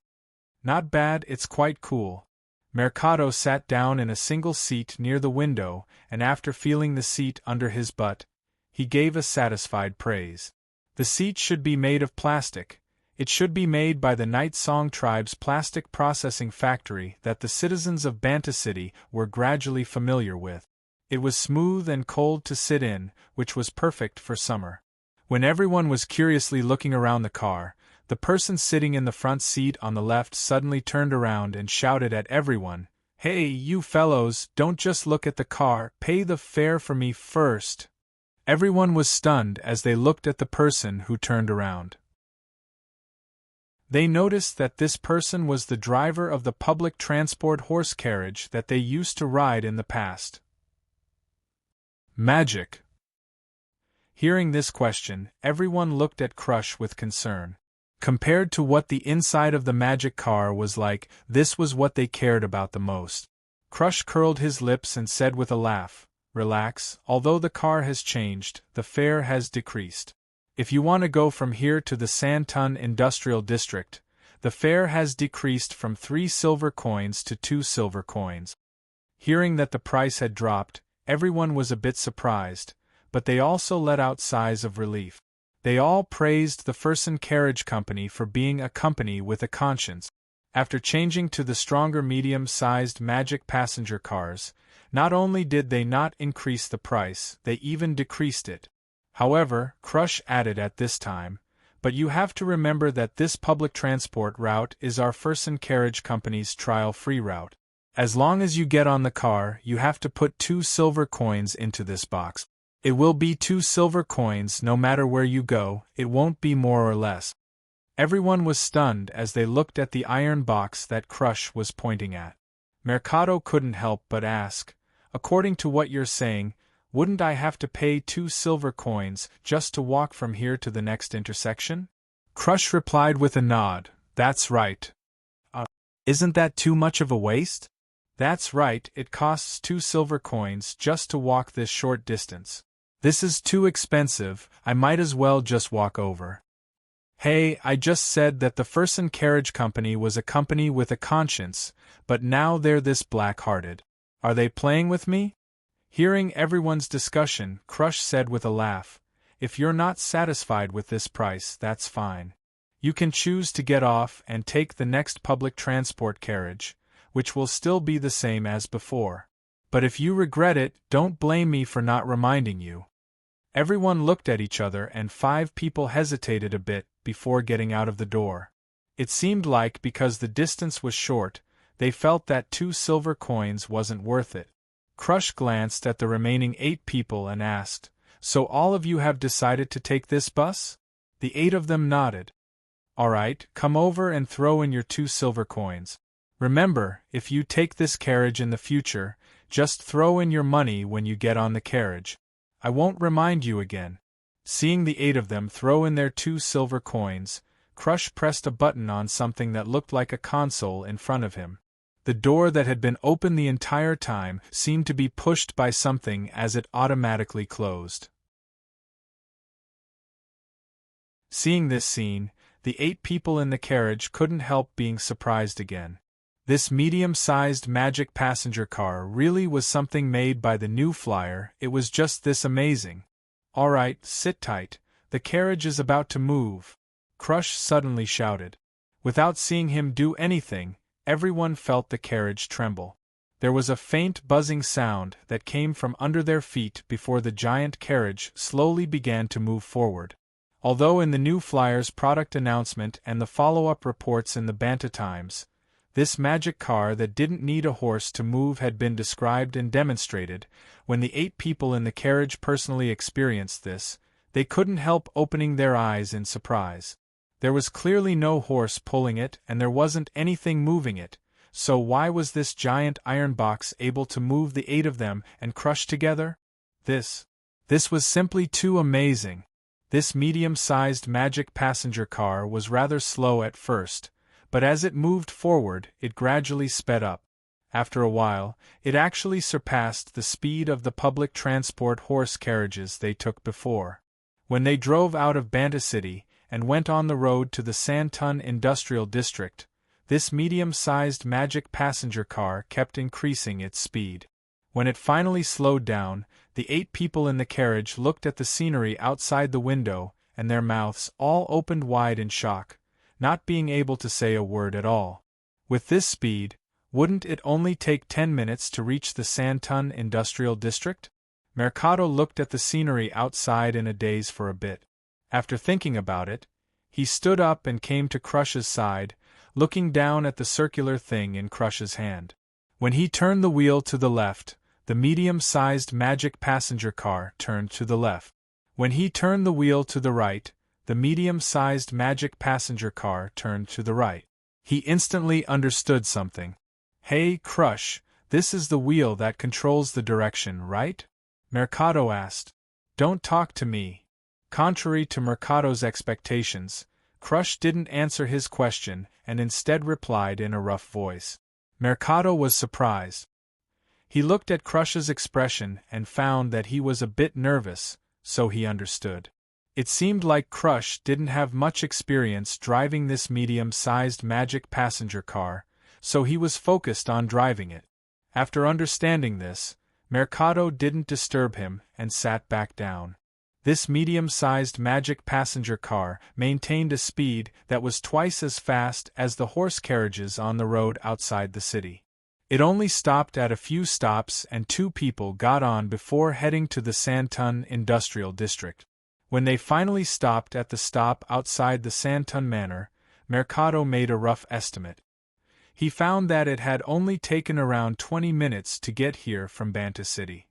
Not bad, it's quite cool. Mercado sat down in a single seat near the window, and after feeling the seat under his butt, he gave a satisfied praise. The seat should be made of plastic. It should be made by the Night Song Tribe's plastic processing factory that the citizens of Banta City were gradually familiar with. It was smooth and cold to sit in, which was perfect for summer. When everyone was curiously looking around the car, the person sitting in the front seat on the left suddenly turned around and shouted at everyone, "Hey, you fellows, don't just look at the car, pay the fare for me first." Everyone was stunned as they looked at the person who turned around. They noticed that this person was the driver of the public transport horse carriage that they used to ride in the past. Magic. Hearing this question, everyone looked at Crush with concern. Compared to what the inside of the magic car was like, this was what they cared about the most. Crush curled his lips and said with a laugh, "Relax, although the car has changed, the fare has decreased. If you want to go from here to the Santon Industrial District, the fare has decreased from 3 silver coins to 2 silver coins." Hearing that the price had dropped, everyone was a bit surprised, but they also let out sighs of relief. They all praised the Fersen Carriage Company for being a company with a conscience. After changing to the stronger medium-sized magic passenger cars, not only did they not increase the price, they even decreased it. However, Crush added at this time, "But you have to remember that this public transport route is our Fersen Carriage Company's trial-free route. As long as you get on the car, you have to put 2 silver coins into this box. It will be 2 silver coins no matter where you go, it won't be more or less." Everyone was stunned as they looked at the iron box that Crush was pointing at. Mercado couldn't help but ask, "According to what you're saying, wouldn't I have to pay 2 silver coins just to walk from here to the next intersection?" Crush replied with a nod, "That's right. Isn't that too much of a waste?" "That's right, it costs 2 silver coins just to walk this short distance. This is too expensive, I might as well just walk over." "Hey, I just said that the Fersen Carriage Company was a company with a conscience, but now they're this black-hearted. Are they playing with me?" Hearing everyone's discussion, Crush said with a laugh, "If you're not satisfied with this price, that's fine. You can choose to get off and take the next public transport carriage, which will still be the same as before. But if you regret it, don't blame me for not reminding you." Everyone looked at each other and 5 people hesitated a bit before getting out of the door. It seemed like because the distance was short, they felt that 2 silver coins wasn't worth it. Crush glanced at the remaining 8 people and asked, "So all of you have decided to take this bus?" The 8 of them nodded. "All right, come over and throw in your 2 silver coins. Remember, if you take this carriage in the future, just throw in your money when you get on the carriage. I won't remind you again." Seeing the 8 of them throw in their 2 silver coins, Crush pressed a button on something that looked like a console in front of him. The door that had been open the entire time seemed to be pushed by something as it automatically closed. Seeing this scene, the 8 people in the carriage couldn't help being surprised again. This medium-sized magic passenger car really was something made by the new flyer. It was just this amazing. "All right, sit tight, the carriage is about to move," Crush suddenly shouted. Without seeing him do anything, everyone felt the carriage tremble. There was a faint buzzing sound that came from under their feet before the giant carriage slowly began to move forward. Although in the new flyer's product announcement and the follow-up reports in the Banta Times, this magic car that didn't need a horse to move had been described and demonstrated, when the 8 people in the carriage personally experienced this, they couldn't help opening their eyes in surprise. There was clearly no horse pulling it and there wasn't anything moving it, so why was this giant iron box able to move the 8 of them and crush together? This was simply too amazing. This medium-sized magic passenger car was rather slow at first, but as it moved forward, it gradually sped up. After a while, it actually surpassed the speed of the public transport horse carriages they took before. When they drove out of Banta City and went on the road to the Santon Industrial District, this medium-sized magic passenger car kept increasing its speed. When it finally slowed down, the 8 people in the carriage looked at the scenery outside the window, and their mouths all opened wide in shock, not being able to say a word at all. With this speed, wouldn't it only take 10 minutes to reach the Santon Industrial District? Mercado looked at the scenery outside in a daze for a bit. After thinking about it, he stood up and came to Crush's side, looking down at the circular thing in Crush's hand. When he turned the wheel to the left, the medium-sized magic passenger car turned to the left. When he turned the wheel to the right, the medium-sized magic passenger car turned to the right. He instantly understood something. "Hey, Crush, this is the wheel that controls the direction, right?" Mercado asked. "Don't talk to me." Contrary to Mercado's expectations, Crush didn't answer his question and instead replied in a rough voice. Mercado was surprised. He looked at Crush's expression and found that he was a bit nervous, so he understood. It seemed like Crush didn't have much experience driving this medium-sized magic passenger car, so he was focused on driving it. After understanding this, Mercado didn't disturb him and sat back down. This medium-sized magic passenger car maintained a speed that was twice as fast as the horse carriages on the road outside the city. It only stopped at a few stops and 2 people got on before heading to the Santon Industrial District. When they finally stopped at the stop outside the Santon Manor, Mercado made a rough estimate. He found that it had only taken around 20 minutes to get here from Banta City.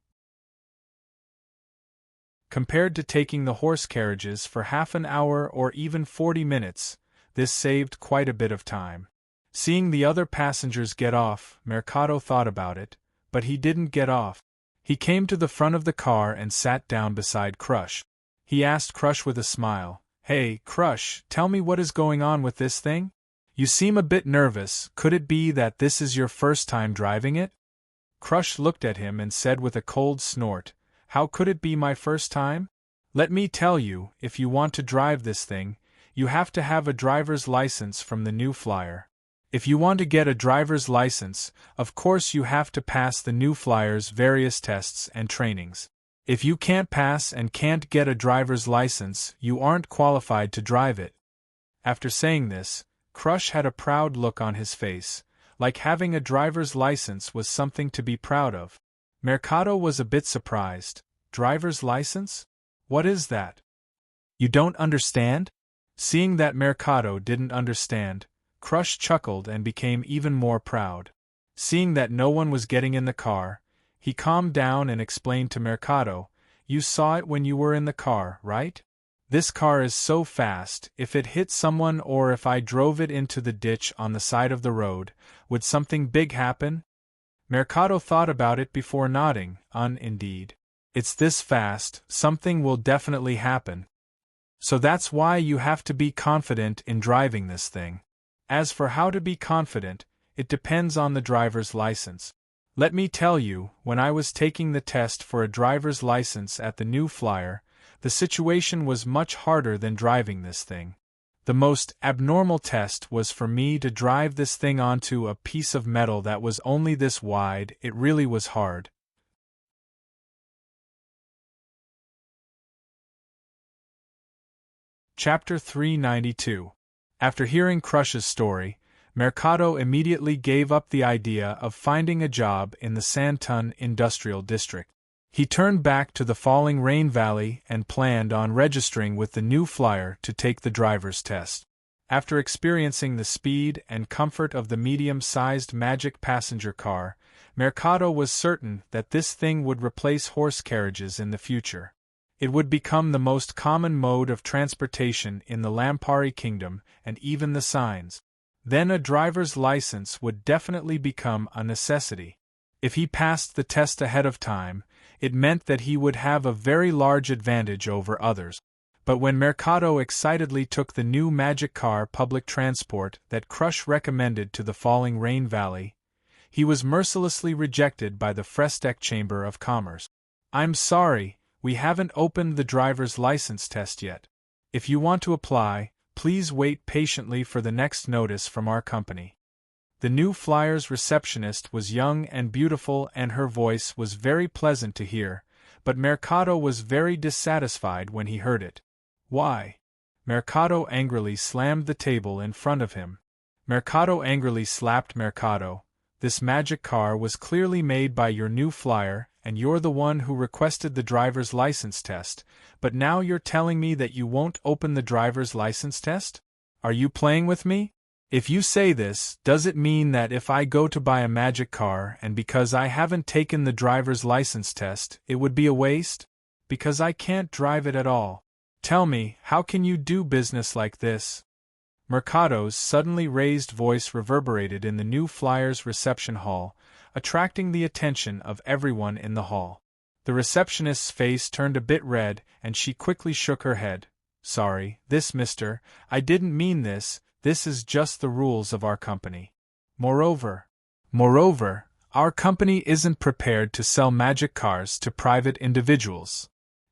Compared to taking the horse carriages for half an hour or even 40 minutes, this saved quite a bit of time. Seeing the other passengers get off, Mercado thought about it, but he didn't get off. He came to the front of the car and sat down beside Crush. He asked Crush with a smile, "Hey, Crush, tell me what is going on with this thing? You seem a bit nervous. Could it be that this is your first time driving it?" Crush looked at him and said with a cold snort, "How could it be my first time? Let me tell you, if you want to drive this thing, you have to have a driver's license from the new flyer. If you want to get a driver's license, of course you have to pass the new flyer's various tests and trainings. If you can't pass and can't get a driver's license, you aren't qualified to drive it." After saying this, Crush had a proud look on his face, like having a driver's license was something to be proud of. Mercado was a bit surprised. "Driver's license? What is that? You don't understand?" Seeing that Mercado didn't understand, Crush chuckled and became even more proud. Seeing that no one was getting in the car, he calmed down and explained to Mercado, "You saw it when you were in the car, right? This car is so fast, if it hit someone or if I drove it into the ditch on the side of the road, would something big happen?" Mercado thought about it before nodding, Indeed. It's this fast, something will definitely happen. So that's why you have to be confident in driving this thing. As for how to be confident, it depends on the driver's license. Let me tell you, when I was taking the test for a driver's license at the New Flyer, the situation was much harder than driving this thing. The most abnormal test was for me to drive this thing onto a piece of metal that was only this wide. It really was hard. Chapter 392. After hearing Crush's story, Mercado immediately gave up the idea of finding a job in the Santon Industrial District. He turned back to the falling rain valley and planned on registering with the new flyer to take the driver's test. After experiencing the speed and comfort of the medium-sized magic passenger car, Mercado was certain that this thing would replace horse carriages in the future. It would become the most common mode of transportation in the Lampari Kingdom, and even the signs. Then a driver's license would definitely become a necessity. If he passed the test ahead of time, it meant that he would have a very large advantage over others. But when Mercado excitedly took the new magic car public transport that Crush recommended to the falling rain valley, he was mercilessly rejected by the Frestec Chamber of Commerce. "I'm sorry, we haven't opened the driver's license test yet. If you want to apply, please wait patiently for the next notice from our company." The new flyer's receptionist was young and beautiful, and her voice was very pleasant to hear, but Mercado was very dissatisfied when he heard it. "Why?" Mercado angrily slammed the table in front of him. Mercado angrily slapped Mercado. "This magic car was clearly made by your new flyer, and you're the one who requested the driver's license test, but now you're telling me that you won't open the driver's license test? Are you playing with me? If you say this, does it mean that if I go to buy a magic car and because I haven't taken the driver's license test, it would be a waste? Because I can't drive it at all. Tell me, how can you do business like this?" Mercado's suddenly raised voice reverberated in the new flyer's reception hall, attracting the attention of everyone in the hall. The receptionist's face turned a bit red, and she quickly shook her head. "Sorry, mister, I didn't mean this. This is just the rules of our company. Moreover, our company isn't prepared to sell magic cars to private individuals."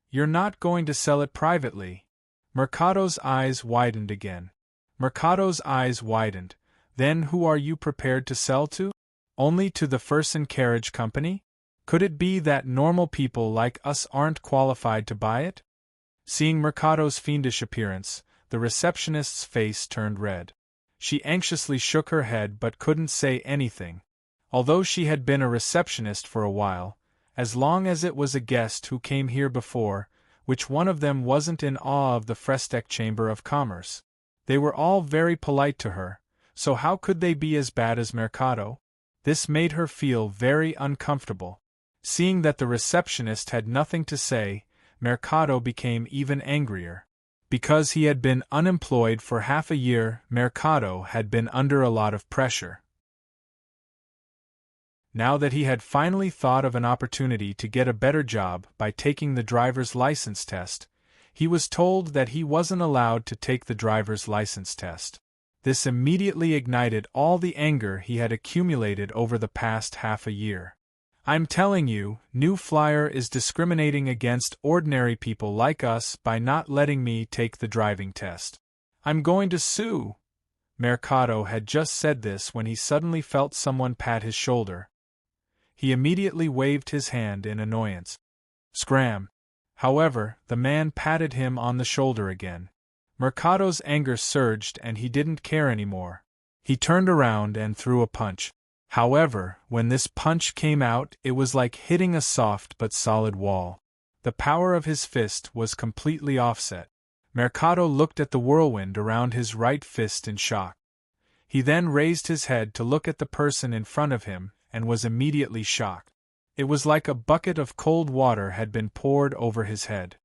"You're not going to sell it privately?" Mercado's eyes widened again. Mercado's eyes widened. "Then who are you prepared to sell to? Only to the Fersen Carriage Company? Could it be that normal people like us aren't qualified to buy it?" Seeing Mercado's fiendish appearance, the receptionist's face turned red. She anxiously shook her head but couldn't say anything. Although she had been a receptionist for a while, as long as it was a guest who came here before, which one of them wasn't in awe of the Frestec Chamber of Commerce? They were all very polite to her, so how could they be as bad as Mercado? This made her feel very uncomfortable. Seeing that the receptionist had nothing to say, Mercado became even angrier. Because he had been unemployed for half a year, Mercado had been under a lot of pressure. Now that he had finally thought of an opportunity to get a better job by taking the driver's license test, he was told that he wasn't allowed to take the driver's license test. This immediately ignited all the anger he had accumulated over the past half a year. "I'm telling you, New Flyer is discriminating against ordinary people like us by not letting me take the driving test. I'm going to sue." Mercado had just said this when he suddenly felt someone pat his shoulder. He immediately waved his hand in annoyance. Scram! However, the man patted him on the shoulder again. Mercado's anger surged and he didn't care anymore. He turned around and threw a punch. However, when this punch came out, it was like hitting a soft but solid wall. The power of his fist was completely offset. Mercado looked at the whirlwind around his right fist in shock. He then raised his head to look at the person in front of him, and was immediately shocked. It was like a bucket of cold water had been poured over his head.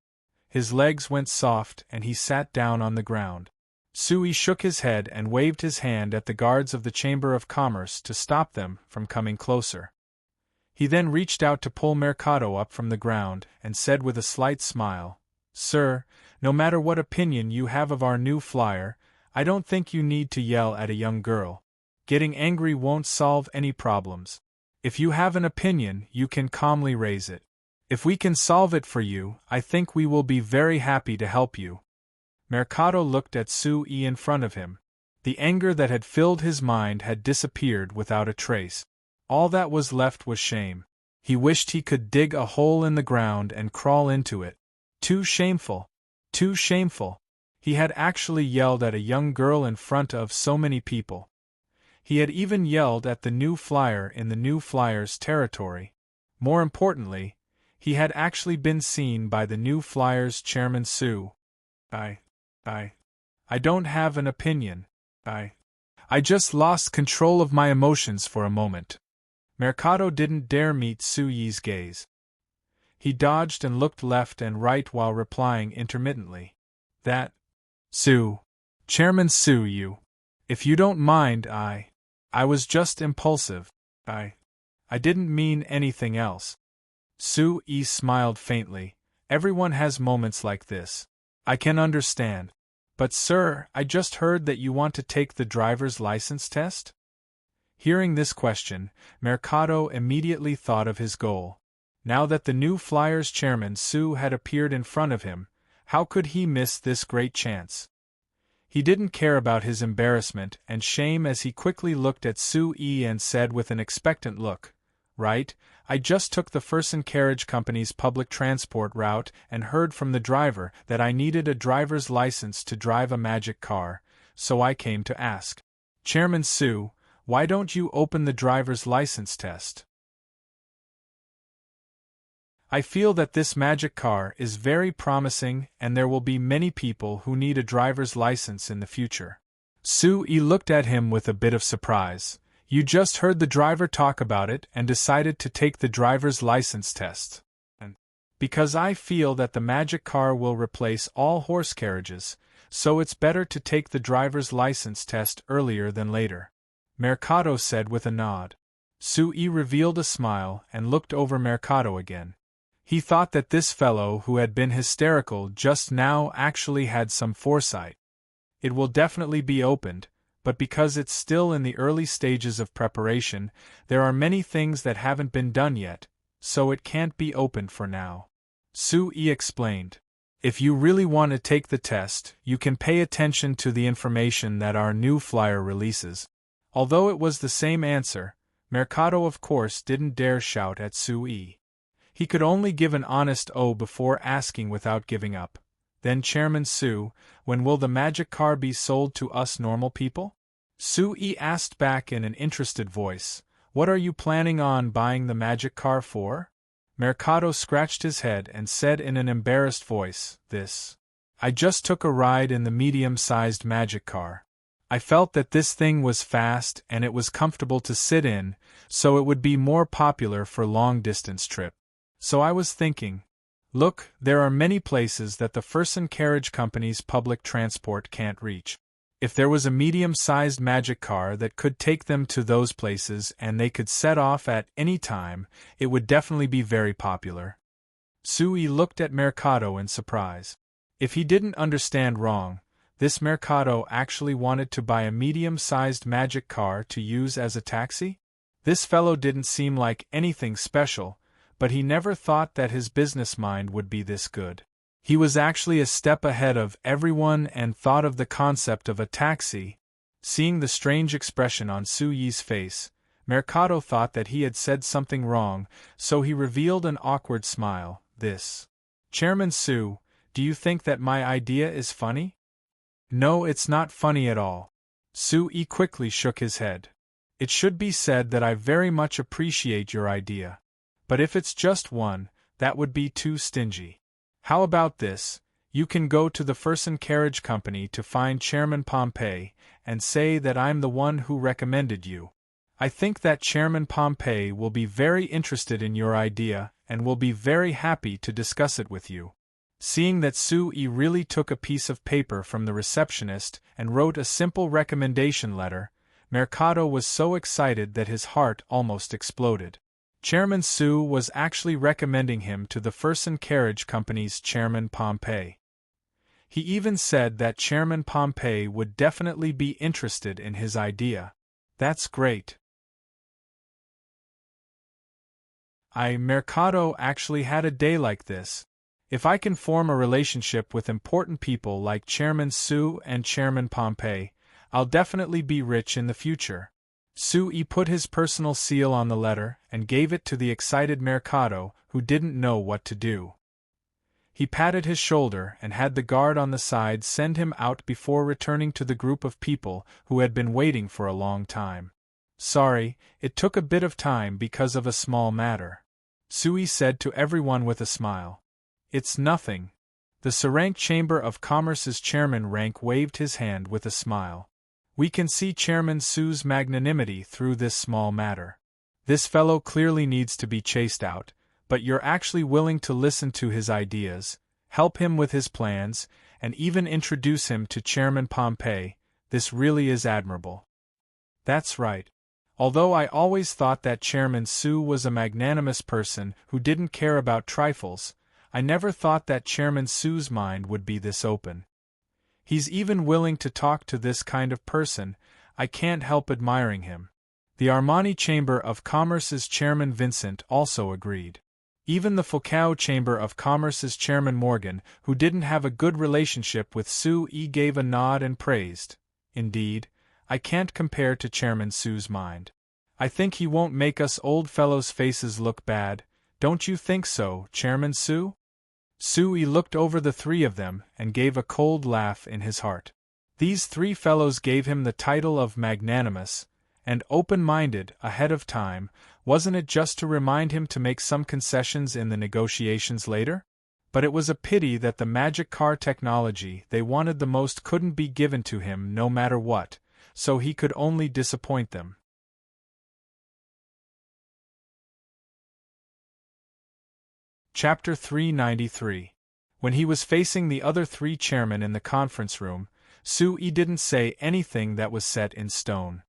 His legs went soft and he sat down on the ground. Sui shook his head and waved his hand at the guards of the Chamber of Commerce to stop them from coming closer. He then reached out to pull Mercado up from the ground and said with a slight smile, "Sir, no matter what opinion you have of our new flyer, I don't think you need to yell at a young girl. Getting angry won't solve any problems. If you have an opinion, you can calmly raise it. If we can solve it for you, I think we will be very happy to help you." Mercado looked at Sui in front of him. The anger that had filled his mind had disappeared without a trace. All that was left was shame. He wished he could dig a hole in the ground and crawl into it. Too shameful. Too shameful. He had actually yelled at a young girl in front of so many people. He had even yelled at the new flyer in the new flyer's territory. More importantly, He had actually been seen by the New Flyers chairman Sue. I don't have an opinion. I just lost control of my emotions for a moment. Mercado didn't dare meet Su Yi's gaze. He dodged and looked left and right while replying intermittently. That, Sue, Chairman Sue, if you don't mind, I was just impulsive. I didn't mean anything else. Su Yi smiled faintly. Everyone has moments like this. I can understand. But sir, I just heard that you want to take the driver's license test? Hearing this question, Mercado immediately thought of his goal. Now that the New Flyers chairman Sue had appeared in front of him, how could he miss this great chance? He didn't care about his embarrassment and shame as he quickly looked at Sue Yi and said with an expectant look, "Right, I just took the Fersen Carriage Company's public transport route and heard from the driver that I needed a driver's license to drive a magic car, so I came to ask. Chairman Sue, why don't you open the driver's license test? I feel that this magic car is very promising and there will be many people who need a driver's license in the future." Sue Yi looked at him with a bit of surprise. "You just heard the driver talk about it and decided to take the driver's license test. And because I feel that the magic car will replace all horse carriages, so it's better to take the driver's license test earlier than later," Mercado said with a nod. Sue Yi revealed a smile and looked over Mercado again. He thought that this fellow who had been hysterical just now actually had some foresight. It will definitely be opened, but because it's still in the early stages of preparation, there are many things that haven't been done yet, so it can't be opened for now. Sue Yi explained. If you really want to take the test, you can pay attention to the information that our new flyer releases. Although it was the same answer, Mercado of course didn't dare shout at Sue Yi. He could only give an honest "oh" before asking without giving up. Then Chairman Sue, when will the magic car be sold to us normal people? Sue Yi asked back in an interested voice. What are you planning on buying the magic car for? Mercado scratched his head and said in an embarrassed voice, I just took a ride in the medium-sized magic car. I felt that this thing was fast and it was comfortable to sit in, so it would be more popular for long-distance trip. So I was thinking, look, there are many places that the Fersen Carriage Company's public transport can't reach. If there was a medium-sized magic car that could take them to those places and they could set off at any time, it would definitely be very popular. Sue Yi looked at Mercado in surprise. If he didn't understand wrong, this Mercado actually wanted to buy a medium-sized magic car to use as a taxi? This fellow didn't seem like anything special, but he never thought that his business mind would be this good. He was actually a step ahead of everyone and thought of the concept of a taxi. Seeing the strange expression on Sue Yi's face, Mercado thought that he had said something wrong, so he revealed an awkward smile. Chairman Sue, do you think that my idea is funny? No, it's not funny at all. Sue Yi quickly shook his head. It should be said that I very much appreciate your idea. But if it's just one, that would be too stingy. How about this? You can go to the Fersen Carriage Company to find Chairman Pompey and say that I'm the one who recommended you. I think that Chairman Pompey will be very interested in your idea and will be very happy to discuss it with you. Seeing that Sue Yi really took a piece of paper from the receptionist and wrote a simple recommendation letter, Mercado was so excited that his heart almost exploded. Chairman Sue was actually recommending him to the Fersen Carriage Company's Chairman Pompey. He even said that Chairman Pompey would definitely be interested in his idea. That's great. Mercado actually had a day like this. If I can form a relationship with important people like Chairman Sue and Chairman Pompey, I'll definitely be rich in the future. Sue Yi put his personal seal on the letter and gave it to the excited Mercado, who didn't know what to do. He patted his shoulder and had the guard on the side send him out before returning to the group of people who had been waiting for a long time. Sorry, it took a bit of time because of a small matter. Sui said to everyone with a smile. It's nothing. The Serene Chamber of Commerce's chairman Rank waved his hand with a smile. We can see Chairman Su's magnanimity through this small matter. This fellow clearly needs to be chased out, but you're actually willing to listen to his ideas, help him with his plans, and even introduce him to Chairman Pompey. This really is admirable. That's right. Although I always thought that Chairman Su was a magnanimous person who didn't care about trifles, I never thought that Chairman Su's mind would be this open. He's even willing to talk to this kind of person. I can't help admiring him. The Armani Chamber of Commerce's Chairman Vincent also agreed. Even the Foucault Chamber of Commerce's Chairman Morgan, who didn't have a good relationship with Sui, gave a nod and praised. Indeed, I can't compare to Chairman Su's mind. I think he won't make us old fellows' faces look bad, don't you think so, Chairman Su? Sui looked over the three of them and gave a cold laugh in his heart. These three fellows gave him the title of magnanimous and open-minded ahead of time. Wasn't it just to remind him to make some concessions in the negotiations later? But it was a pity that the magic car technology they wanted the most couldn't be given to him no matter what, so he could only disappoint them. Chapter 393. When he was facing the other three chairmen in the conference room, Sui didn't say anything that was set in stone.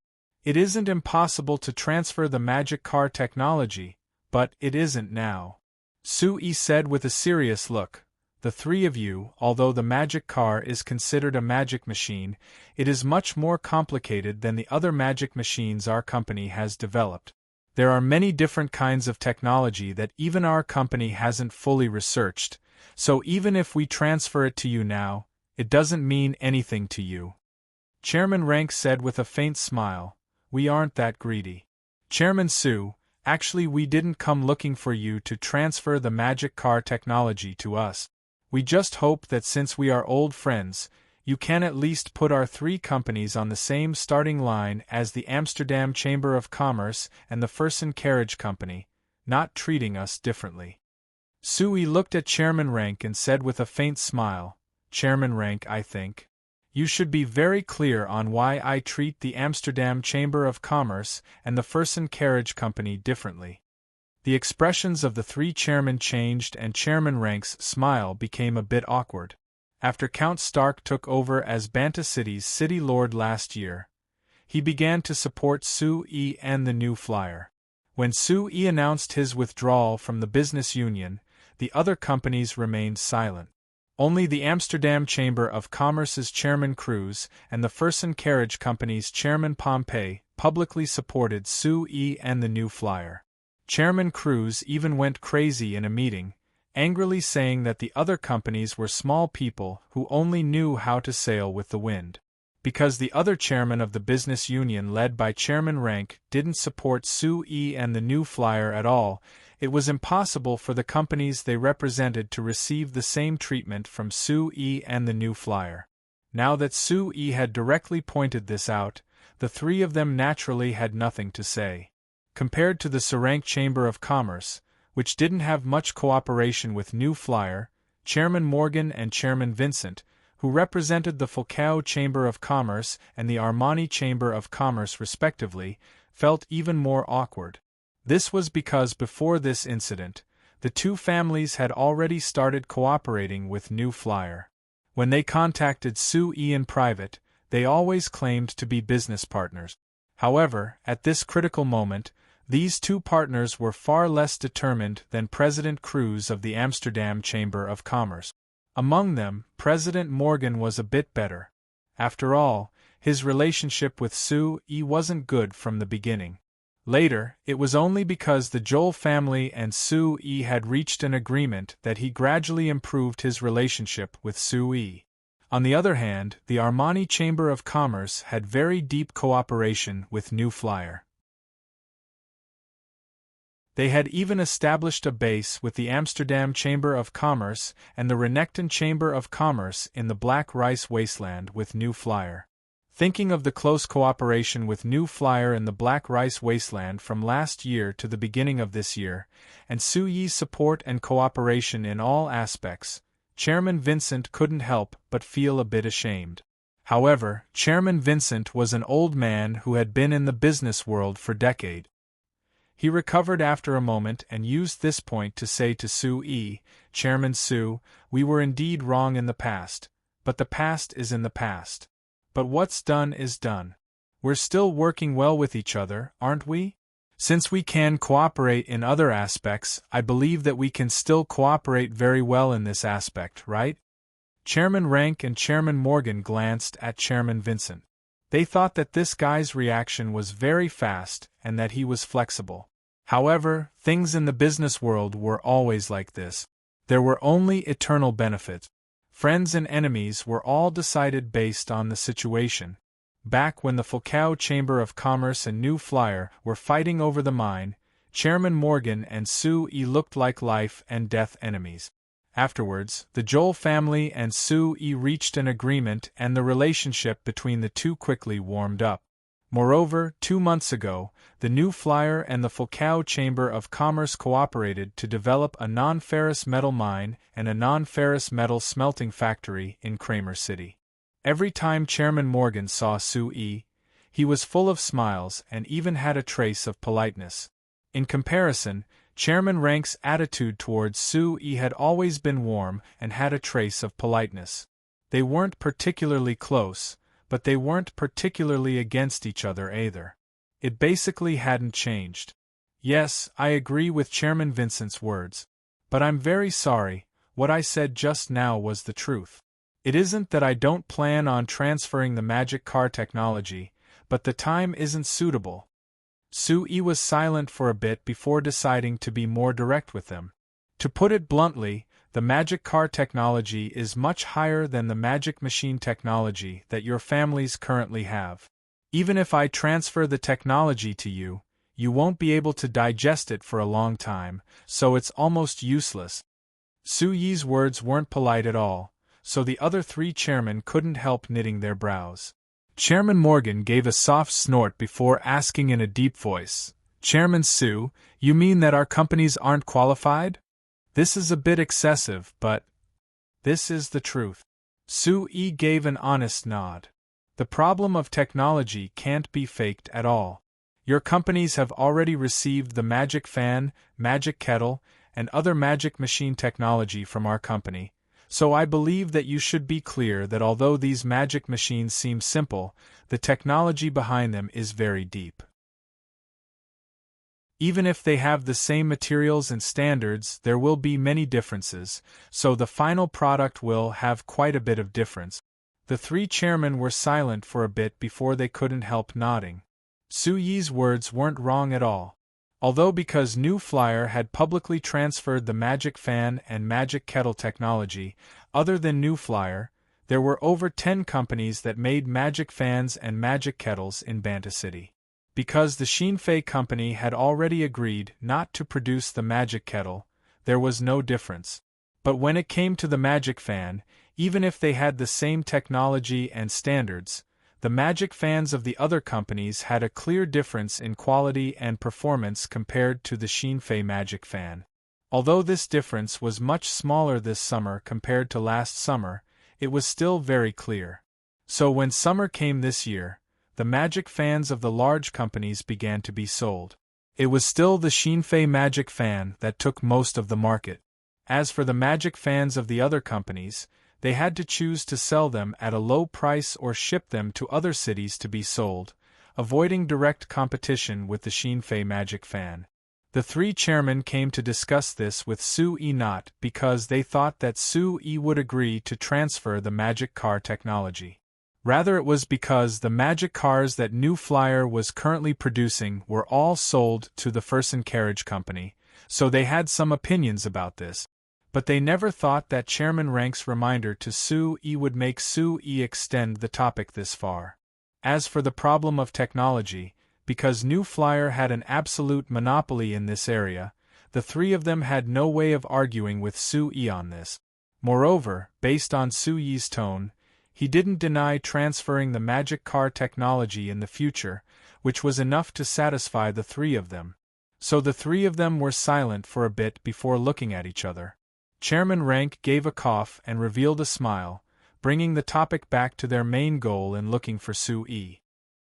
It isn't impossible to transfer the magic car technology, but it isn't now. Sui said with a serious look. The three of you, although the magic car is considered a magic machine, it is much more complicated than the other magic machines our company has developed. There are many different kinds of technology that even our company hasn't fully researched, so even if we transfer it to you now, it doesn't mean anything to you. Chairman Rank said with a faint smile, we aren't that greedy. Chairman Su, actually we didn't come looking for you to transfer the magic car technology to us. We just hope that since we are old friends, you can at least put our three companies on the same starting line as the Amsterdam Chamber of Commerce and the Fersen Carriage Company, not treating us differently. Sui looked at Chairman Rank and said with a faint smile, Chairman Rank, I think you should be very clear on why I treat the Amsterdam Chamber of Commerce and the Fersen Carriage Company differently. The expressions of the three chairmen changed and Chairman Rank's smile became a bit awkward. After Count Stark took over as Banta City's city lord last year, he began to support Sui and the new flyer. When Sui announced his withdrawal from the business union, the other companies remained silent. Only the Amsterdam Chamber of Commerce's Chairman Cruz and the Fersen Carriage Company's Chairman Pompey publicly supported Sui and the new flyer. Chairman Cruz even went crazy in a meeting, angrily saying that the other companies were small people who only knew how to sail with the wind. Because the other chairman of the business union led by Chairman Rank didn't support Sui and the new flyer at all, it was impossible for the companies they represented to receive the same treatment from Sui and the new flyer. Now that Sui had directly pointed this out, the three of them naturally had nothing to say. Compared to the Serene Chamber of Commerce, which didn't have much cooperation with New Flyer, Chairman Morgan and Chairman Vincent, who represented the Foucault Chamber of Commerce and the Armani Chamber of Commerce respectively, felt even more awkward. This was because before this incident, the two families had already started cooperating with New Flyer. When they contacted Sui in private, they always claimed to be business partners. However, at this critical moment, these two partners were far less determined than President Cruz of the Amsterdam Chamber of Commerce. Among them, President Morgan was a bit better. After all, his relationship with Sui wasn't good from the beginning. Later, it was only because the Joel family and Sui had reached an agreement that he gradually improved his relationship with Sui. On the other hand, the Armani Chamber of Commerce had very deep cooperation with New Flyer. They had even established a base with the Amsterdam Chamber of Commerce and the Renekton Chamber of Commerce in the Black Rice Wasteland with New Flyer. Thinking of the close cooperation with New Flyer in the Black Rice Wasteland from last year to the beginning of this year, and Su Yi's support and cooperation in all aspects, Chairman Vincent couldn't help but feel a bit ashamed. However, Chairman Vincent was an old man who had been in the business world for decades. He recovered after a moment and used this point to say to Su Yi, "Chairman Su, we were indeed wrong in the past, but the past is in the past. But what's done is done. We're still working well with each other, aren't we? Since we can cooperate in other aspects, I believe that we can still cooperate very well in this aspect, right?" Chairman Rank and Chairman Morgan glanced at Chairman Vincent. They thought that this guy's reaction was very fast and that he was flexible. However, things in the business world were always like this. There were only eternal benefits. Friends and enemies were all decided based on the situation. Back when the Fulcao Chamber of Commerce and New Flyer were fighting over the mine, Chairman Morgan and Su Yi looked like life and death enemies. Afterwards, the Joel family and Su Yi reached an agreement and the relationship between the two quickly warmed up. Moreover, 2 months ago, the New Flyer and the Fulcao Chamber of Commerce cooperated to develop a non-ferrous metal mine and a non-ferrous metal smelting factory in Kramer City. Every time Chairman Morgan saw Su Yi, he was full of smiles and even had a trace of politeness. In comparison, Chairman Rank's attitude towards Su Yi had always been warm and had a trace of politeness. They weren't particularly close, but they weren't particularly against each other either. It basically hadn't changed. Yes, I agree with Chairman Vincent's words. But I'm very sorry, what I said just now was the truth. It isn't that I don't plan on transferring the magic car technology, but the time isn't suitable. Su Yi was silent for a bit before deciding to be more direct with them. To put it bluntly, the magic car technology is much higher than the magic machine technology that your families currently have. Even if I transfer the technology to you, you won't be able to digest it for a long time, so it's almost useless. Su Yi's words weren't polite at all, so the other 3 chairmen couldn't help knitting their brows. Chairman Morgan gave a soft snort before asking in a deep voice, "Chairman Su, you mean that our companies aren't qualified? This is a bit excessive, but this is the truth." Su Yi gave an honest nod. The problem of technology can't be faked at all. Your companies have already received the magic fan, magic kettle, and other magic machine technology from our company, so I believe that you should be clear that although these magic machines seem simple, the technology behind them is very deep. Even if they have the same materials and standards, there will be many differences, so the final product will have quite a bit of difference. The 3 chairmen were silent for a bit before they couldn't help nodding. Su Yi's words weren't wrong at all. Although because New Flyer had publicly transferred the magic fan and magic kettle technology, other than New Flyer, there were over 10 companies that made magic fans and magic kettles in Banta City. Because the Xinfei company had already agreed not to produce the magic kettle, there was no difference. But when it came to the magic fan, even if they had the same technology and standards, the magic fans of the other companies had a clear difference in quality and performance compared to the Xinfei magic fan. Although this difference was much smaller this summer compared to last summer, it was still very clear. So when summer came this year, the magic fans of the large companies began to be sold. It was still the Xinfei magic fan that took most of the market. As for the magic fans of the other companies, they had to choose to sell them at a low price or ship them to other cities to be sold, avoiding direct competition with the Xinfei magic fan. The 3 chairmen came to discuss this with Su Yi not because they thought that Su Yi would agree to transfer the magic car technology. Rather it was because the magic cars that New Flyer was currently producing were all sold to the Fersen Carriage Company, so they had some opinions about this. But they never thought that Chairman Rank's reminder to Su Yi would make Su Yi extend the topic this far. As for the problem of technology, because New Flyer had an absolute monopoly in this area, the 3 of them had no way of arguing with Su Yi on this. Moreover, based on Su Yi's tone, He didn't deny transferring the magic car technology in the future, which was enough to satisfy the three of them. So the three of them were silent for a bit before looking at each other. Chairman Rank gave a cough and revealed a smile, bringing the topic back to their main goal in looking for Sue.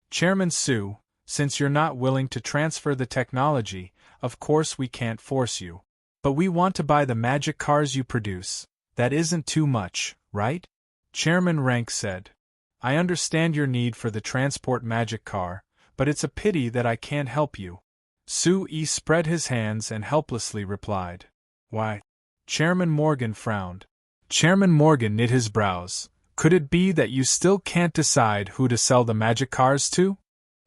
Chairman Sue, since you're not willing to transfer the technology, of course we can't force you. But we want to buy the magic cars you produce. That isn't too much, right? Chairman Rank said. I understand your need for the transport magic car, but it's a pity that I can't help you. Sue spread his hands and helplessly replied. Why? Chairman Morgan frowned. Chairman Morgan knit his brows. Could it be that you still can't decide who to sell the magic cars to?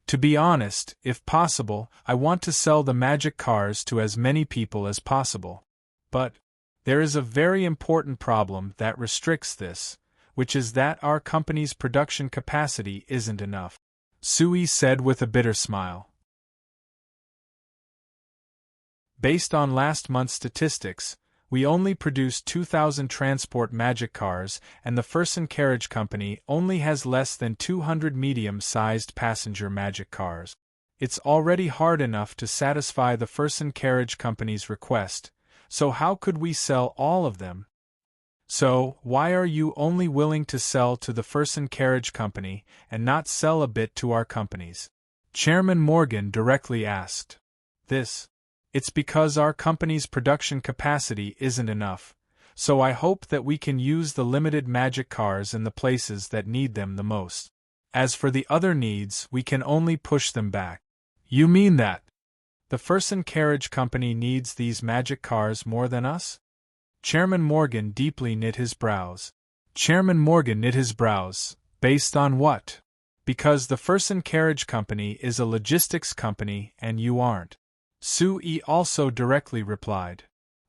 To be honest, if possible, I want to sell the magic cars to as many people as possible. But there is a very important problem that restricts this, which is that our company's production capacity isn't enough, Sue said with a bitter smile. Based on last month's statistics, we only produced 2,000 transport magic cars, and the Fersen Carriage Company only has less than 200 medium-sized passenger magic cars. It's already hard enough to satisfy the Fersen Carriage Company's request, so how could we sell all of them? So, why are you only willing to sell to the Fersen Carriage Company and not sell a bit to our companies? Chairman Morgan directly asked. It's because our company's production capacity isn't enough, so I hope that we can use the limited magic cars in the places that need them the most. As for the other needs, we can only push them back. You mean that the Fersen Carriage Company needs these magic cars more than us? Chairman Morgan deeply knit his brows. Based on what? Because the Fersen Carriage Company is a logistics company and you aren't. Sue also directly replied.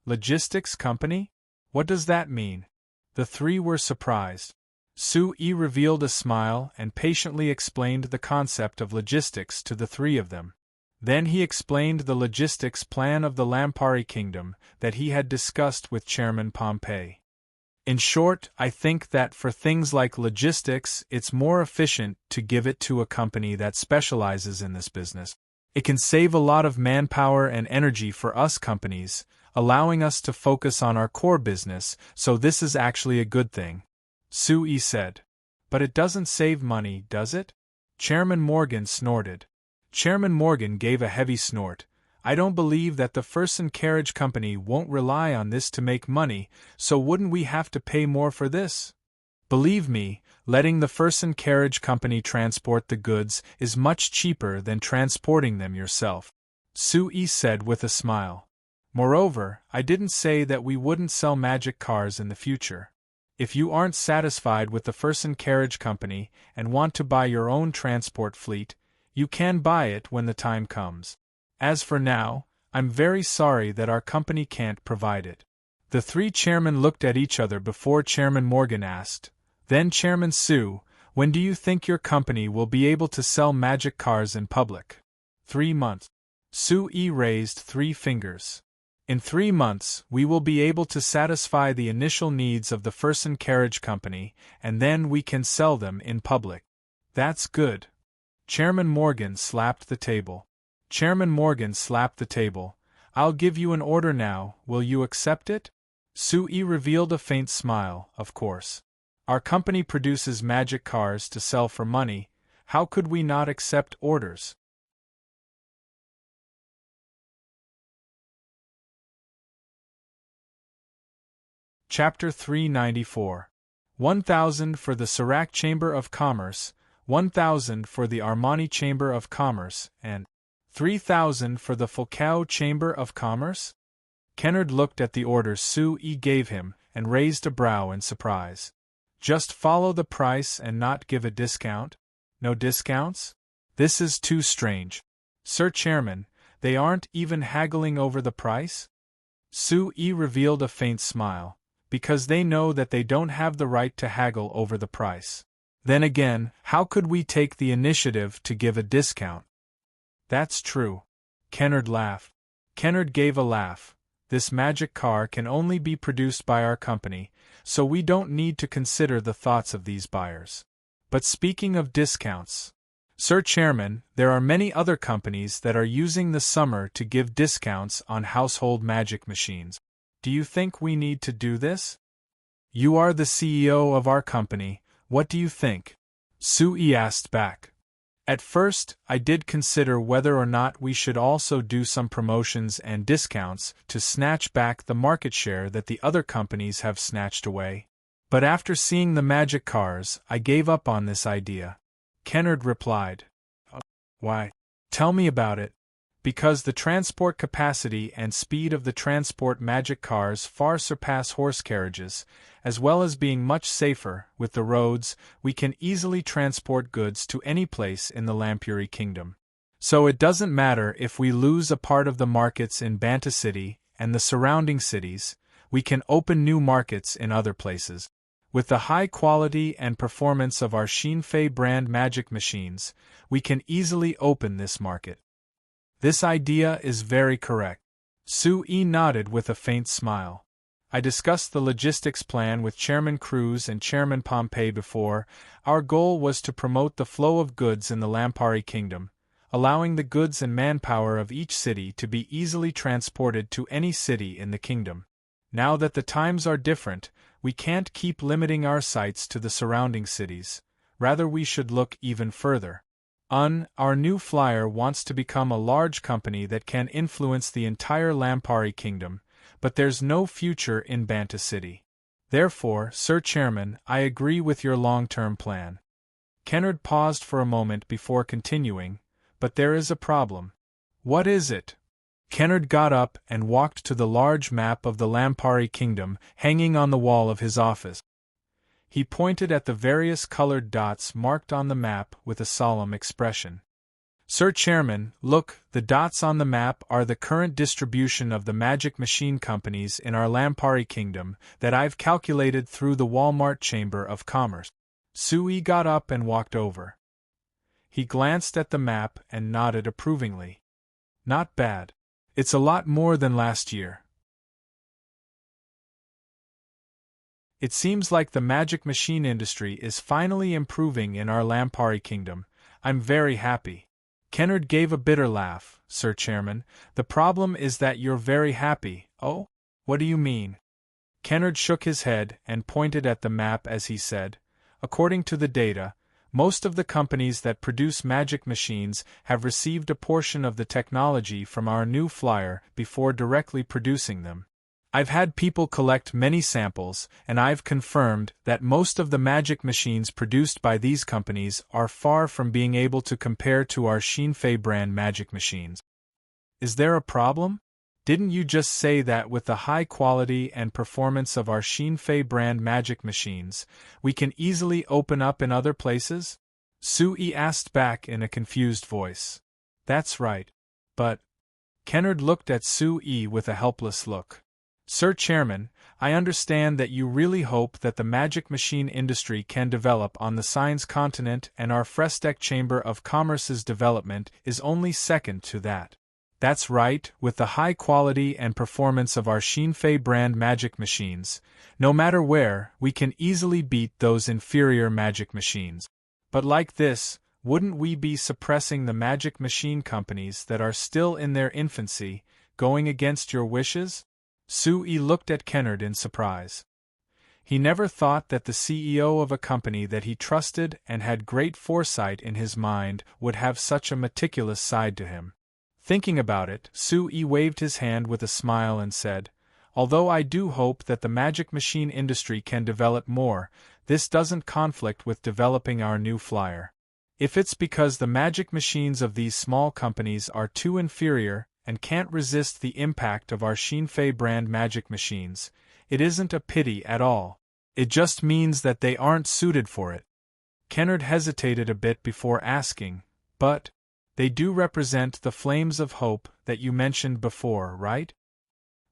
Logistics company? What does that mean? The three were surprised. Sue revealed a smile and patiently explained the concept of logistics to the three of them. Then he explained the logistics plan of the Lampari Kingdom that he had discussed with Chairman Pompey. In short, I think that for things like logistics, it's more efficient to give it to a company that specializes in this business. It can save a lot of manpower and energy for us companies, allowing us to focus on our core business, so this is actually a good thing, Sue said. But it doesn't save money, does it? Chairman Morgan snorted. Chairman Morgan gave a heavy snort. I don't believe that the Fersen Carriage Company won't rely on this to make money, so wouldn't we have to pay more for this? Believe me, letting the Fersen Carriage Company transport the goods is much cheaper than transporting them yourself, Sue said with a smile. Moreover, I didn't say that we wouldn't sell magic cars in the future. If you aren't satisfied with the Fersen Carriage Company and want to buy your own transport fleet, you can buy it when the time comes. As for now, I'm very sorry that our company can't provide it. The three chairmen looked at each other before Chairman Morgan asked, Then Chairman Sue, when do you think your company will be able to sell magic cars in public? 3 months. Sue raised 3 fingers. In 3 months, we will be able to satisfy the initial needs of the Fersen Carriage Company, and then we can sell them in public. That's good. Chairman Morgan slapped the table. I'll give you an order now, will you accept it? Sue revealed a faint smile, of course. Our company produces magic cars to sell for money, how could we not accept orders? Chapter 394. 1,000 for the Serac Chamber of Commerce, 1,000 for the Armani Chamber of Commerce, and 3,000 for the Falcao Chamber of Commerce? Kennard looked at the orders Sue gave him and raised a brow in surprise. Just follow the price and not give a discount? No discounts? This is too strange. Sir Chairman, they aren't even haggling over the price? Sue revealed a faint smile. Because they know that they don't have the right to haggle over the price. Then again, how could we take the initiative to give a discount? That's true. Kennard laughed. Kennard gave a laugh. This magic car can only be produced by our company, so we don't need to consider the thoughts of these buyers. But speaking of discounts, Sir Chairman, there are many other companies that are using the summer to give discounts on household magic machines. Do you think we need to do this? You are the CEO of our company, what do you think? Sui asked back. At first, I did consider whether or not we should also do some promotions and discounts to snatch back the market share that the other companies have snatched away. But after seeing the magic cars, I gave up on this idea. Kennard replied. Why? Tell me about it. Because the transport capacity and speed of the transport magic cars far surpass horse carriages, as well as being much safer. With the roads, we can easily transport goods to any place in the Lampuri Kingdom. So it doesn't matter if we lose a part of the markets in Banta City and the surrounding cities, we can open new markets in other places. With the high quality and performance of our Xinfei brand magic machines, we can easily open this market. This idea is very correct. Sui nodded with a faint smile. I discussed the logistics plan with Chairman Cruz and Chairman Pompey before. Our goal was to promote the flow of goods in the Lampari Kingdom, allowing the goods and manpower of each city to be easily transported to any city in the kingdom. Now that the times are different, we can't keep limiting our sights to the surrounding cities. Rather, we should look even further. Our new flyer wants to become a large company that can influence the entire Lampari Kingdom, but there's no future in Banta City. Therefore, Sir Chairman, I agree with your long-term plan. Kennard paused for a moment before continuing, but there is a problem. What is it? Kennard got up and walked to the large map of the Lampari Kingdom hanging on the wall of his office. He pointed at the various colored dots marked on the map with a solemn expression. Sir Chairman, look, the dots on the map are the current distribution of the magic machine companies in our Lampari Kingdom that I've calculated through the Walmart Chamber of Commerce. Sui got up and walked over. He glanced at the map and nodded approvingly. Not bad. It's a lot more than last year. It seems like the magic machine industry is finally improving in our Lampari Kingdom. I'm very happy. Kennard gave a bitter laugh. Sir Chairman, the problem is that you're very happy. Oh? What do you mean? Kennard shook his head and pointed at the map as he said, according to the data, most of the companies that produce magic machines have received a portion of the technology from our new flyer before directly producing them. I've had people collect many samples, and I've confirmed that most of the magic machines produced by these companies are far from being able to compare to our Xinfei brand magic machines. Is there a problem? Didn't you just say that with the high quality and performance of our Xinfei brand magic machines, we can easily open up in other places? Sui asked back in a confused voice. That's right. But... Kennard looked at Sui with a helpless look. Sir Chairman, I understand that you really hope that the magic machine industry can develop on the Science continent, and our Frestec Chamber of Commerce's development is only second to that. That's right, with the high quality and performance of our Xinfei brand magic machines, no matter where, we can easily beat those inferior magic machines. But like this, wouldn't we be suppressing the magic machine companies that are still in their infancy, going against your wishes? Sui looked at Kennard in surprise. He never thought that the CEO of a company that he trusted and had great foresight in his mind would have such a meticulous side to him. Thinking about it, Sui waved his hand with a smile and said, although I do hope that the magic machine industry can develop more, this doesn't conflict with developing our new flyer. If it's because the magic machines of these small companies are too inferior and can't resist the impact of our Xinfei brand magic machines, it isn't a pity at all. It just means that they aren't suited for it. Kennard hesitated a bit before asking, but they do represent the flames of hope that you mentioned before, right?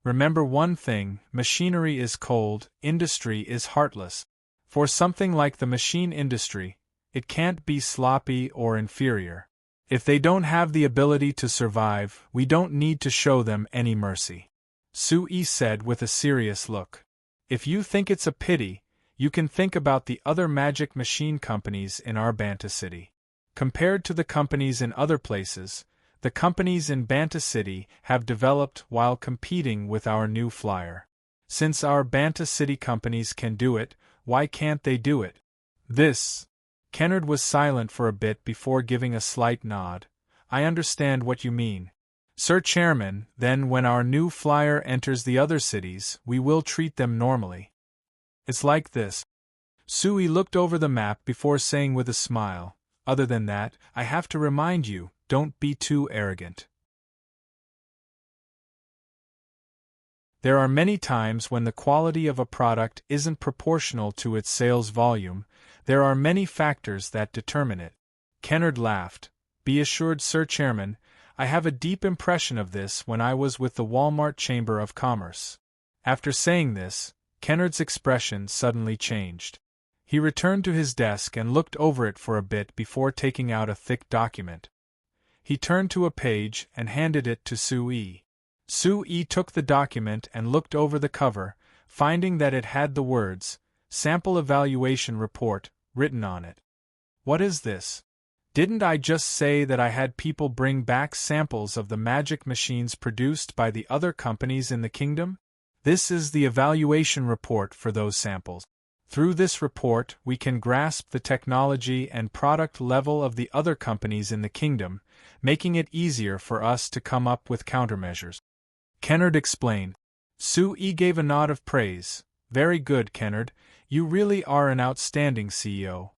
Remember one thing, machinery is cold, industry is heartless. For something like the machine industry, it can't be sloppy or inferior. If they don't have the ability to survive, we don't need to show them any mercy. Sui said with a serious look. If you think it's a pity, you can think about the other magic machine companies in our Banta City. Compared to the companies in other places, the companies in Banta City have developed while competing with our new flyer. Since our Banta City companies can do it, why can't they do it? Kennard was silent for a bit before giving a slight nod. I understand what you mean. Sir Chairman, then when our new flyer enters the other cities, we will treat them normally. It's like this. Sui looked over the map before saying with a smile, other than that, I have to remind you, don't be too arrogant. There are many times when the quality of a product isn't proportional to its sales volume. There are many factors that determine it. Kennard laughed. Be assured, Sir Chairman, I have a deep impression of this when I was with the Walmart Chamber of Commerce. After saying this, Kennard's expression suddenly changed. He returned to his desk and looked over it for a bit before taking out a thick document. He turned to a page and handed it to Sui. Sui took the document and looked over the cover, finding that it had the words, Sample Evaluation Report, written on it. What is this? Didn't I just say that I had people bring back samples of the magic machines produced by the other companies in the kingdom? This is the evaluation report for those samples. Through this report, we can grasp the technology and product level of the other companies in the kingdom, making it easier for us to come up with countermeasures. Kennard explained. Sui gave a nod of praise. Very good, Kennard. You really are an outstanding CEO.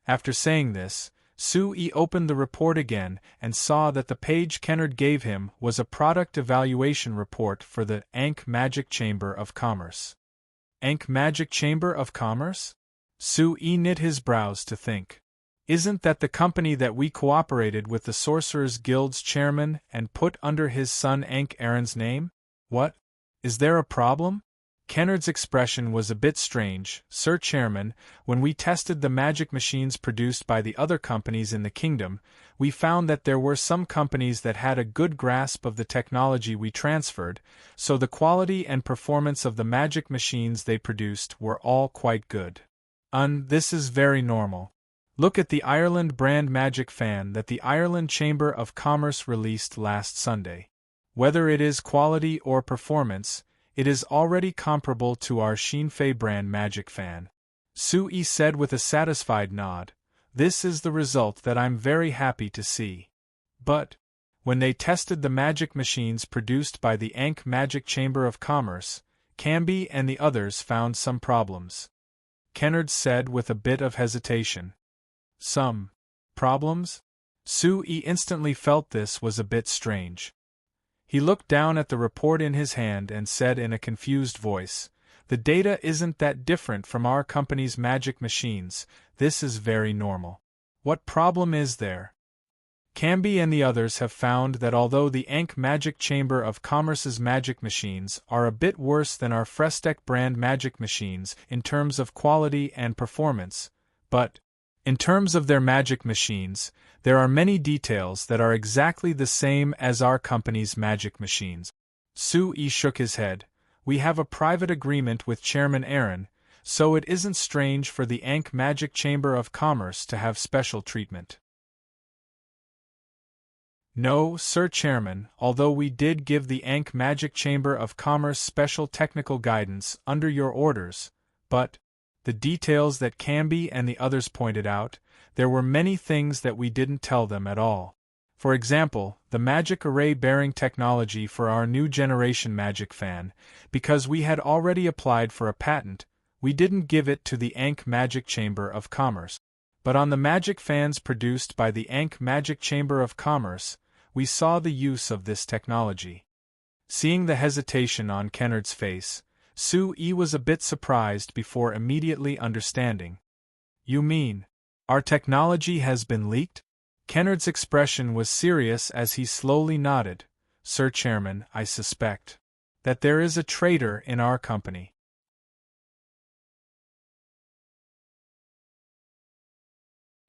After saying this, Sui opened the report again and saw that the page Kennard gave him was a product evaluation report for the Ankh Magic Chamber of Commerce. Ankh Magic Chamber of Commerce? Sui knit his brows to think. Isn't that the company that we cooperated with the Sorcerers Guild's chairman and put under his son Ankh Aaron's name? What? Is there a problem? Kennard's expression was a bit strange. Sir Chairman, when we tested the magic machines produced by the other companies in the kingdom, we found that there were some companies that had a good grasp of the technology we transferred, so the quality and performance of the magic machines they produced were all quite good. This is very normal. Look at the Ireland brand magic fan that the Ireland Chamber of Commerce released last Sunday. Whether it is quality or performance, it is already comparable to our Shinfei brand magic fan. Sui said with a satisfied nod, This is the result that I'm very happy to see. But, when they tested the magic machines produced by the Ankh Magic Chamber of Commerce, Camby and the others found some problems. Kennard said with a bit of hesitation. Some problems? Sui instantly felt this was a bit strange. He looked down at the report in his hand and said in a confused voice, The data isn't that different from our company's magic machines, this is very normal. What problem is there? Camby and the others have found that although the Ankh Magic Chamber of Commerce's magic machines are a bit worse than our Frestec brand magic machines in terms of quality and performance, but, in terms of their magic machines, there are many details that are exactly the same as our company's magic machines. Sui shook his head. We have a private agreement with Chairman Aaron, so it isn't strange for the Ankh Magic Chamber of Commerce to have special treatment. No, Sir Chairman, although we did give the Ankh Magic Chamber of Commerce special technical guidance under your orders, but the details that Camby and the others pointed out, there were many things that we didn't tell them at all. For example, the magic array bearing technology for our new generation magic fan, because we had already applied for a patent, we didn't give it to the Ankh Magic Chamber of Commerce. But on the magic fans produced by the Ankh Magic Chamber of Commerce, we saw the use of this technology. Seeing the hesitation on Kennard's face, Sui was a bit surprised before immediately understanding. You mean, our technology has been leaked? Kennard's expression was serious as he slowly nodded. Sir Chairman, I suspect that there is a traitor in our company.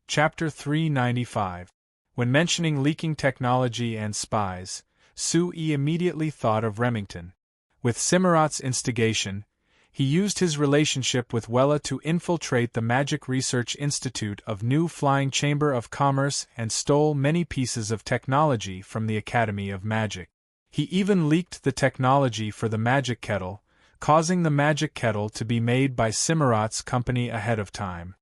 Chapter 395. When mentioning leaking technology and spies, Sui immediately thought of Remington. With Cimarat's instigation, He used his relationship with Wella to infiltrate the Magic Research Institute of New Flying Chamber of Commerce and stole many pieces of technology from the Academy of Magic. He even leaked the technology for the magic kettle, causing the magic kettle to be made by Cimarrot's company ahead of time.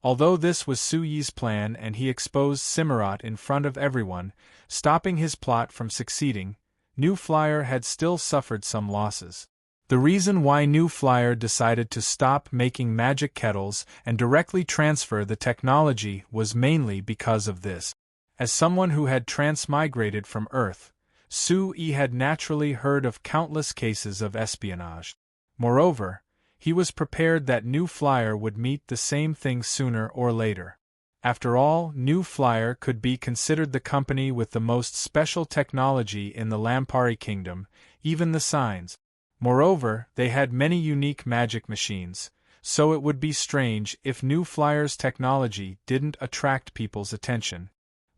Although this was Su Yi's plan and he exposed Cimarrot in front of everyone, stopping his plot from succeeding, New Flyer had still suffered some losses. The reason why New Flyer decided to stop making magic kettles and directly transfer the technology was mainly because of this. As someone who had transmigrated from Earth, Su Yi had naturally heard of countless cases of espionage. Moreover, he was prepared that New Flyer would meet the same thing sooner or later. After all, New Flyer could be considered the company with the most special technology in the Lampari Kingdom, even the signs. Moreover, they had many unique magic machines, so it would be strange if New Flyer's technology didn't attract people's attention.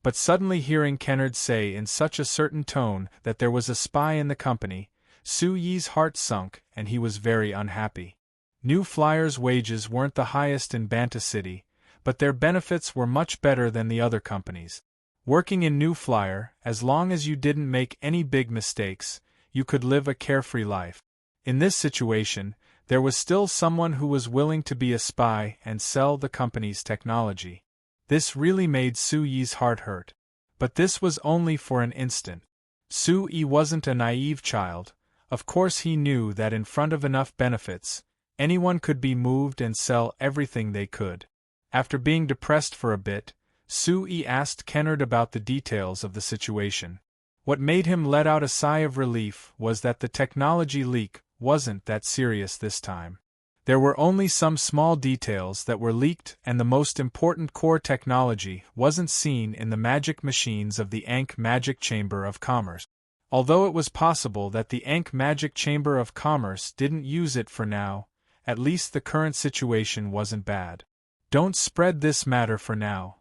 But suddenly hearing Kennard say in such a certain tone that there was a spy in the company, Su Yi's heart sunk and he was very unhappy. New Flyer's wages weren't the highest in Banta City, but their benefits were much better than the other companies. Working in New Flyer, as long as you didn't make any big mistakes, you could live a carefree life. In this situation, there was still someone who was willing to be a spy and sell the company's technology. This really made Su Yi's heart hurt. But this was only for an instant. Su Yi wasn't a naive child. Of course he knew that in front of enough benefits, anyone could be moved and sell everything they could. After being depressed for a bit, Su Yi asked Kennard about the details of the situation. What made him let out a sigh of relief was that the technology leak wasn't that serious this time. There were only some small details that were leaked and the most important core technology wasn't seen in the magic machines of the Ankh Magic Chamber of Commerce. Although it was possible that the Ankh Magic Chamber of Commerce didn't use it for now, at least the current situation wasn't bad. Don't spread this matter for now.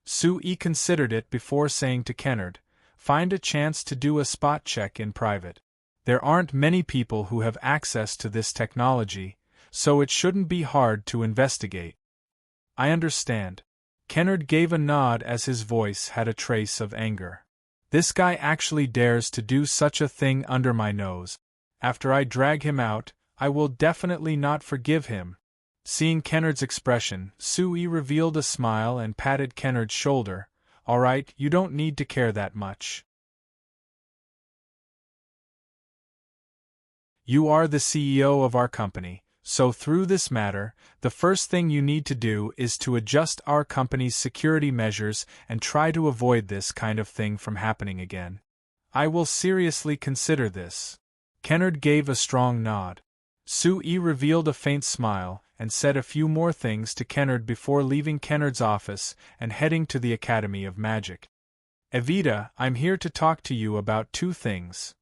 Su Yi considered it before saying to Kennard, find a chance to do a spot check in private. There aren't many people who have access to this technology, so it shouldn't be hard to investigate. I understand. Kennard gave a nod as his voice had a trace of anger. This guy actually dares to do such a thing under my nose. After I drag him out, I will definitely not forgive him. Seeing Kennard's expression, Su Yi revealed a smile and patted Kennard's shoulder. All right, you don't need to care that much. You are the CEO of our company, so through this matter, the first thing you need to do is to adjust our company's security measures and try to avoid this kind of thing from happening again. I will seriously consider this. Kennard gave a strong nod. Su Yi revealed a faint smile and said a few more things to Kennard before leaving Kennard's office and heading to the Academy of Magic. Evita, I'm here to talk to you about two things.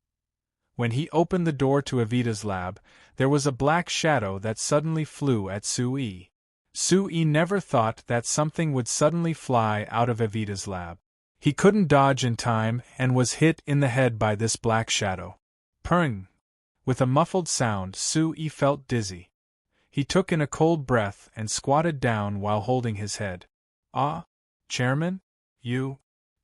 When he opened the door to Evita's lab, there was a black shadow that suddenly flew at Su Yi. Su Yi never thought that something would suddenly fly out of Evita's lab. He couldn't dodge in time and was hit in the head by this black shadow. Purring! With a muffled sound, Su Yi felt dizzy. He took in a cold breath and squatted down while holding his head. Ah, Chairman? You?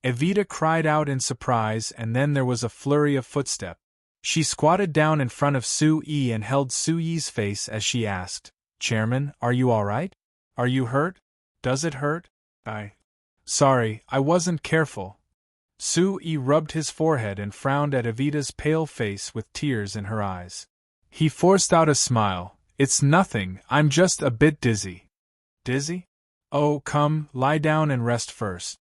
Evita cried out in surprise, and then there was a flurry of footsteps. She squatted down in front of Su Yi and held Su Yi's face as she asked, Chairman, are you all right? Are you hurt? Does it hurt? Sorry, I wasn't careful. Su Yi rubbed his forehead and frowned at Evita's pale face with tears in her eyes. He forced out a smile. It's nothing, I'm just a bit dizzy. Dizzy? Oh, come, lie down and rest first.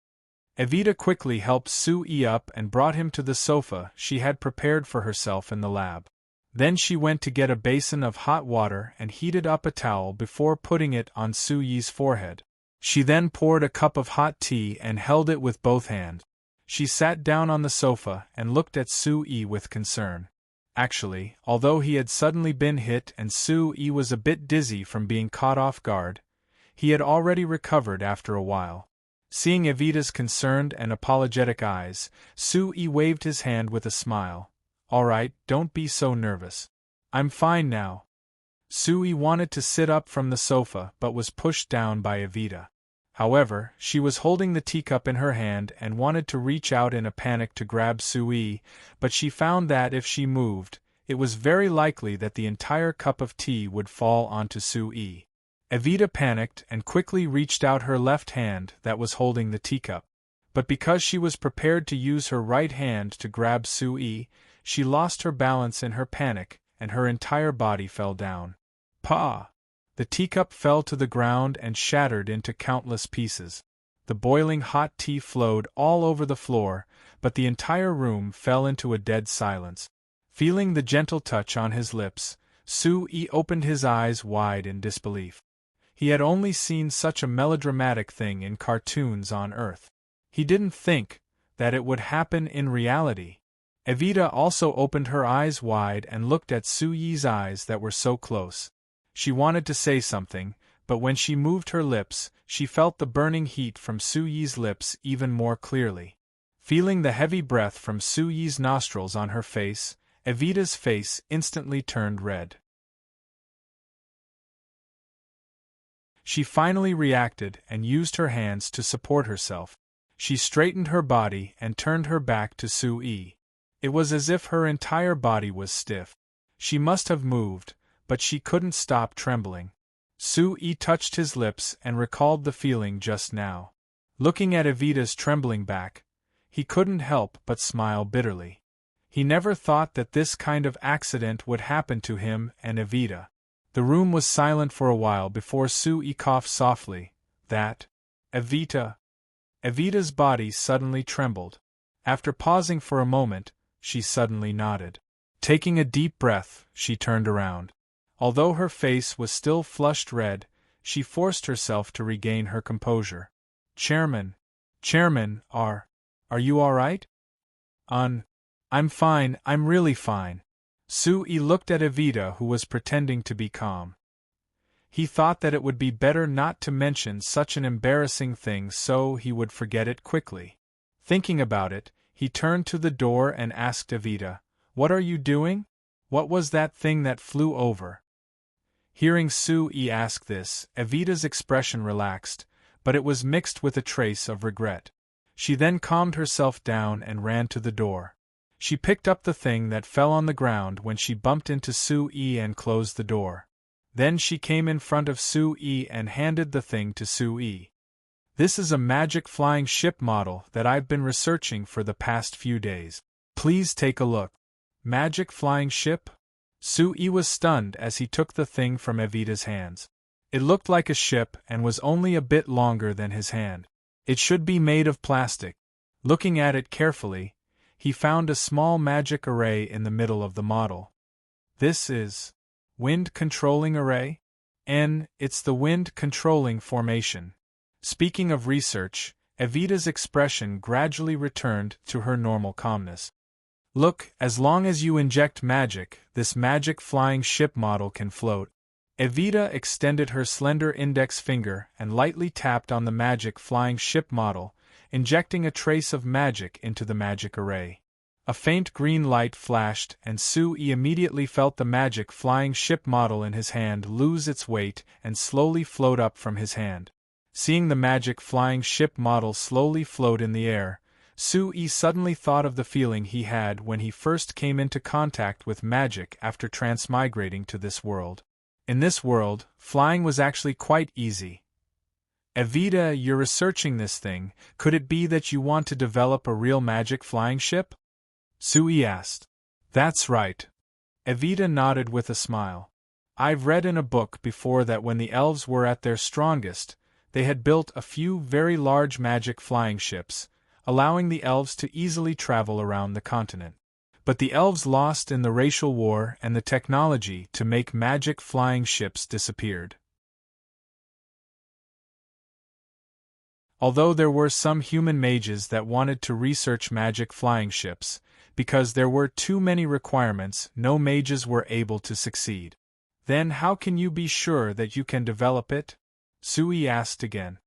Evita quickly helped Su Yi up and brought him to the sofa she had prepared for herself in the lab. Then she went to get a basin of hot water and heated up a towel before putting it on Su Yi's forehead. She then poured a cup of hot tea and held it with both hands. She sat down on the sofa and looked at Su Yi with concern. Actually, although he had suddenly been hit and Su Yi was a bit dizzy from being caught off guard, he had already recovered after a while. Seeing Evita's concerned and apologetic eyes, Su Yi waved his hand with a smile. All right, don't be so nervous. I'm fine now. Sui wanted to sit up from the sofa but was pushed down by Evita. However, she was holding the teacup in her hand and wanted to reach out in a panic to grab Sui, but she found that if she moved, it was very likely that the entire cup of tea would fall onto Sui. Evita panicked and quickly reached out her left hand that was holding the teacup. But because she was prepared to use her right hand to grab Sui, she lost her balance in her panic, and her entire body fell down. Pa! The teacup fell to the ground and shattered into countless pieces. The boiling hot tea flowed all over the floor, but the entire room fell into a dead silence. Feeling the gentle touch on his lips, Sui opened his eyes wide in disbelief. He had only seen such a melodramatic thing in cartoons on Earth. He didn't think that it would happen in reality. Evita also opened her eyes wide and looked at Sui's eyes that were so close. She wanted to say something, but when she moved her lips, she felt the burning heat from Sui's lips even more clearly. Feeling the heavy breath from Sui's nostrils on her face, Evita's face instantly turned red. She finally reacted and used her hands to support herself. She straightened her body and turned her back to Sui. It was as if her entire body was stiff. She must have moved, but she couldn't stop trembling. Sui touched his lips and recalled the feeling just now. Looking at Evita's trembling back, he couldn't help but smile bitterly. He never thought that this kind of accident would happen to him and Evita. The room was silent for a while before Sui coughed softly. That? Evita? Evita's body suddenly trembled. After pausing for a moment, she suddenly nodded. Taking a deep breath, she turned around. Although her face was still flushed red, she forced herself to regain her composure. Chairman, are you all right? I'm fine, I'm really fine. Sui looked at Evita, who was pretending to be calm. He thought that it would be better not to mention such an embarrassing thing so he would forget it quickly. Thinking about it, he turned to the door and asked Evita, "What are you doing? What was that thing that flew over?" Hearing Sui ask this, Evita's expression relaxed, but it was mixed with a trace of regret. She then calmed herself down and ran to the door. She picked up the thing that fell on the ground when she bumped into Sui and closed the door. Then she came in front of Sui and handed the thing to Sui. "This is a magic flying ship model that I've been researching for the past few days. Please take a look." Magic flying ship? Sui was stunned as he took the thing from Evita's hands. It looked like a ship and was only a bit longer than his hand. It should be made of plastic. Looking at it carefully, he found a small magic array in the middle of the model. This is wind-controlling array? It's the wind-controlling formation. Speaking of research, Evita's expression gradually returned to her normal calmness. Look, as long as you inject magic, this magic flying ship model can float. Evita extended her slender index finger and lightly tapped on the magic flying ship model, injecting a trace of magic into the magic array. A faint green light flashed and Sui immediately felt the magic flying ship model in his hand lose its weight and slowly float up from his hand. Seeing the magic flying ship model slowly float in the air, Sui suddenly thought of the feeling he had when he first came into contact with magic after transmigrating to this world. In this world, flying was actually quite easy. Evita, you're researching this thing, could it be that you want to develop a real magic flying ship? Sui asked. That's right. Evita nodded with a smile. I've read in a book before that when the elves were at their strongest, they had built a few very large magic flying ships, allowing the elves to easily travel around the continent. But the elves lost in the racial war and the technology to make magic flying ships disappeared. Although there were some human mages that wanted to research magic flying ships, because there were too many requirements, no mages were able to succeed. Then how can you be sure that you can develop it? Sui asked again.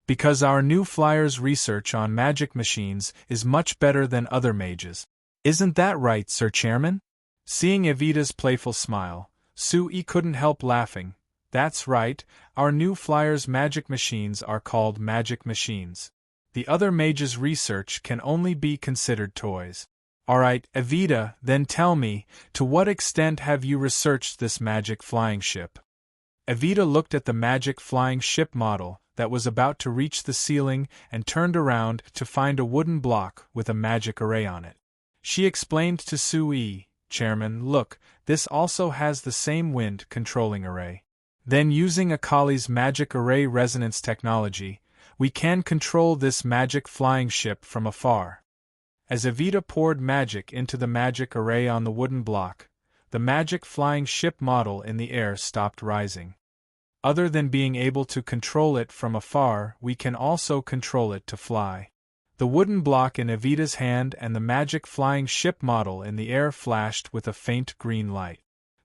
Because our new flyer's research on magic machines is much better than other mages. Isn't that right, Sir Chairman? Seeing Evita's playful smile, Sui couldn't help laughing. That's right, our new flyer's magic machines are called magic machines. The other mage's research can only be considered toys. Alright, Evita, then tell me, to what extent have you researched this magic flying ship? Evita looked at the magic flying ship model that was about to reach the ceiling and turned around to find a wooden block with a magic array on it. She explained to Sui, Chairman, look, this also has the same wind-controlling array. Then using Akali's magic array resonance technology, we can control this magic flying ship from afar. As Evita poured magic into the magic array on the wooden block, the magic flying ship model in the air stopped rising. Other than being able to control it from afar, we can also control it to fly. The wooden block in Evita's hand and the magic flying ship model in the air flashed with a faint green light.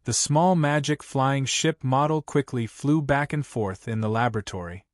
The small magic flying ship model quickly flew back and forth in the laboratory.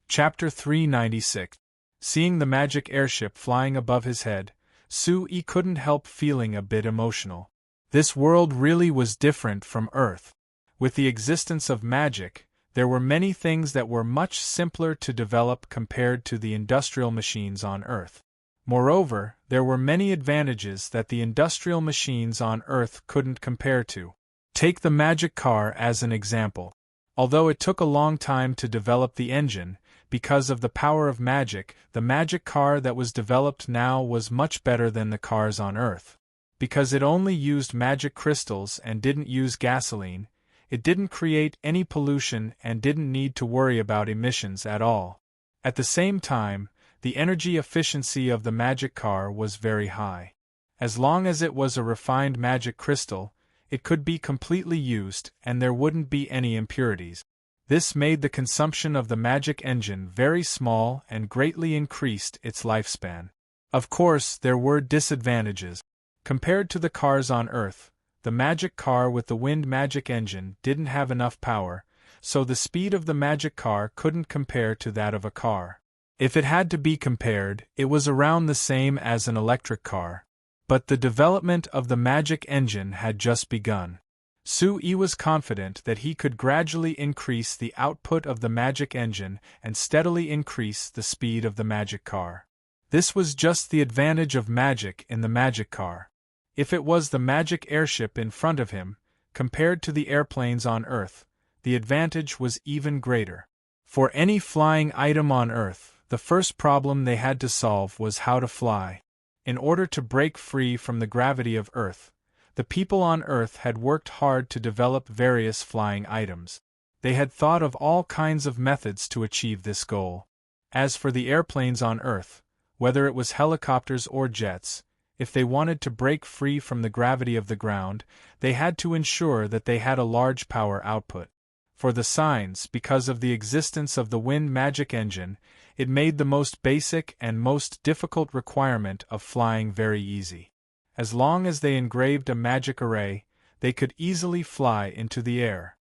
Chapter 396. Seeing the magic airship flying above his head, Sui couldn't help feeling a bit emotional. This world really was different from Earth. With the existence of magic, there were many things that were much simpler to develop compared to the industrial machines on Earth. Moreover, there were many advantages that the industrial machines on Earth couldn't compare to. Take the magic car as an example. Although it took a long time to develop the engine, because of the power of magic, the magic car that was developed now was much better than the cars on Earth. Because it only used magic crystals and didn't use gasoline, it didn't create any pollution and didn't need to worry about emissions at all. At the same time, the energy efficiency of the magic car was very high. As long as it was a refined magic crystal, it could be completely used and there wouldn't be any impurities. This made the consumption of the magic engine very small and greatly increased its lifespan. Of course, there were disadvantages. Compared to the cars on Earth, the magic car with the wind magic engine didn't have enough power, so the speed of the magic car couldn't compare to that of a car. If it had to be compared, it was around the same as an electric car. But the development of the magic engine had just begun. Sui was confident that he could gradually increase the output of the magic engine and steadily increase the speed of the magic car. This was just the advantage of magic in the magic car. If it was the magic airship in front of him, compared to the airplanes on Earth, the advantage was even greater. For any flying item on Earth, the first problem they had to solve was how to fly. In order to break free from the gravity of Earth, the people on Earth had worked hard to develop various flying items. They had thought of all kinds of methods to achieve this goal. As for the airplanes on Earth, whether it was helicopters or jets, if they wanted to break free from the gravity of the ground, they had to ensure that they had a large power output. For the signs, because of the existence of the wind magic engine, it made the most basic and most difficult requirement of flying very easy. As long as they engraved a magic array, they could easily fly into the air.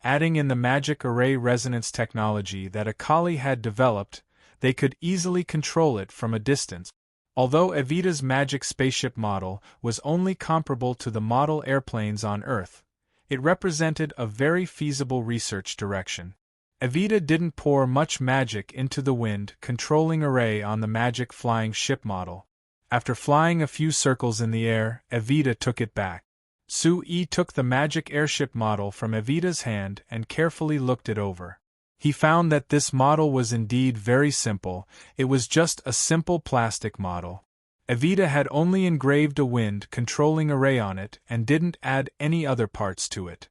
Adding in the magic array resonance technology that Akali had developed, they could easily control it from a distance. Although Evita's magic spaceship model was only comparable to the model airplanes on Earth, it represented a very feasible research direction. Evita didn't pour much magic into the wind-controlling array on the magic flying ship model. After flying a few circles in the air, Evita took it back. Sui took the magic airship model from Evita's hand and carefully looked it over. He found that this model was indeed very simple. It was just a simple plastic model. Evita had only engraved a wind-controlling array on it and didn't add any other parts to it.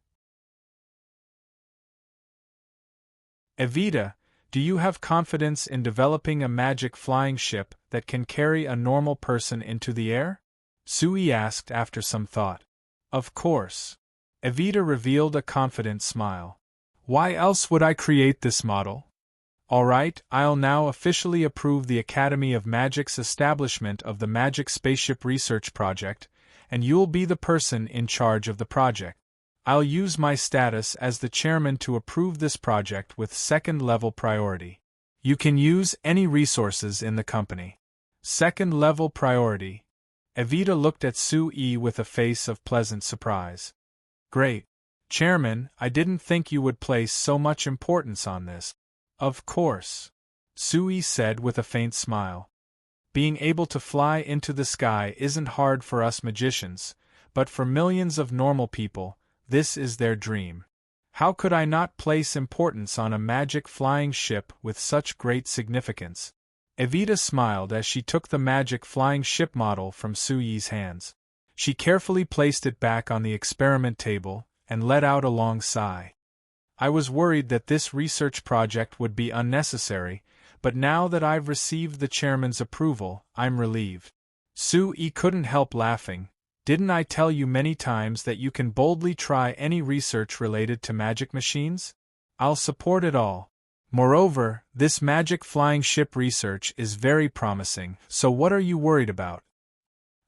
Evita, do you have confidence in developing a magic flying ship that can carry a normal person into the air? Sui asked after some thought. Of course. Evita revealed a confident smile. Why else would I create this model? Alright, I'll now officially approve the Academy of Magic's establishment of the Magic Spaceship Research Project, and you'll be the person in charge of the project. I'll use my status as the chairman to approve this project with second-level priority. You can use any resources in the company. Second-level priority. Evita looked at Sue with a face of pleasant surprise. Great. Chairman, I didn't think you would place so much importance on this. Of course. Sue said with a faint smile. Being able to fly into the sky isn't hard for us magicians, but for millions of normal people, this is their dream. How could I not place importance on a magic flying ship with such great significance? Evita smiled as she took the magic flying ship model from Sue's hands. She carefully placed it back on the experiment table and let out a long sigh. I was worried that this research project would be unnecessary, but now that I've received the chairman's approval, I'm relieved. Sue couldn't help laughing. Didn't I tell you many times that you can boldly try any research related to magic machines? I'll support it all. Moreover, this magic flying ship research is very promising, so what are you worried about?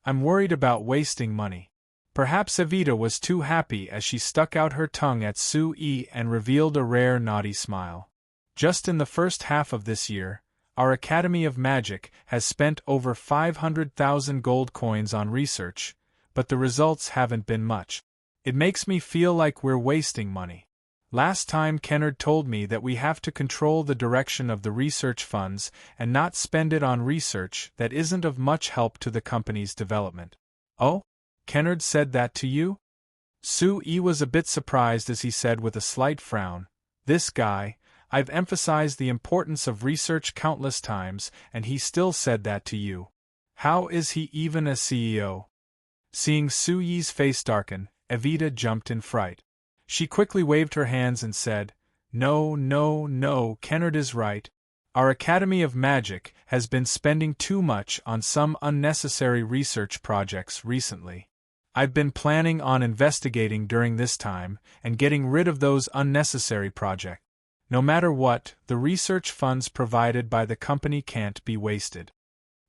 I'm worried about wasting money. Perhaps Evita was too happy as she stuck out her tongue at Sue and revealed a rare naughty smile. Just in the first half of this year, our Academy of Magic has spent over 500,000 gold coins on research, but the results haven't been much. It makes me feel like we're wasting money. Last time Kennard told me that we have to control the direction of the research funds and not spend it on research that isn't of much help to the company's development. Oh? Kennard said that to you? Sue was a bit surprised as he said with a slight frown, "This guy, I've emphasized the importance of research countless times and he still said that to you. How is he even a CEO?" Seeing Sue's face darken, Evita jumped in fright. She quickly waved her hands and said, No, Kennard is right. Our Academy of Magic has been spending too much on some unnecessary research projects recently. I've been planning on investigating during this time and getting rid of those unnecessary projects. No matter what, the research funds provided by the company can't be wasted.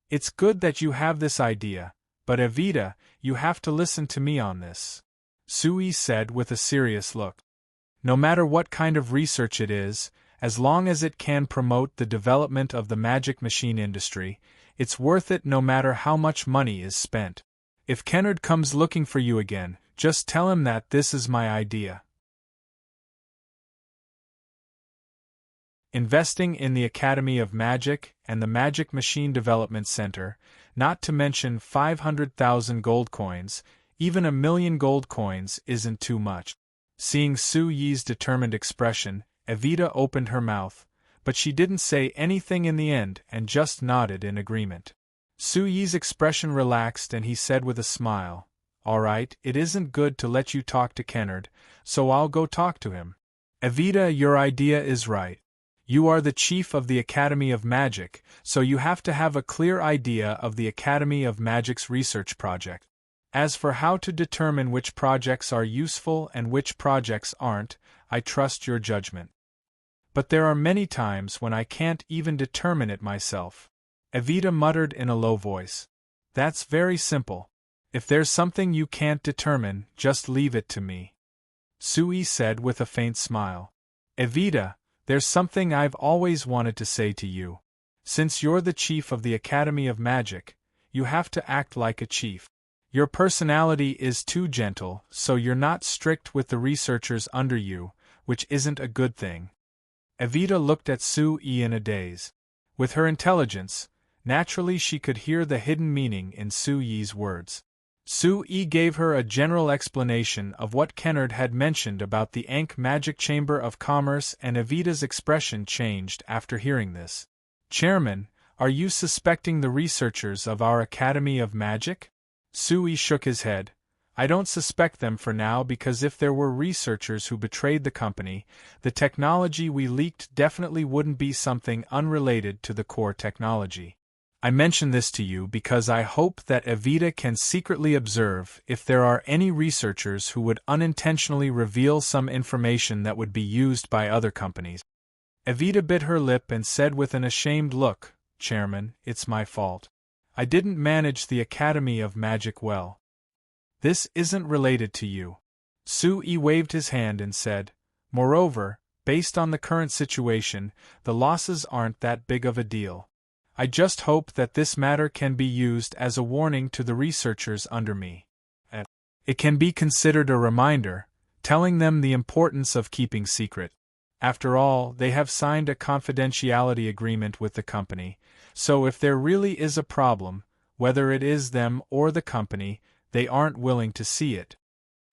It's good that you have this idea, but Evita, you have to listen to me on this. Sue said with a serious look. No matter what kind of research it is, as long as it can promote the development of the magic machine industry, it's worth it no matter how much money is spent. If Kennard comes looking for you again, just tell him that this is my idea. Investing in the Academy of Magic and the Magic Machine Development Center, not to mention 500,000 gold coins, even 1,000,000 gold coins isn't too much. Seeing Sue's determined expression, Evita opened her mouth, but she didn't say anything in the end and just nodded in agreement. Sue's expression relaxed and he said with a smile, "All right, it isn't good to let you talk to Kennard, so I'll go talk to him. Evita, your idea is right. You are the chief of the Academy of Magic, so you have to have a clear idea of the Academy of Magic's research project. As for how to determine which projects are useful and which projects aren't, I trust your judgment. But there are many times when I can't even determine it myself." Evita muttered in a low voice. "That's very simple. If there's something you can't determine, just leave it to me," Sue said with a faint smile. "Evita, there's something I've always wanted to say to you. Since you're the chief of the Academy of Magic, you have to act like a chief. Your personality is too gentle, so you're not strict with the researchers under you, which isn't a good thing." Evita looked at Sue in a daze. With her intelligence, naturally she could hear the hidden meaning in Sue's words. Sue gave her a general explanation of what Kennard had mentioned about the Ankh Magic Chamber of Commerce, and Evita's expression changed after hearing this. "Chairman, are you suspecting the researchers of our Academy of Magic?" Sue shook his head. "I don't suspect them for now because if there were researchers who betrayed the company, the technology we leaked definitely wouldn't be something unrelated to the core technology. I mention this to you because I hope that Evita can secretly observe if there are any researchers who would unintentionally reveal some information that would be used by other companies." Evita bit her lip and said with an ashamed look, "Chairman, it's my fault. I didn't manage the Academy of Magic well. This isn't related to you." Sue waved his hand and said, "Moreover, based on the current situation, the losses aren't that big of a deal. I just hope that this matter can be used as a warning to the researchers under me. It can be considered a reminder, telling them the importance of keeping secret. After all, they have signed a confidentiality agreement with the company, so if there really is a problem, whether it is them or the company, they aren't willing to see it.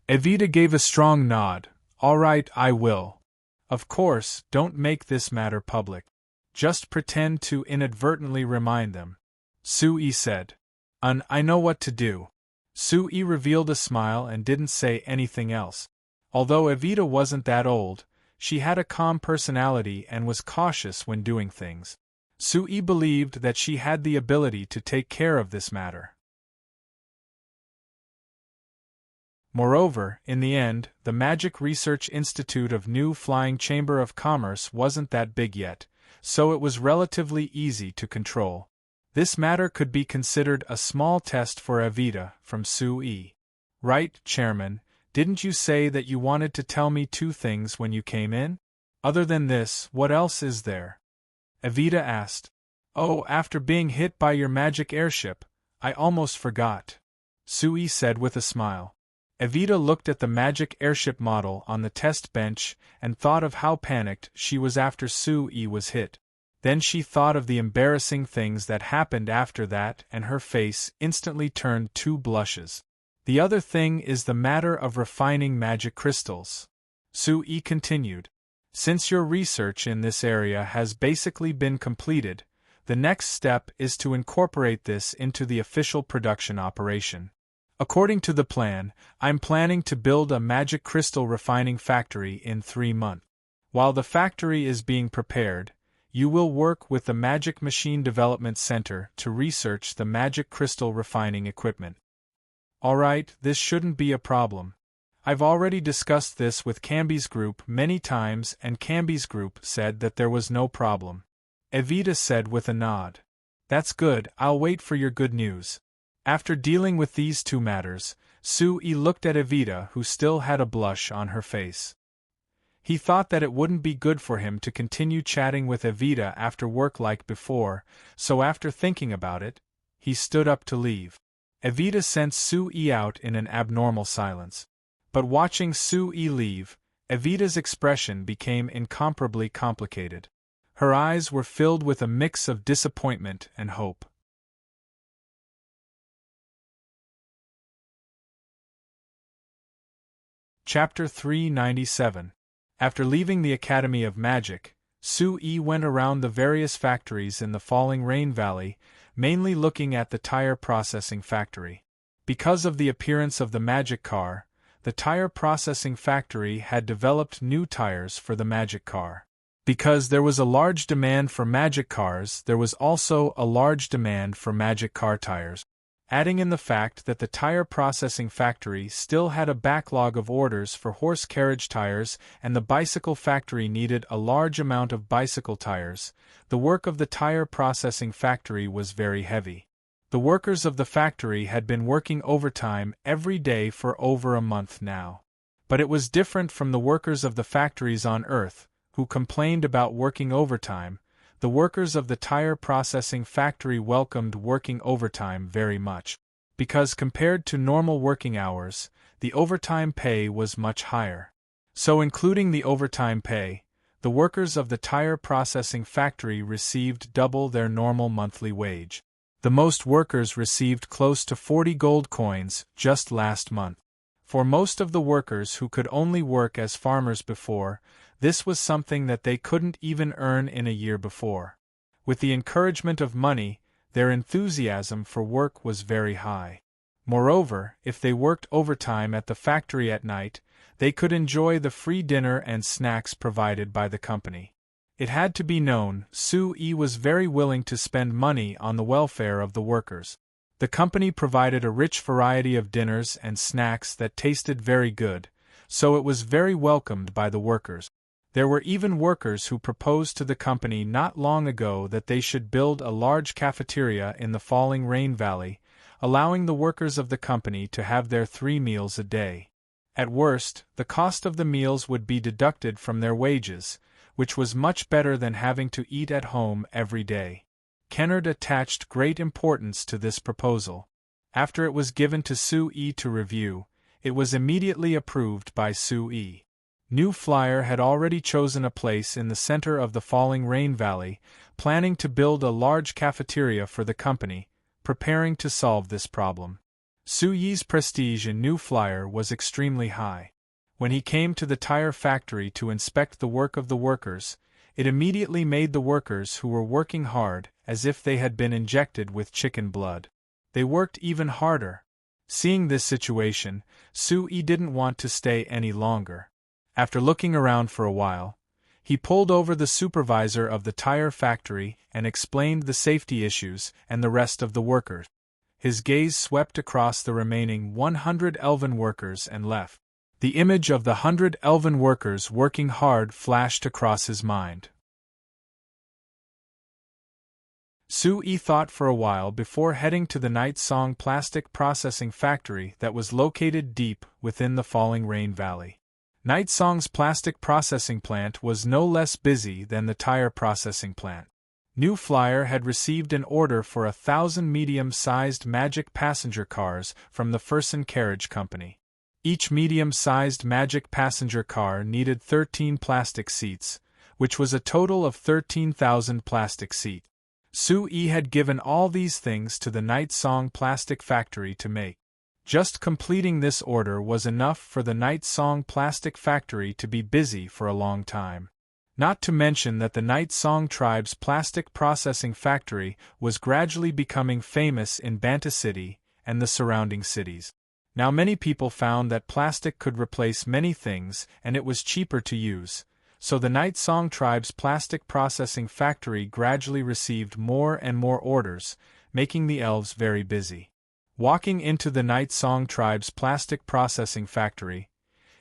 Evita gave a strong nod. All right, I will. Of course, don't make this matter public. Just pretend to inadvertently remind them. Sui said. I know what to do. Sui revealed a smile and didn't say anything else. Although Evita wasn't that old, she had a calm personality and was cautious when doing things. Sui believed that she had the ability to take care of this matter. Moreover, in the end, the Magic Research Institute of New Flying Chamber of Commerce wasn't that big yet, so it was relatively easy to control. This matter could be considered a small test for Evita, from Sui. Right, Chairman, didn't you say that you wanted to tell me 2 things when you came in? Other than this, what else is there? Evita asked. Oh, after being hit by your magic airship, I almost forgot. Sui said with a smile. Evita looked at the magic airship model on the test bench and thought of how panicked she was after Sui was hit. Then she thought of the embarrassing things that happened after that and her face instantly turned 2 blushes. The other thing is the matter of refining magic crystals. Sui continued. Since your research in this area has basically been completed, the next step is to incorporate this into the official production operation. According to the plan, I'm planning to build a magic crystal refining factory in 3 months. While the factory is being prepared, you will work with the Magic Machine Development Center to research the magic crystal refining equipment. Alright, this shouldn't be a problem. I've already discussed this with Camby's group many times and Camby's group said that there was no problem. Evita said with a nod. That's good, I'll wait for your good news. After dealing with these 2 matters, Sui looked at Evita who still had a blush on her face. He thought that it wouldn't be good for him to continue chatting with Evita after work like before, so after thinking about it, he stood up to leave. Evita sent Sui out in an abnormal silence. But watching Sui leave, Evita's expression became incomparably complicated. Her eyes were filled with a mix of disappointment and hope. Chapter 397. After leaving the Academy of Magic, Sui went around the various factories in the Falling Rain Valley, mainly looking at the tire processing factory. Because of the appearance of the magic car, the tire processing factory had developed new tires for the magic car. Because there was a large demand for magic cars, there was also a large demand for magic car tires. Adding in the fact that the tire processing factory still had a backlog of orders for horse carriage tires and the bicycle factory needed a large amount of bicycle tires, the work of the tire processing factory was very heavy. The workers of the factory had been working overtime every day for over a month now. But it was different from the workers of the factories on Earth, who complained about working overtime. The workers of the tire processing factory welcomed working overtime very much. Because compared to normal working hours, the overtime pay was much higher. So including the overtime pay, the workers of the tire processing factory received double their normal monthly wage. The most workers received close to 40 gold coins just last month. For most of the workers who could only work as farmers before, this was something that they couldn't even earn in a year before. With the encouragement of money, their enthusiasm for work was very high. Moreover, if they worked overtime at the factory at night, they could enjoy the free dinner and snacks provided by the company. It had to be known, Sui was very willing to spend money on the welfare of the workers. The company provided a rich variety of dinners and snacks that tasted very good, so it was very welcomed by the workers. There were even workers who proposed to the company not long ago that they should build a large cafeteria in the Falling Rain Valley, allowing the workers of the company to have their 3 meals a day. At worst, the cost of the meals would be deducted from their wages, which was much better than having to eat at home every day. Kennard attached great importance to this proposal. After it was given to Sue to review, it was immediately approved by Sue. New Flyer had already chosen a place in the center of the falling rain valley, planning to build a large cafeteria for the company, preparing to solve this problem. Sue's prestige in New Flyer was extremely high. When he came to the tire factory to inspect the work of the workers, it immediately made the workers who were working hard as if they had been injected with chicken blood. They worked even harder. Seeing this situation, Sue didn't want to stay any longer. After looking around for a while, he pulled over the supervisor of the tire factory and explained the safety issues and the rest of the workers. His gaze swept across the remaining 100 elven workers and left. The image of the 100 elven workers working hard flashed across his mind. Sue thought for a while before heading to the Night Song plastic processing factory that was located deep within the falling rain valley. Night Song's plastic processing plant was no less busy than the tire processing plant. New Flyer had received an order for 1,000 medium-sized magic passenger cars from the Fersen Carriage Company. Each medium-sized magic passenger car needed 13 plastic seats, which was a total of 13,000 plastic seats. Sue had given all these things to the Night Song plastic factory to make. Just completing this order was enough for the Night Song plastic factory to be busy for a long time. Not to mention that the Night Song tribe's plastic processing factory was gradually becoming famous in Banta City and the surrounding cities. Now many people found that plastic could replace many things and it was cheaper to use, so the Night Song tribe's plastic processing factory gradually received more and more orders, making the elves very busy. Walking into the Night Song tribe's plastic processing factory,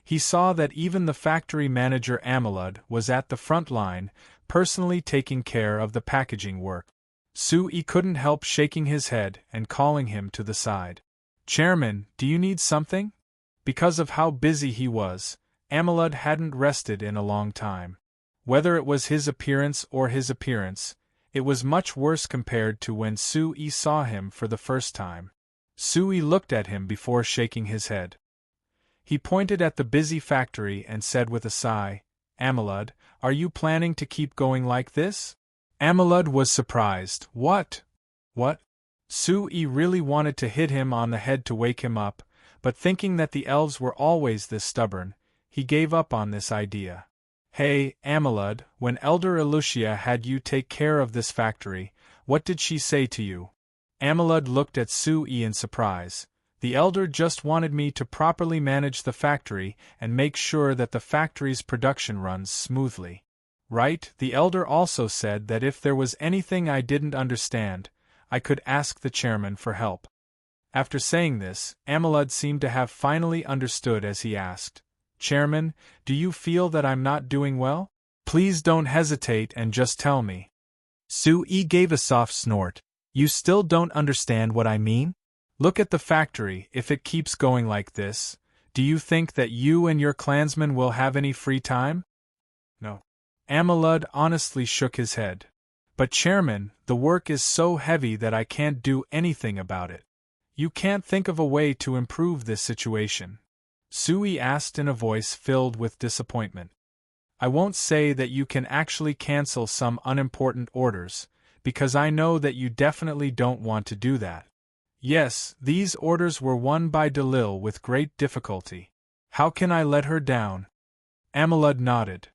he saw that even the factory manager Amelud was at the front line, personally taking care of the packaging work. Sue couldn't help shaking his head and calling him to the side. "Chairman, do you need something?" Because of how busy he was, Amelud hadn't rested in a long time. Whether it was his appearance, it was much worse compared to when Sue saw him for the first time. Sue looked at him before shaking his head. He pointed at the busy factory and said with a sigh, "Amelud, are you planning to keep going like this?" Amelud was surprised. What? Sue really wanted to hit him on the head to wake him up, but thinking that the elves were always this stubborn, he gave up on this idea. "Hey, Amelud, when Elder Elucia had you take care of this factory, what did she say to you?" Amelud looked at Sue in surprise. "The Elder just wanted me to properly manage the factory and make sure that the factory's production runs smoothly. Right, the Elder also said that if there was anything I didn't understand, I could ask the chairman for help." After saying this, Amelud seemed to have finally understood as he asked, "Chairman, do you feel that I'm not doing well? Please don't hesitate and just tell me." Sue gave a soft snort. "You still don't understand what I mean? Look at the factory. If it keeps going like this, do you think that you and your clansmen will have any free time?" "No." Amelud honestly shook his head. "But Chairman, the work is so heavy that I can't do anything about it. You can't think of a way to improve this situation?" Sue asked in a voice filled with disappointment. "I won't say that you can actually cancel some unimportant orders, because I know that you definitely don't want to do that. Yes, these orders were won by Delil with great difficulty. How can I let her down?" Amelud nodded.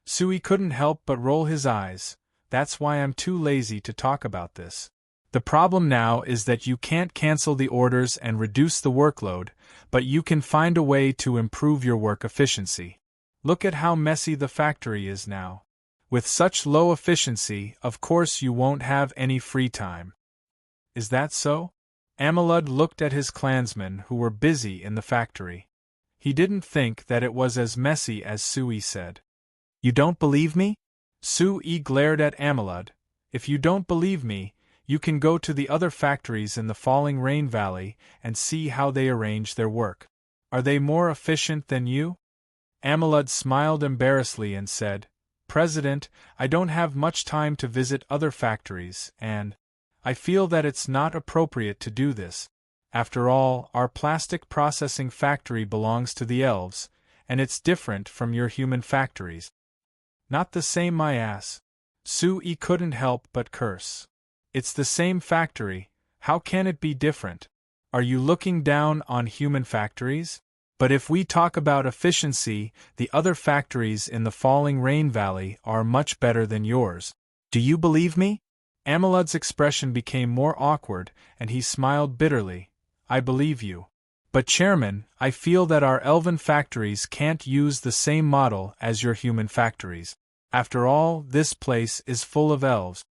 Sue couldn't help but roll his eyes. "That's why I'm too lazy to talk about this. The problem now is that you can't cancel the orders and reduce the workload, but you can find a way to improve your work efficiency. Look at how messy the factory is now. With such low efficiency, of course you won't have any free time." "Is that so?" Amelud looked at his clansmen who were busy in the factory. He didn't think that it was as messy as Sue said. "You don't believe me?" Sue glared at Amelud. "If you don't believe me, you can go to the other factories in the Falling Rain Valley and see how they arrange their work. Are they more efficient than you?" Amelud smiled embarrassedly and said, president, I don't have much time to visit other factories, and I feel that it's not appropriate to do this. After all, our plastic processing factory belongs to the elves, and it's different from your human factories. Not the same, my ass. Sui couldn't help but curse. It's the same factory, how can it be different? Are you looking down on human factories? But if we talk about efficiency, the other factories in the Falling Rain Valley are much better than yours. Do you believe me? Amelud's expression became more awkward, and he smiled bitterly. I believe you. But Chairman, I feel that our elven factories can't use the same model as your human factories. After all, this place is full of elves.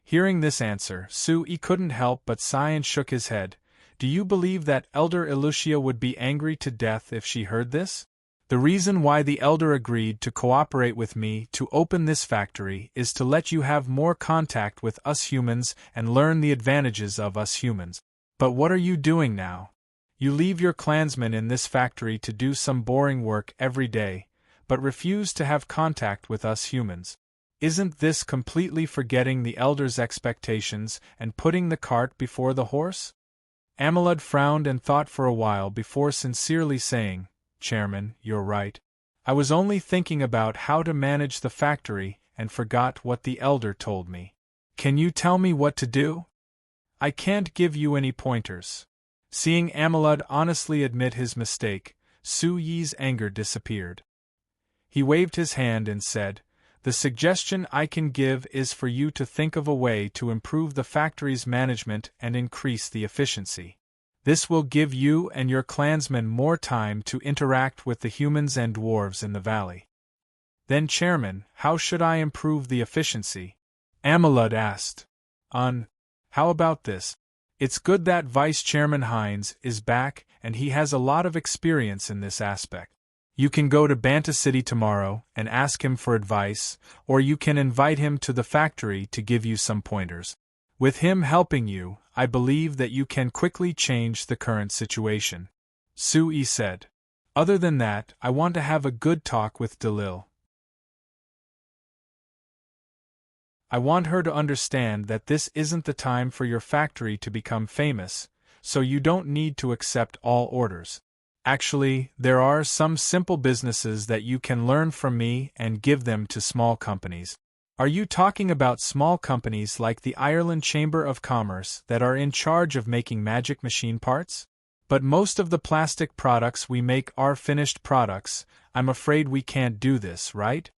Hearing this answer, Sui couldn't help but sigh and shook his head. Do you believe that Elder Elucia would be angry to death if she heard this? The reason why the Elder agreed to cooperate with me to open this factory is to let you have more contact with us humans and learn the advantages of us humans. But what are you doing now? You leave your clansmen in this factory to do some boring work every day, but refuse to have contact with us humans. Isn't this completely forgetting the Elder's expectations and putting the cart before the horse? Amelud frowned and thought for a while before sincerely saying, Chairman, you're right. I was only thinking about how to manage the factory and forgot what the Elder told me. Can you tell me what to do? I can't give you any pointers. Seeing Amelud honestly admit his mistake, Su Yi's anger disappeared. He waved his hand and said, The suggestion I can give is for you to think of a way to improve the factory's management and increase the efficiency. This will give you and your clansmen more time to interact with the humans and dwarves in the valley. Then, Chairman, how should I improve the efficiency? Amelud asked. How about this? It's good that Vice Chairman Hines is back and he has a lot of experience in this aspect. You can go to Banta City tomorrow and ask him for advice, or you can invite him to the factory to give you some pointers. With him helping you, I believe that you can quickly change the current situation. Sui said. Other than that, I want to have a good talk with Delil. I want her to understand that this isn't the time for your factory to become famous, so you don't need to accept all orders. Actually, there are some simple businesses that you can learn from me and give them to small companies. Are you talking about small companies like the Ireland Chamber of Commerce that are in charge of making magic machine parts? But most of the plastic products we make are finished products. I'm afraid we can't do this, right?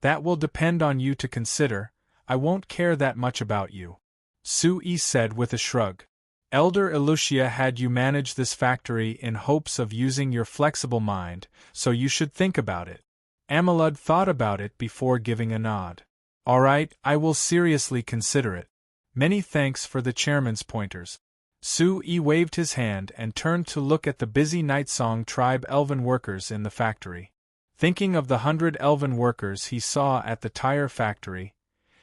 That will depend on you to consider. I won't care that much about you. Sui said with a shrug. Elder Elucia had you manage this factory in hopes of using your flexible mind, so you should think about it. Amelud thought about it before giving a nod. All right, I will seriously consider it. Many thanks for the chairman's pointers. Sui waved his hand and turned to look at the busy Night Song tribe elven workers in the factory. Thinking of the 100 elven workers he saw at the tire factory,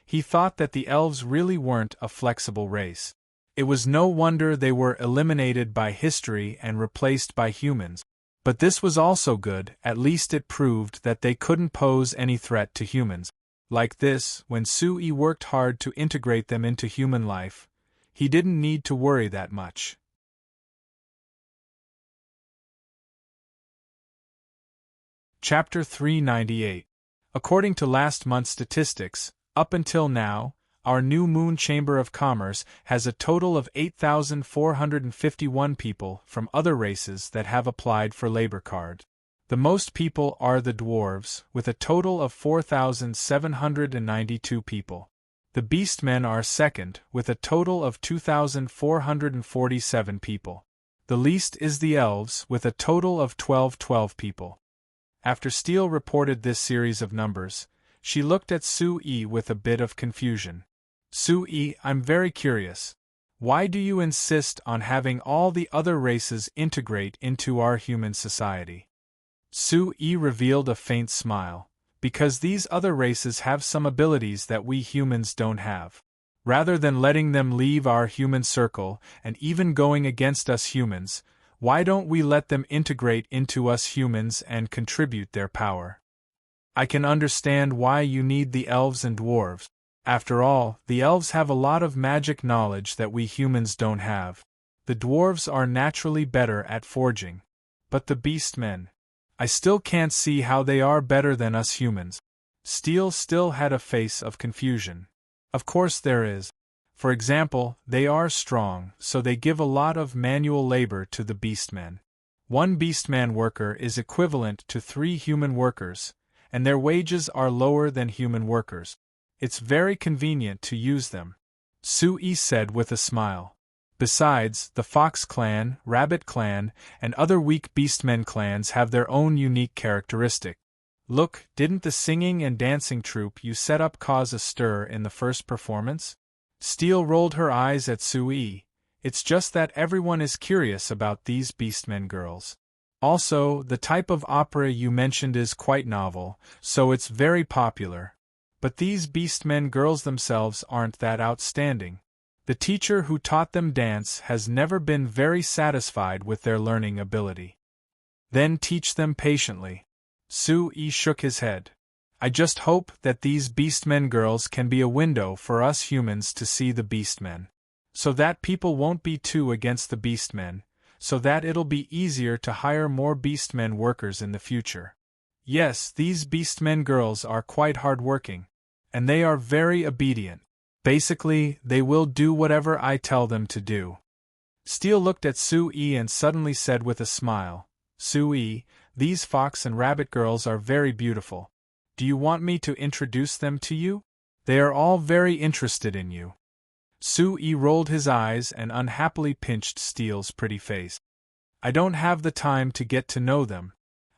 he thought that the elves really weren't a flexible race. It was no wonder they were eliminated by history and replaced by humans. But this was also good, at least it proved that they couldn't pose any threat to humans. Like this, when Sui worked hard to integrate them into human life, he didn't need to worry that much. Chapter 398. According to last month's statistics, up until now, our new Moon Chamber of Commerce has a total of 8,451 people from other races that have applied for labor card. The most people are the dwarves, with a total of 4,792 people. The beastmen are second, with a total of 2,447 people. The least is the elves, with a total of 12 people. After Steele reported this series of numbers, she looked at Sui with a bit of confusion. Sui, I'm very curious. Why do you insist on having all the other races integrate into our human society? Sui revealed a faint smile. Because these other races have some abilities that we humans don't have. Rather than letting them leave our human circle and even going against us humans, why don't we let them integrate into us humans and contribute their power? I can understand why you need the elves and dwarves. After all, the elves have a lot of magic knowledge that we humans don't have. The dwarves are naturally better at forging. But the beastmen, I still can't see how they are better than us humans. Steel still had a face of confusion. Of course there is. For example, they are strong, so they give a lot of manual labor to the beastmen. One beastman worker is equivalent to 3 human workers, and their wages are lower than human workers. It's very convenient to use them, Sui said with a smile. Besides, the Fox clan, Rabbit clan, and other weak beastmen clans have their own unique characteristic. Look, didn't the singing and dancing troupe you set up cause a stir in the first performance? Steel rolled her eyes at Sui. It's just that everyone is curious about these beastmen girls. Also, the type of opera you mentioned is quite novel, so it's very popular. But these beastmen girls themselves aren't that outstanding. The teacher who taught them dance has never been very satisfied with their learning ability. Then teach them patiently. Sui shook his head. I just hope that these beastmen girls can be a window for us humans to see the beastmen. So that people won't be too against the beastmen, so that it'll be easier to hire more beastmen workers in the future. Yes, these beastmen girls are quite hardworking. And they are very obedient. Basically, they will do whatever I tell them to do. Steel looked at Sui and suddenly said with a smile, Sui, these fox and rabbit girls are very beautiful. Do you want me to introduce them to you? They are all very interested in you. Sui rolled his eyes and unhappily pinched Steel's pretty face. I don't have the time to get to know them.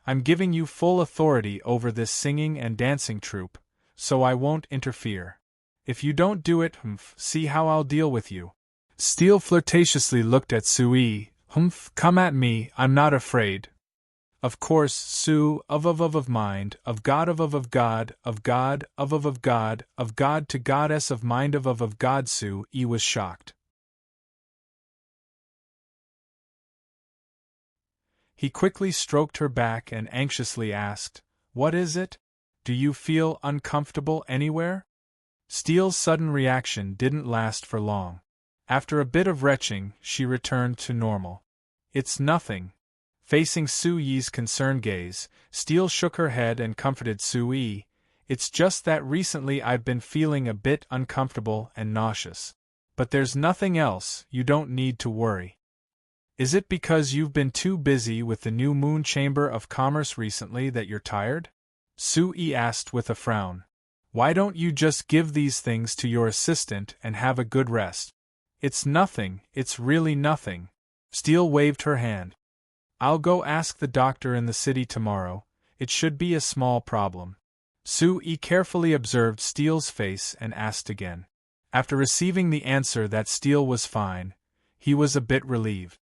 I'm giving you full authority over this singing and dancing troupe, so I won't interfere. If you don't do it, see how I'll deal with you. Steel flirtatiously looked at Sui. Come at me, I'm not afraid. Of course, Su, of mind, of God, of God, of God, of God, of God to goddess of mind, of God. Sui was shocked. He quickly stroked her back and anxiously asked, What is it? Do you feel uncomfortable anywhere? Steel's sudden reaction didn't last for long. After a bit of retching, she returned to normal. It's nothing. Facing Sui's concerned gaze, Steel shook her head and comforted Sui. It's just that recently I've been feeling a bit uncomfortable and nauseous. But there's nothing else, you don't need to worry. Is it because you've been too busy with the new Moon Chamber of Commerce recently that you're tired? Sui asked with a frown. Why don't you just give these things to your assistant and have a good rest? It's nothing, it's really nothing. Steel waved her hand. I'll go ask the doctor in the city tomorrow. It should be a small problem. Sui carefully observed Steel's face and asked again. After receiving the answer that Steel was fine, he was a bit relieved.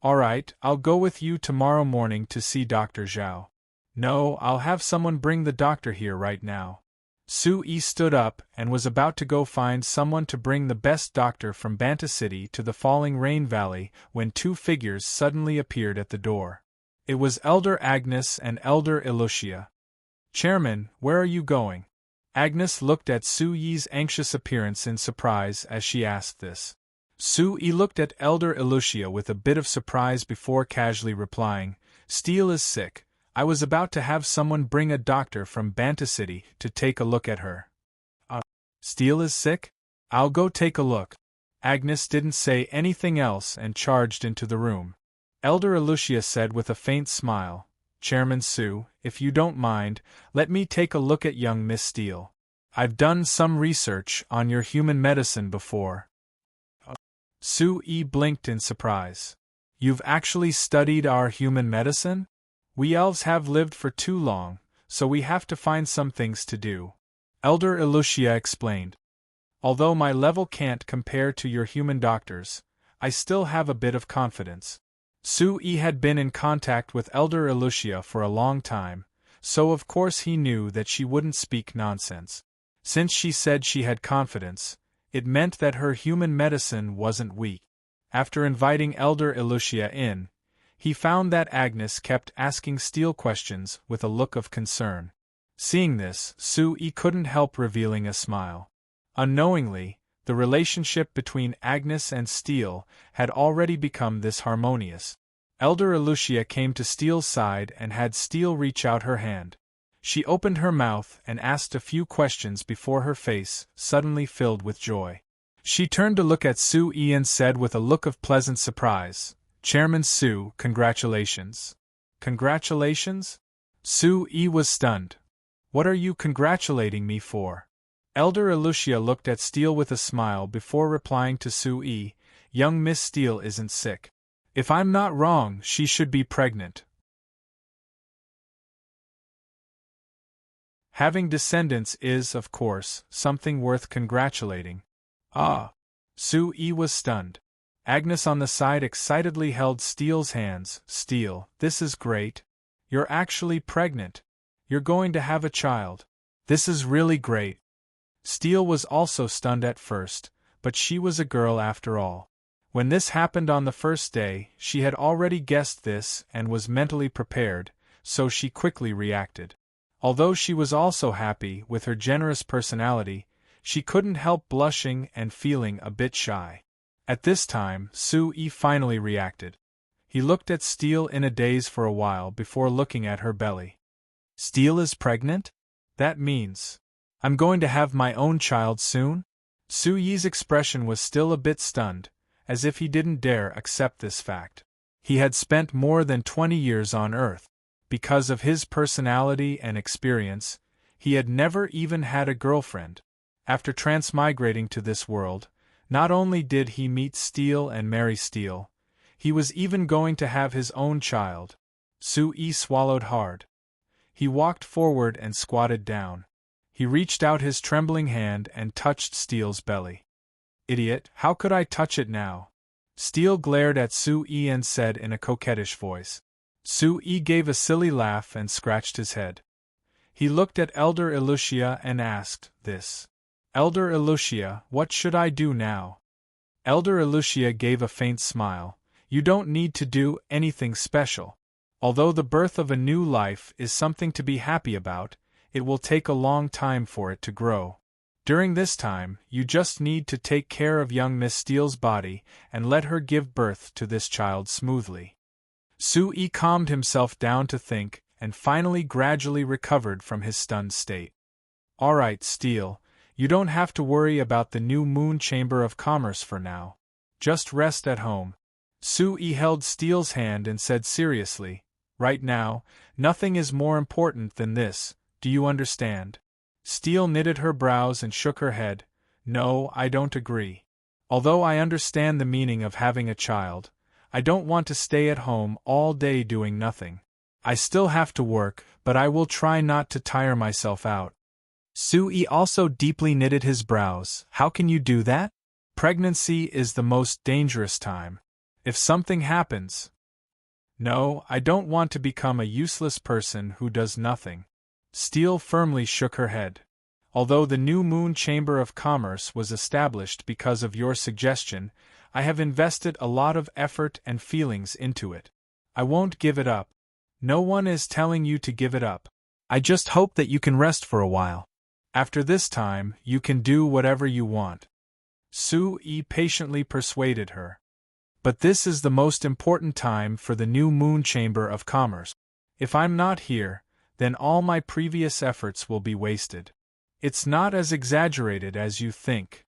All right, I'll go with you tomorrow morning to see Dr. Zhao. No, I'll have someone bring the doctor here right now. Sui stood up and was about to go find someone to bring the best doctor from Banta City to the Falling Rain Valley when 2 figures suddenly appeared at the door. It was Elder Agnes and Elder Elucia. Chairman, where are you going? Agnes looked at Sui's anxious appearance in surprise as she asked this. Sui looked at Elder Elucia with a bit of surprise before casually replying, Steel is sick. I was about to have someone bring a doctor from Banta City to take a look at her. Steel is sick? I'll go take a look. Agnes didn't say anything else and charged into the room. Elder Elucia said with a faint smile, Chairman Su, if you don't mind, let me take a look at young Miss Steel. I've done some research on your human medicine before. Sui blinked in surprise. You've actually studied our human medicine? We elves have lived for too long, so we have to find some things to do. Elder Elucia explained. Although my level can't compare to your human doctors, I still have a bit of confidence. Sui had been in contact with Elder Elucia for a long time, so of course he knew that she wouldn't speak nonsense. Since she said she had confidence, it meant that her human medicine wasn't weak. After inviting Elder Elucia in, he found that Agnes kept asking Steel questions with a look of concern. Seeing this, Sue-yi couldn't help revealing a smile. Unknowingly, the relationship between Agnes and Steele had already become this harmonious. Elder Elucia came to Steele's side and had Steele reach out her hand. She opened her mouth and asked a few questions before her face suddenly filled with joy. She turned to look at Sue-yi and said with a look of pleasant surprise, "Chairman Sue, congratulations." "Congratulations?" Sue-yi was stunned. "What are you congratulating me for?" Elder Elucia looked at Steele with a smile before replying to Sue-yi, "Young Miss Steele isn't sick. If I'm not wrong, she should be pregnant. Having descendants is, of course, something worth congratulating." "Ah!" Sue-yi was stunned. Agnes on the side excitedly held Steele's hands. "Steele, this is great. You're actually pregnant. You're going to have a child. This is really great." Steele was also stunned at first, but she was a girl after all. When this happened on the first day, she had already guessed this and was mentally prepared, so she quickly reacted. Although she was also happy with her generous personality, she couldn't help blushing and feeling a bit shy. At this time, Sue-yi finally reacted. He looked at Steele in a daze for a while before looking at her belly. "Steele is pregnant? That means I'm going to have my own child soon?" Sue-yi's expression was still a bit stunned, as if he didn't dare accept this fact. He had spent more than 20 years on Earth. Because of his personality and experience, he had never even had a girlfriend. After transmigrating to this world, not only did he meet Steele and marry Steele, he was even going to have his own child. Sue-yi swallowed hard. He walked forward and squatted down. He reached out his trembling hand and touched Steele's belly. "Idiot, how could I touch it now?" Steele glared at Sue-yi and said in a coquettish voice. Sue-yi gave a silly laugh and scratched his head. He looked at Elder Elucia and asked, "This. Elder Elucia, what should I do now?" Elder Elucia gave a faint smile. "You don't need to do anything special. Although the birth of a new life is something to be happy about, it will take a long time for it to grow. During this time, you just need to take care of young Miss Steele's body and let her give birth to this child smoothly." Sue-yi calmed himself down to think, and finally gradually recovered from his stunned state. "All right, Steele, you don't have to worry about the new Moon Chamber of Commerce for now. Just rest at home." Sue-yi held Steele's hand and said seriously, "Right now, nothing is more important than this, do you understand?" Steele knitted her brows and shook her head. "No, I don't agree. Although I understand the meaning of having a child, I don't want to stay at home all day doing nothing. I still have to work, but I will try not to tire myself out." Sue-yi also deeply knitted his brows. "How can you do that? Pregnancy is the most dangerous time. If something happens—" "No, I don't want to become a useless person who does nothing." Steele firmly shook her head. "Although the new Moon Chamber of Commerce was established because of your suggestion, I have invested a lot of effort and feelings into it. I won't give it up. No one is telling you to give it up. I just hope that you can rest for a while. After this time, you can do whatever you want." Sue-yi patiently persuaded her. "But this is the most important time for the new Moon Chamber of Commerce. If I'm not here, then all my previous efforts will be wasted. It's not as exaggerated as you think.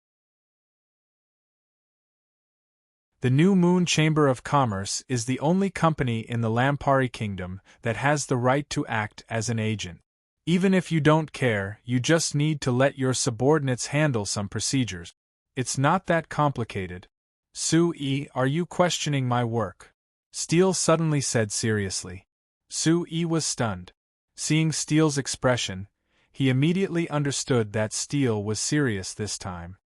The new Moon Chamber of Commerce is the only company in the Lampari Kingdom that has the right to act as an agent. Even if you don't care, you just need to let your subordinates handle some procedures. It's not that complicated." "Sue-yi, are you questioning my work?" Steele suddenly said seriously. Sue-yi was stunned. Seeing Steele's expression, he immediately understood that Steele was serious this time.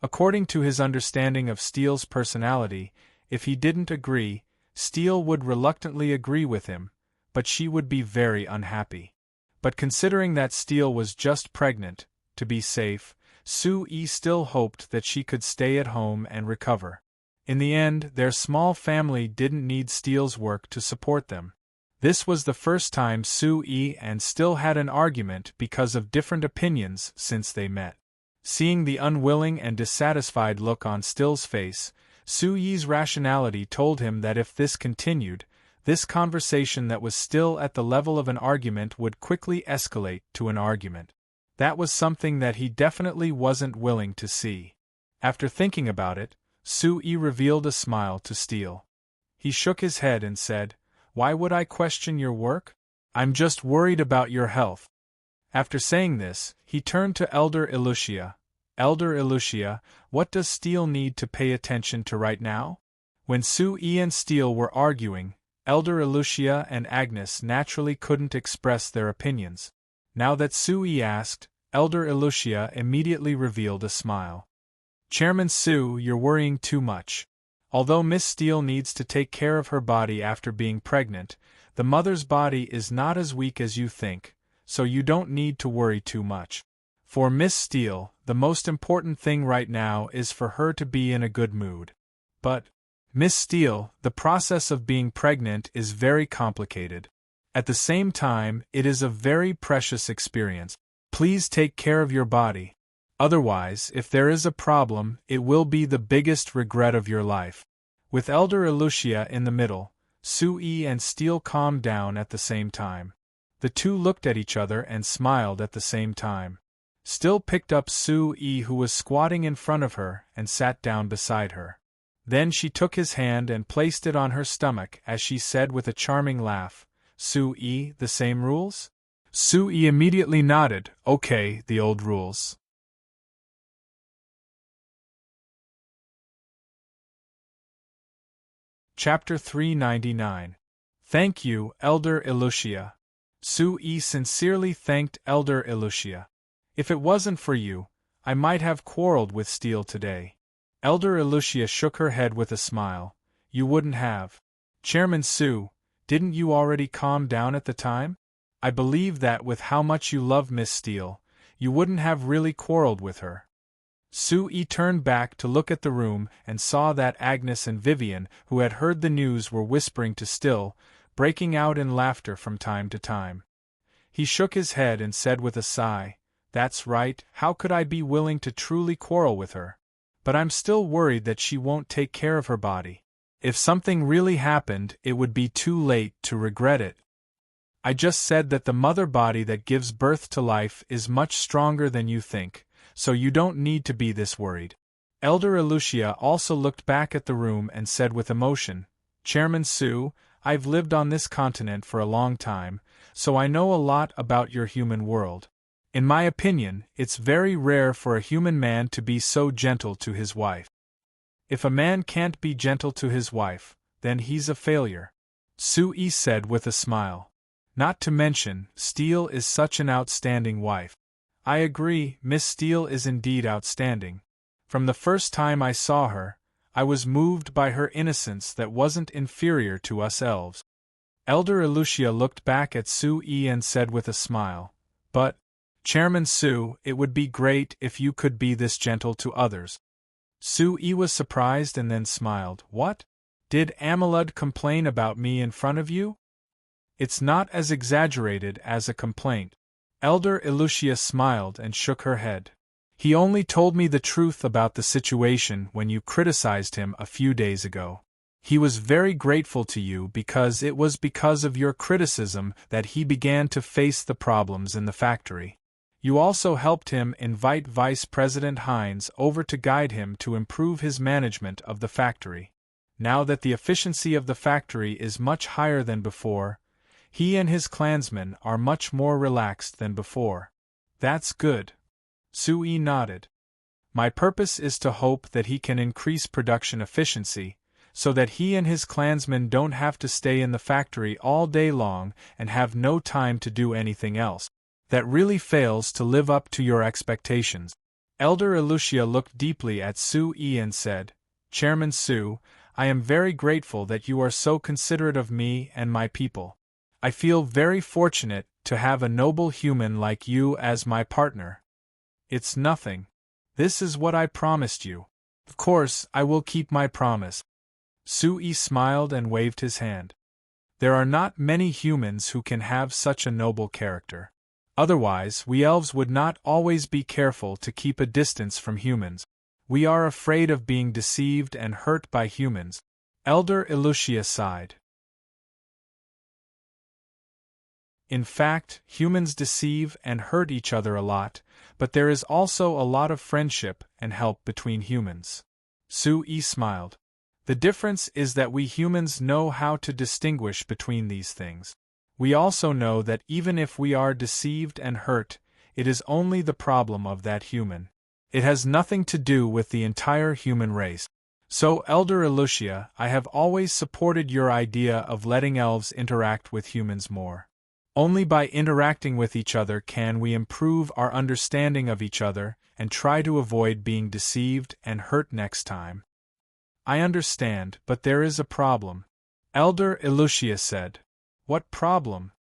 According to his understanding of Steele's personality, if he didn't agree, Steele would reluctantly agree with him, but she would be very unhappy. But considering that Steele was just pregnant, to be safe, Sue-yi still hoped that she could stay at home and recover. In the end, their small family didn't need Steele's work to support them. This was the first time Su-yi and Still had an argument because of different opinions since they met. Seeing the unwilling and dissatisfied look on Still's face, Su-yi's rationality told him that if this continued, this conversation that was still at the level of an argument would quickly escalate to an argument. That was something that he definitely wasn't willing to see. After thinking about it, Su-yi revealed a smile to Steele. He shook his head and said, "Why would I question your work? I'm just worried about your health." After saying this, he turned to Elder Elucia. "Elder Elucia, what does Steele need to pay attention to right now?" When Su-yi and Steele were arguing, Elder Elucia and Agnes naturally couldn't express their opinions. Now that Su-yi asked, Elder Elucia immediately revealed a smile. "Chairman Su, you're worrying too much. Although Miss Steele needs to take care of her body after being pregnant, the mother's body is not as weak as you think, so you don't need to worry too much. For Miss Steele, the most important thing right now is for her to be in a good mood. But, Miss Steele, the process of being pregnant is very complicated. At the same time, it is a very precious experience. Please take care of your body. Otherwise, if there is a problem, it will be the biggest regret of your life." With Elder Elucia in the middle, Su-yi and Steele calmed down at the same time. The two looked at each other and smiled at the same time. Still picked up Su-yi, who was squatting in front of her, and sat down beside her. Then she took his hand and placed it on her stomach as she said with a charming laugh, "Su-yi, the same rules?" Su-yi immediately nodded, "Okay, the old rules." Chapter 399. Thank you, Elder Elucia. Su-yi sincerely thanked Elder Elucia. "If it wasn't for you, I might have quarreled with Steele today." Elder Elucia shook her head with a smile. "You wouldn't have. Chairman Su, didn't you already calm down at the time? I believe that with how much you love Miss Steele, you wouldn't have really quarreled with her." Su-yi turned back to look at the room and saw that Agnes and Vivian, who had heard the news, were whispering to Still, breaking out in laughter from time to time. He shook his head and said with a sigh, "That's right, how could I be willing to truly quarrel with her? But I'm still worried that she won't take care of her body. If something really happened, it would be too late to regret it. I just said that the mother body that gives birth to life is much stronger than you think, so you don't need to be this worried." Elder Elucia also looked back at the room and said with emotion, "Chairman Su, I've lived on this continent for a long time, so I know a lot about your human world. In my opinion, it's very rare for a human man to be so gentle to his wife. If a man can't be gentle to his wife, then he's a failure," Su-yi said with a smile. "Not to mention, Steele is such an outstanding wife." "I agree, Miss Steele is indeed outstanding. From the first time I saw her, I was moved by her innocence that wasn't inferior to us elves." Elder Elucia looked back at Su-yi and said with a smile, "But, Chairman Su, it would be great if you could be this gentle to others." Su-yi was surprised and then smiled. "What? Did Amelud complain about me in front of you?" "It's not as exaggerated as a complaint." Elder Elucia smiled and shook her head. "He only told me the truth about the situation when you criticized him a few days ago. He was very grateful to you because it was because of your criticism that he began to face the problems in the factory. You also helped him invite Vice President Hines over to guide him to improve his management of the factory. Now that the efficiency of the factory is much higher than before, he and his clansmen are much more relaxed than before." "That's good." Su-yi nodded. "My purpose is to hope that he can increase production efficiency, so that he and his clansmen don't have to stay in the factory all day long and have no time to do anything else. That really fails to live up to your expectations." Elder Elucia looked deeply at Su-yi and said, "Chairman Su, I am very grateful that you are so considerate of me and my people. I feel very fortunate to have a noble human like you as my partner." "It's nothing. This is what I promised you. Of course, I will keep my promise." Su-yi smiled and waved his hand. There are not many humans who can have such a noble character. Otherwise, we elves would not always be careful to keep a distance from humans. We are afraid of being deceived and hurt by humans. Elder Elucia sighed. In fact, humans deceive and hurt each other a lot, but there is also a lot of friendship and help between humans. Sue smiled. The difference is that we humans know how to distinguish between these things. We also know that even if we are deceived and hurt, it is only the problem of that human. It has nothing to do with the entire human race. So, Elder Elucia, I have always supported your idea of letting elves interact with humans more. Only by interacting with each other can we improve our understanding of each other and try to avoid being deceived and hurt next time. I understand, but there is a problem, Elder Elucia said. What problem?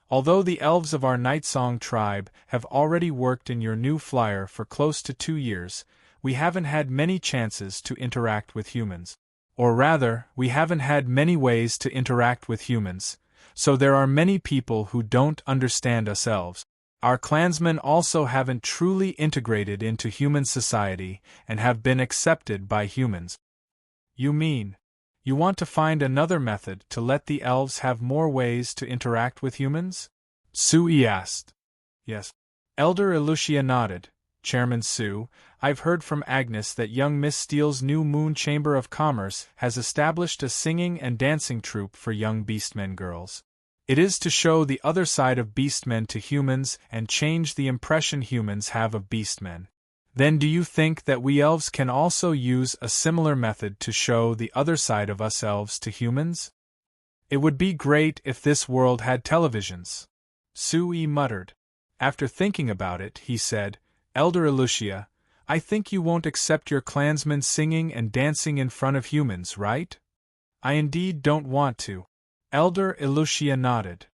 Although the elves of our Nightsong tribe have already worked in your new flyer for close to 2 years, we haven't had many chances to interact with humans. Or rather, we haven't had many ways to interact with humans. So there are many people who don't understand us elves. Our clansmen also haven't truly integrated into human society and have been accepted by humans. You mean, you want to find another method to let the elves have more ways to interact with humans? Sue asked. Yes. Elder Elucia nodded. Chairman Sue, I've heard from Agnes that young Miss Steele's new Moon Chamber of Commerce has established a singing and dancing troupe for young beastmen girls. It is to show the other side of beastmen to humans and change the impression humans have of beastmen. Then do you think that we elves can also use a similar method to show the other side of us elves to humans? It would be great if this world had televisions. Sue muttered. After thinking about it, he said, Elder Elucia, I think you won't accept your clansmen singing and dancing in front of humans, right? I indeed don't want to. Elder Elucia nodded.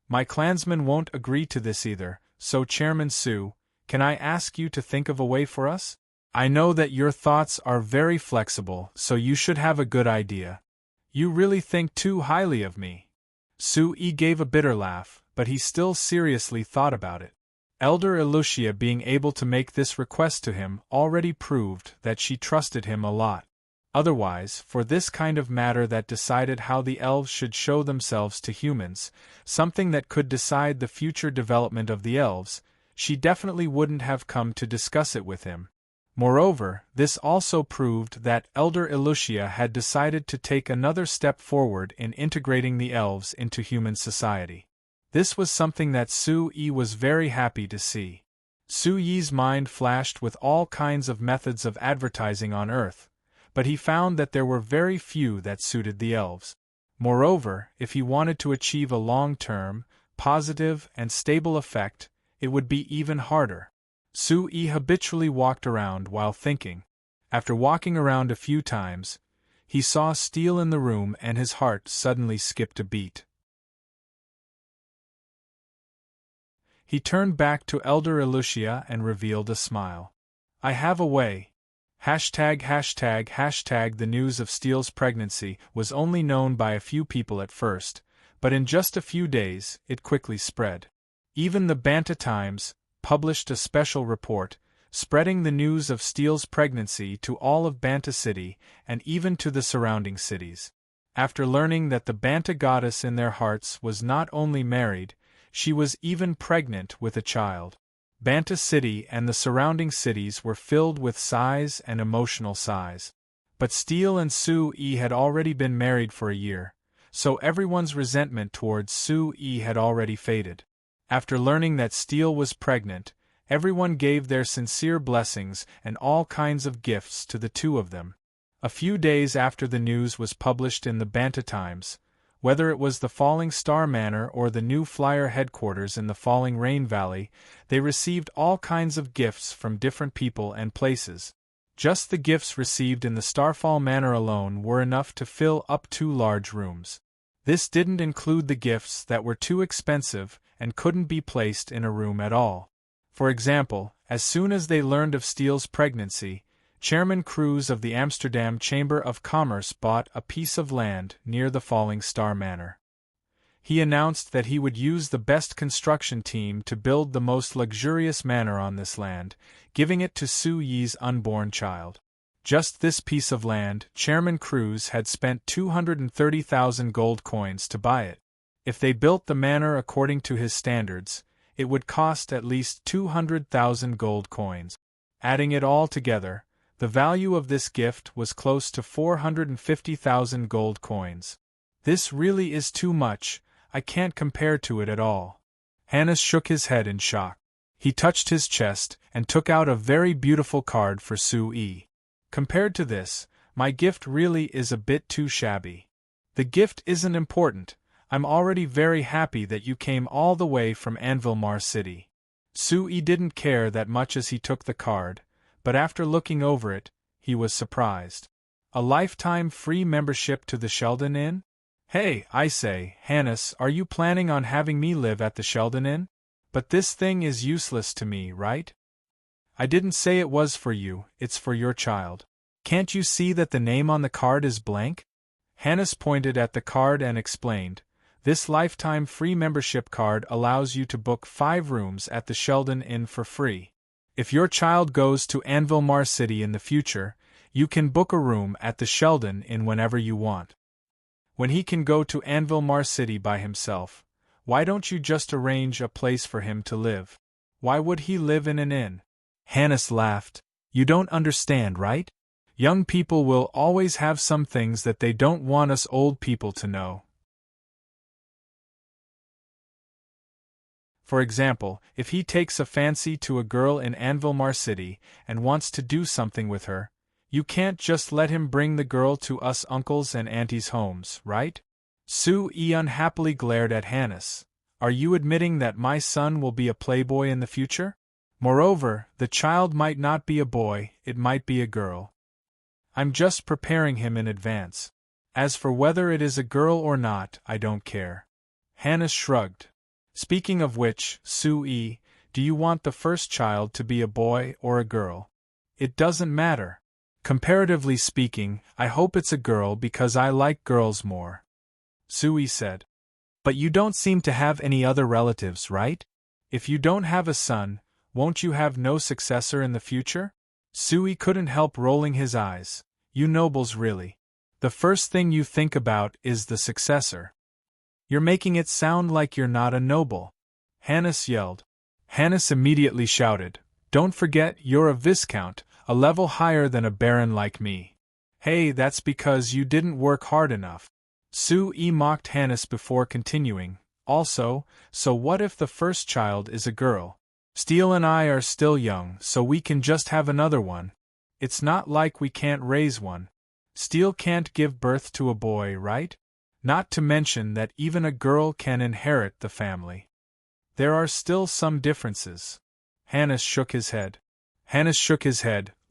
My clansmen won't agree to this either, so Chairman Sue, can I ask you to think of a way for us? I know that your thoughts are very flexible, so you should have a good idea. You really think too highly of me. Sue gave a bitter laugh, but he still seriously thought about it. Elder Elucia being able to make this request to him already proved that she trusted him a lot. Otherwise, for this kind of matter that decided how the elves should show themselves to humans, something that could decide the future development of the elves, she definitely wouldn't have come to discuss it with him. Moreover, this also proved that Elder Elucia had decided to take another step forward in integrating the elves into human society. This was something that Sue was very happy to see. Sue's mind flashed with all kinds of methods of advertising on Earth, but he found that there were very few that suited the elves. Moreover, if he wanted to achieve a long-term, positive, and stable effect, it would be even harder. Sue habitually walked around while thinking. After walking around a few times, he saw Steele in the room and his heart suddenly skipped a beat. He turned back to Elder Elucia and revealed a smile. I have a way. ####. The news of Steele's pregnancy was only known by a few people at first, but in just a few days, it quickly spread. Even the Banta Times published a special report, spreading the news of Steele's pregnancy to all of Banta City and even to the surrounding cities. After learning that the Banta goddess in their hearts was not only married, she was even pregnant with a child. Banta City and the surrounding cities were filled with sighs and emotional sighs. But Steele and Sue had already been married for a year, so everyone's resentment towards Sue had already faded. After learning that Steele was pregnant, everyone gave their sincere blessings and all kinds of gifts to the two of them. A few days after the news was published in the Banta Times, whether it was the Falling Star Manor or the new flyer headquarters in the Falling Rain Valley, they received all kinds of gifts from different people and places. Just the gifts received in the Starfall Manor alone were enough to fill up 2 large rooms. This didn't include the gifts that were too expensive and couldn't be placed in a room at all. For example, as soon as they learned of Steele's pregnancy, Chairman Cruz of the Amsterdam Chamber of Commerce bought a piece of land near the Falling Star Manor. He announced that he would use the best construction team to build the most luxurious manor on this land, giving it to Su Yi's unborn child. Just this piece of land, Chairman Cruz had spent 230,000 gold coins to buy it. If they built the manor according to his standards, it would cost at least 200,000 gold coins. Adding it all together, the value of this gift was close to 450,000 gold coins. This really is too much, I can't compare to it at all. Hannes shook his head in shock. He touched his chest and took out a very beautiful card for Su Yi. Compared to this, my gift really is a bit too shabby. The gift isn't important, I'm already very happy that you came all the way from Anvilmar City. Su Yi didn't care that much as he took the card, but after looking over it, he was surprised. A lifetime free membership to the Sheldon Inn? Hey, I say, Hannes, are you planning on having me live at the Sheldon Inn? But this thing is useless to me, right? I didn't say it was for you, it's for your child. Can't you see that the name on the card is blank? Hannes pointed at the card and explained, this lifetime free membership card allows you to book 5 rooms at the Sheldon Inn for free. If your child goes to Anvilmar City in the future, you can book a room at the Sheldon Inn whenever you want. When he can go to Anvilmar City by himself, why don't you just arrange a place for him to live? Why would he live in an inn? Hannes laughed. You don't understand, right? Young people will always have some things that they don't want us old people to know. For example, if he takes a fancy to a girl in Anvilmar City and wants to do something with her, you can't just let him bring the girl to us uncles and aunties' homes, right? Su Yi unhappily glared at Hannes. Are you admitting that my son will be a playboy in the future? Moreover, the child might not be a boy, it might be a girl. I'm just preparing him in advance. As for whether it is a girl or not, I don't care. Hannes shrugged. Speaking of which, Su Yi, do you want the first child to be a boy or a girl? It doesn't matter. Comparatively speaking, I hope it's a girl because I like girls more. Su Yi said. But you don't seem to have any other relatives, right? If you don't have a son, won't you have no successor in the future? Su Yi couldn't help rolling his eyes. You nobles really. The first thing you think about is the successor. You're making it sound like you're not a noble. Hannes yelled. Hannes immediately shouted, Don't forget you're a viscount, a level higher than a baron like me. Hey, that's because you didn't work hard enough. Su Yi mocked Hannes before continuing, also, so what if the first child is a girl? Steele and I are still young, so we can just have another one. It's not like we can't raise one. Steele can't give birth to a boy, right? Not to mention that even a girl can inherit the family. There are still some differences. Hannes shook his head.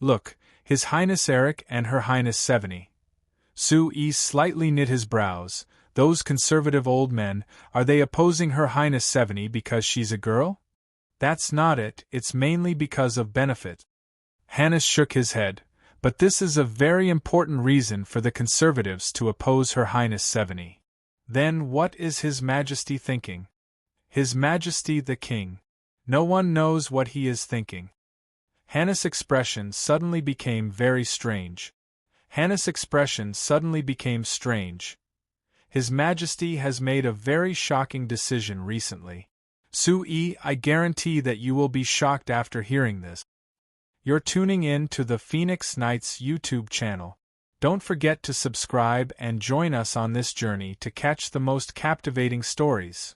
Look, His Highness Eric and Her Highness Seveny. Su Yi slightly knit his brows. Those conservative old men, are they opposing Her Highness Seveny because she's a girl? That's not it, it's mainly because of benefit. Hannes shook his head. But this is a very important reason for the conservatives to oppose Her Highness Seveny. Then what is His Majesty thinking? His Majesty the King. No one knows what he is thinking. Hannes' expression suddenly became very strange. His Majesty has made a very shocking decision recently. Su Yi, I guarantee that you will be shocked after hearing this. You're tuning in to the Phoenix Knights YouTube channel. Don't forget to subscribe and join us on this journey to catch the most captivating stories.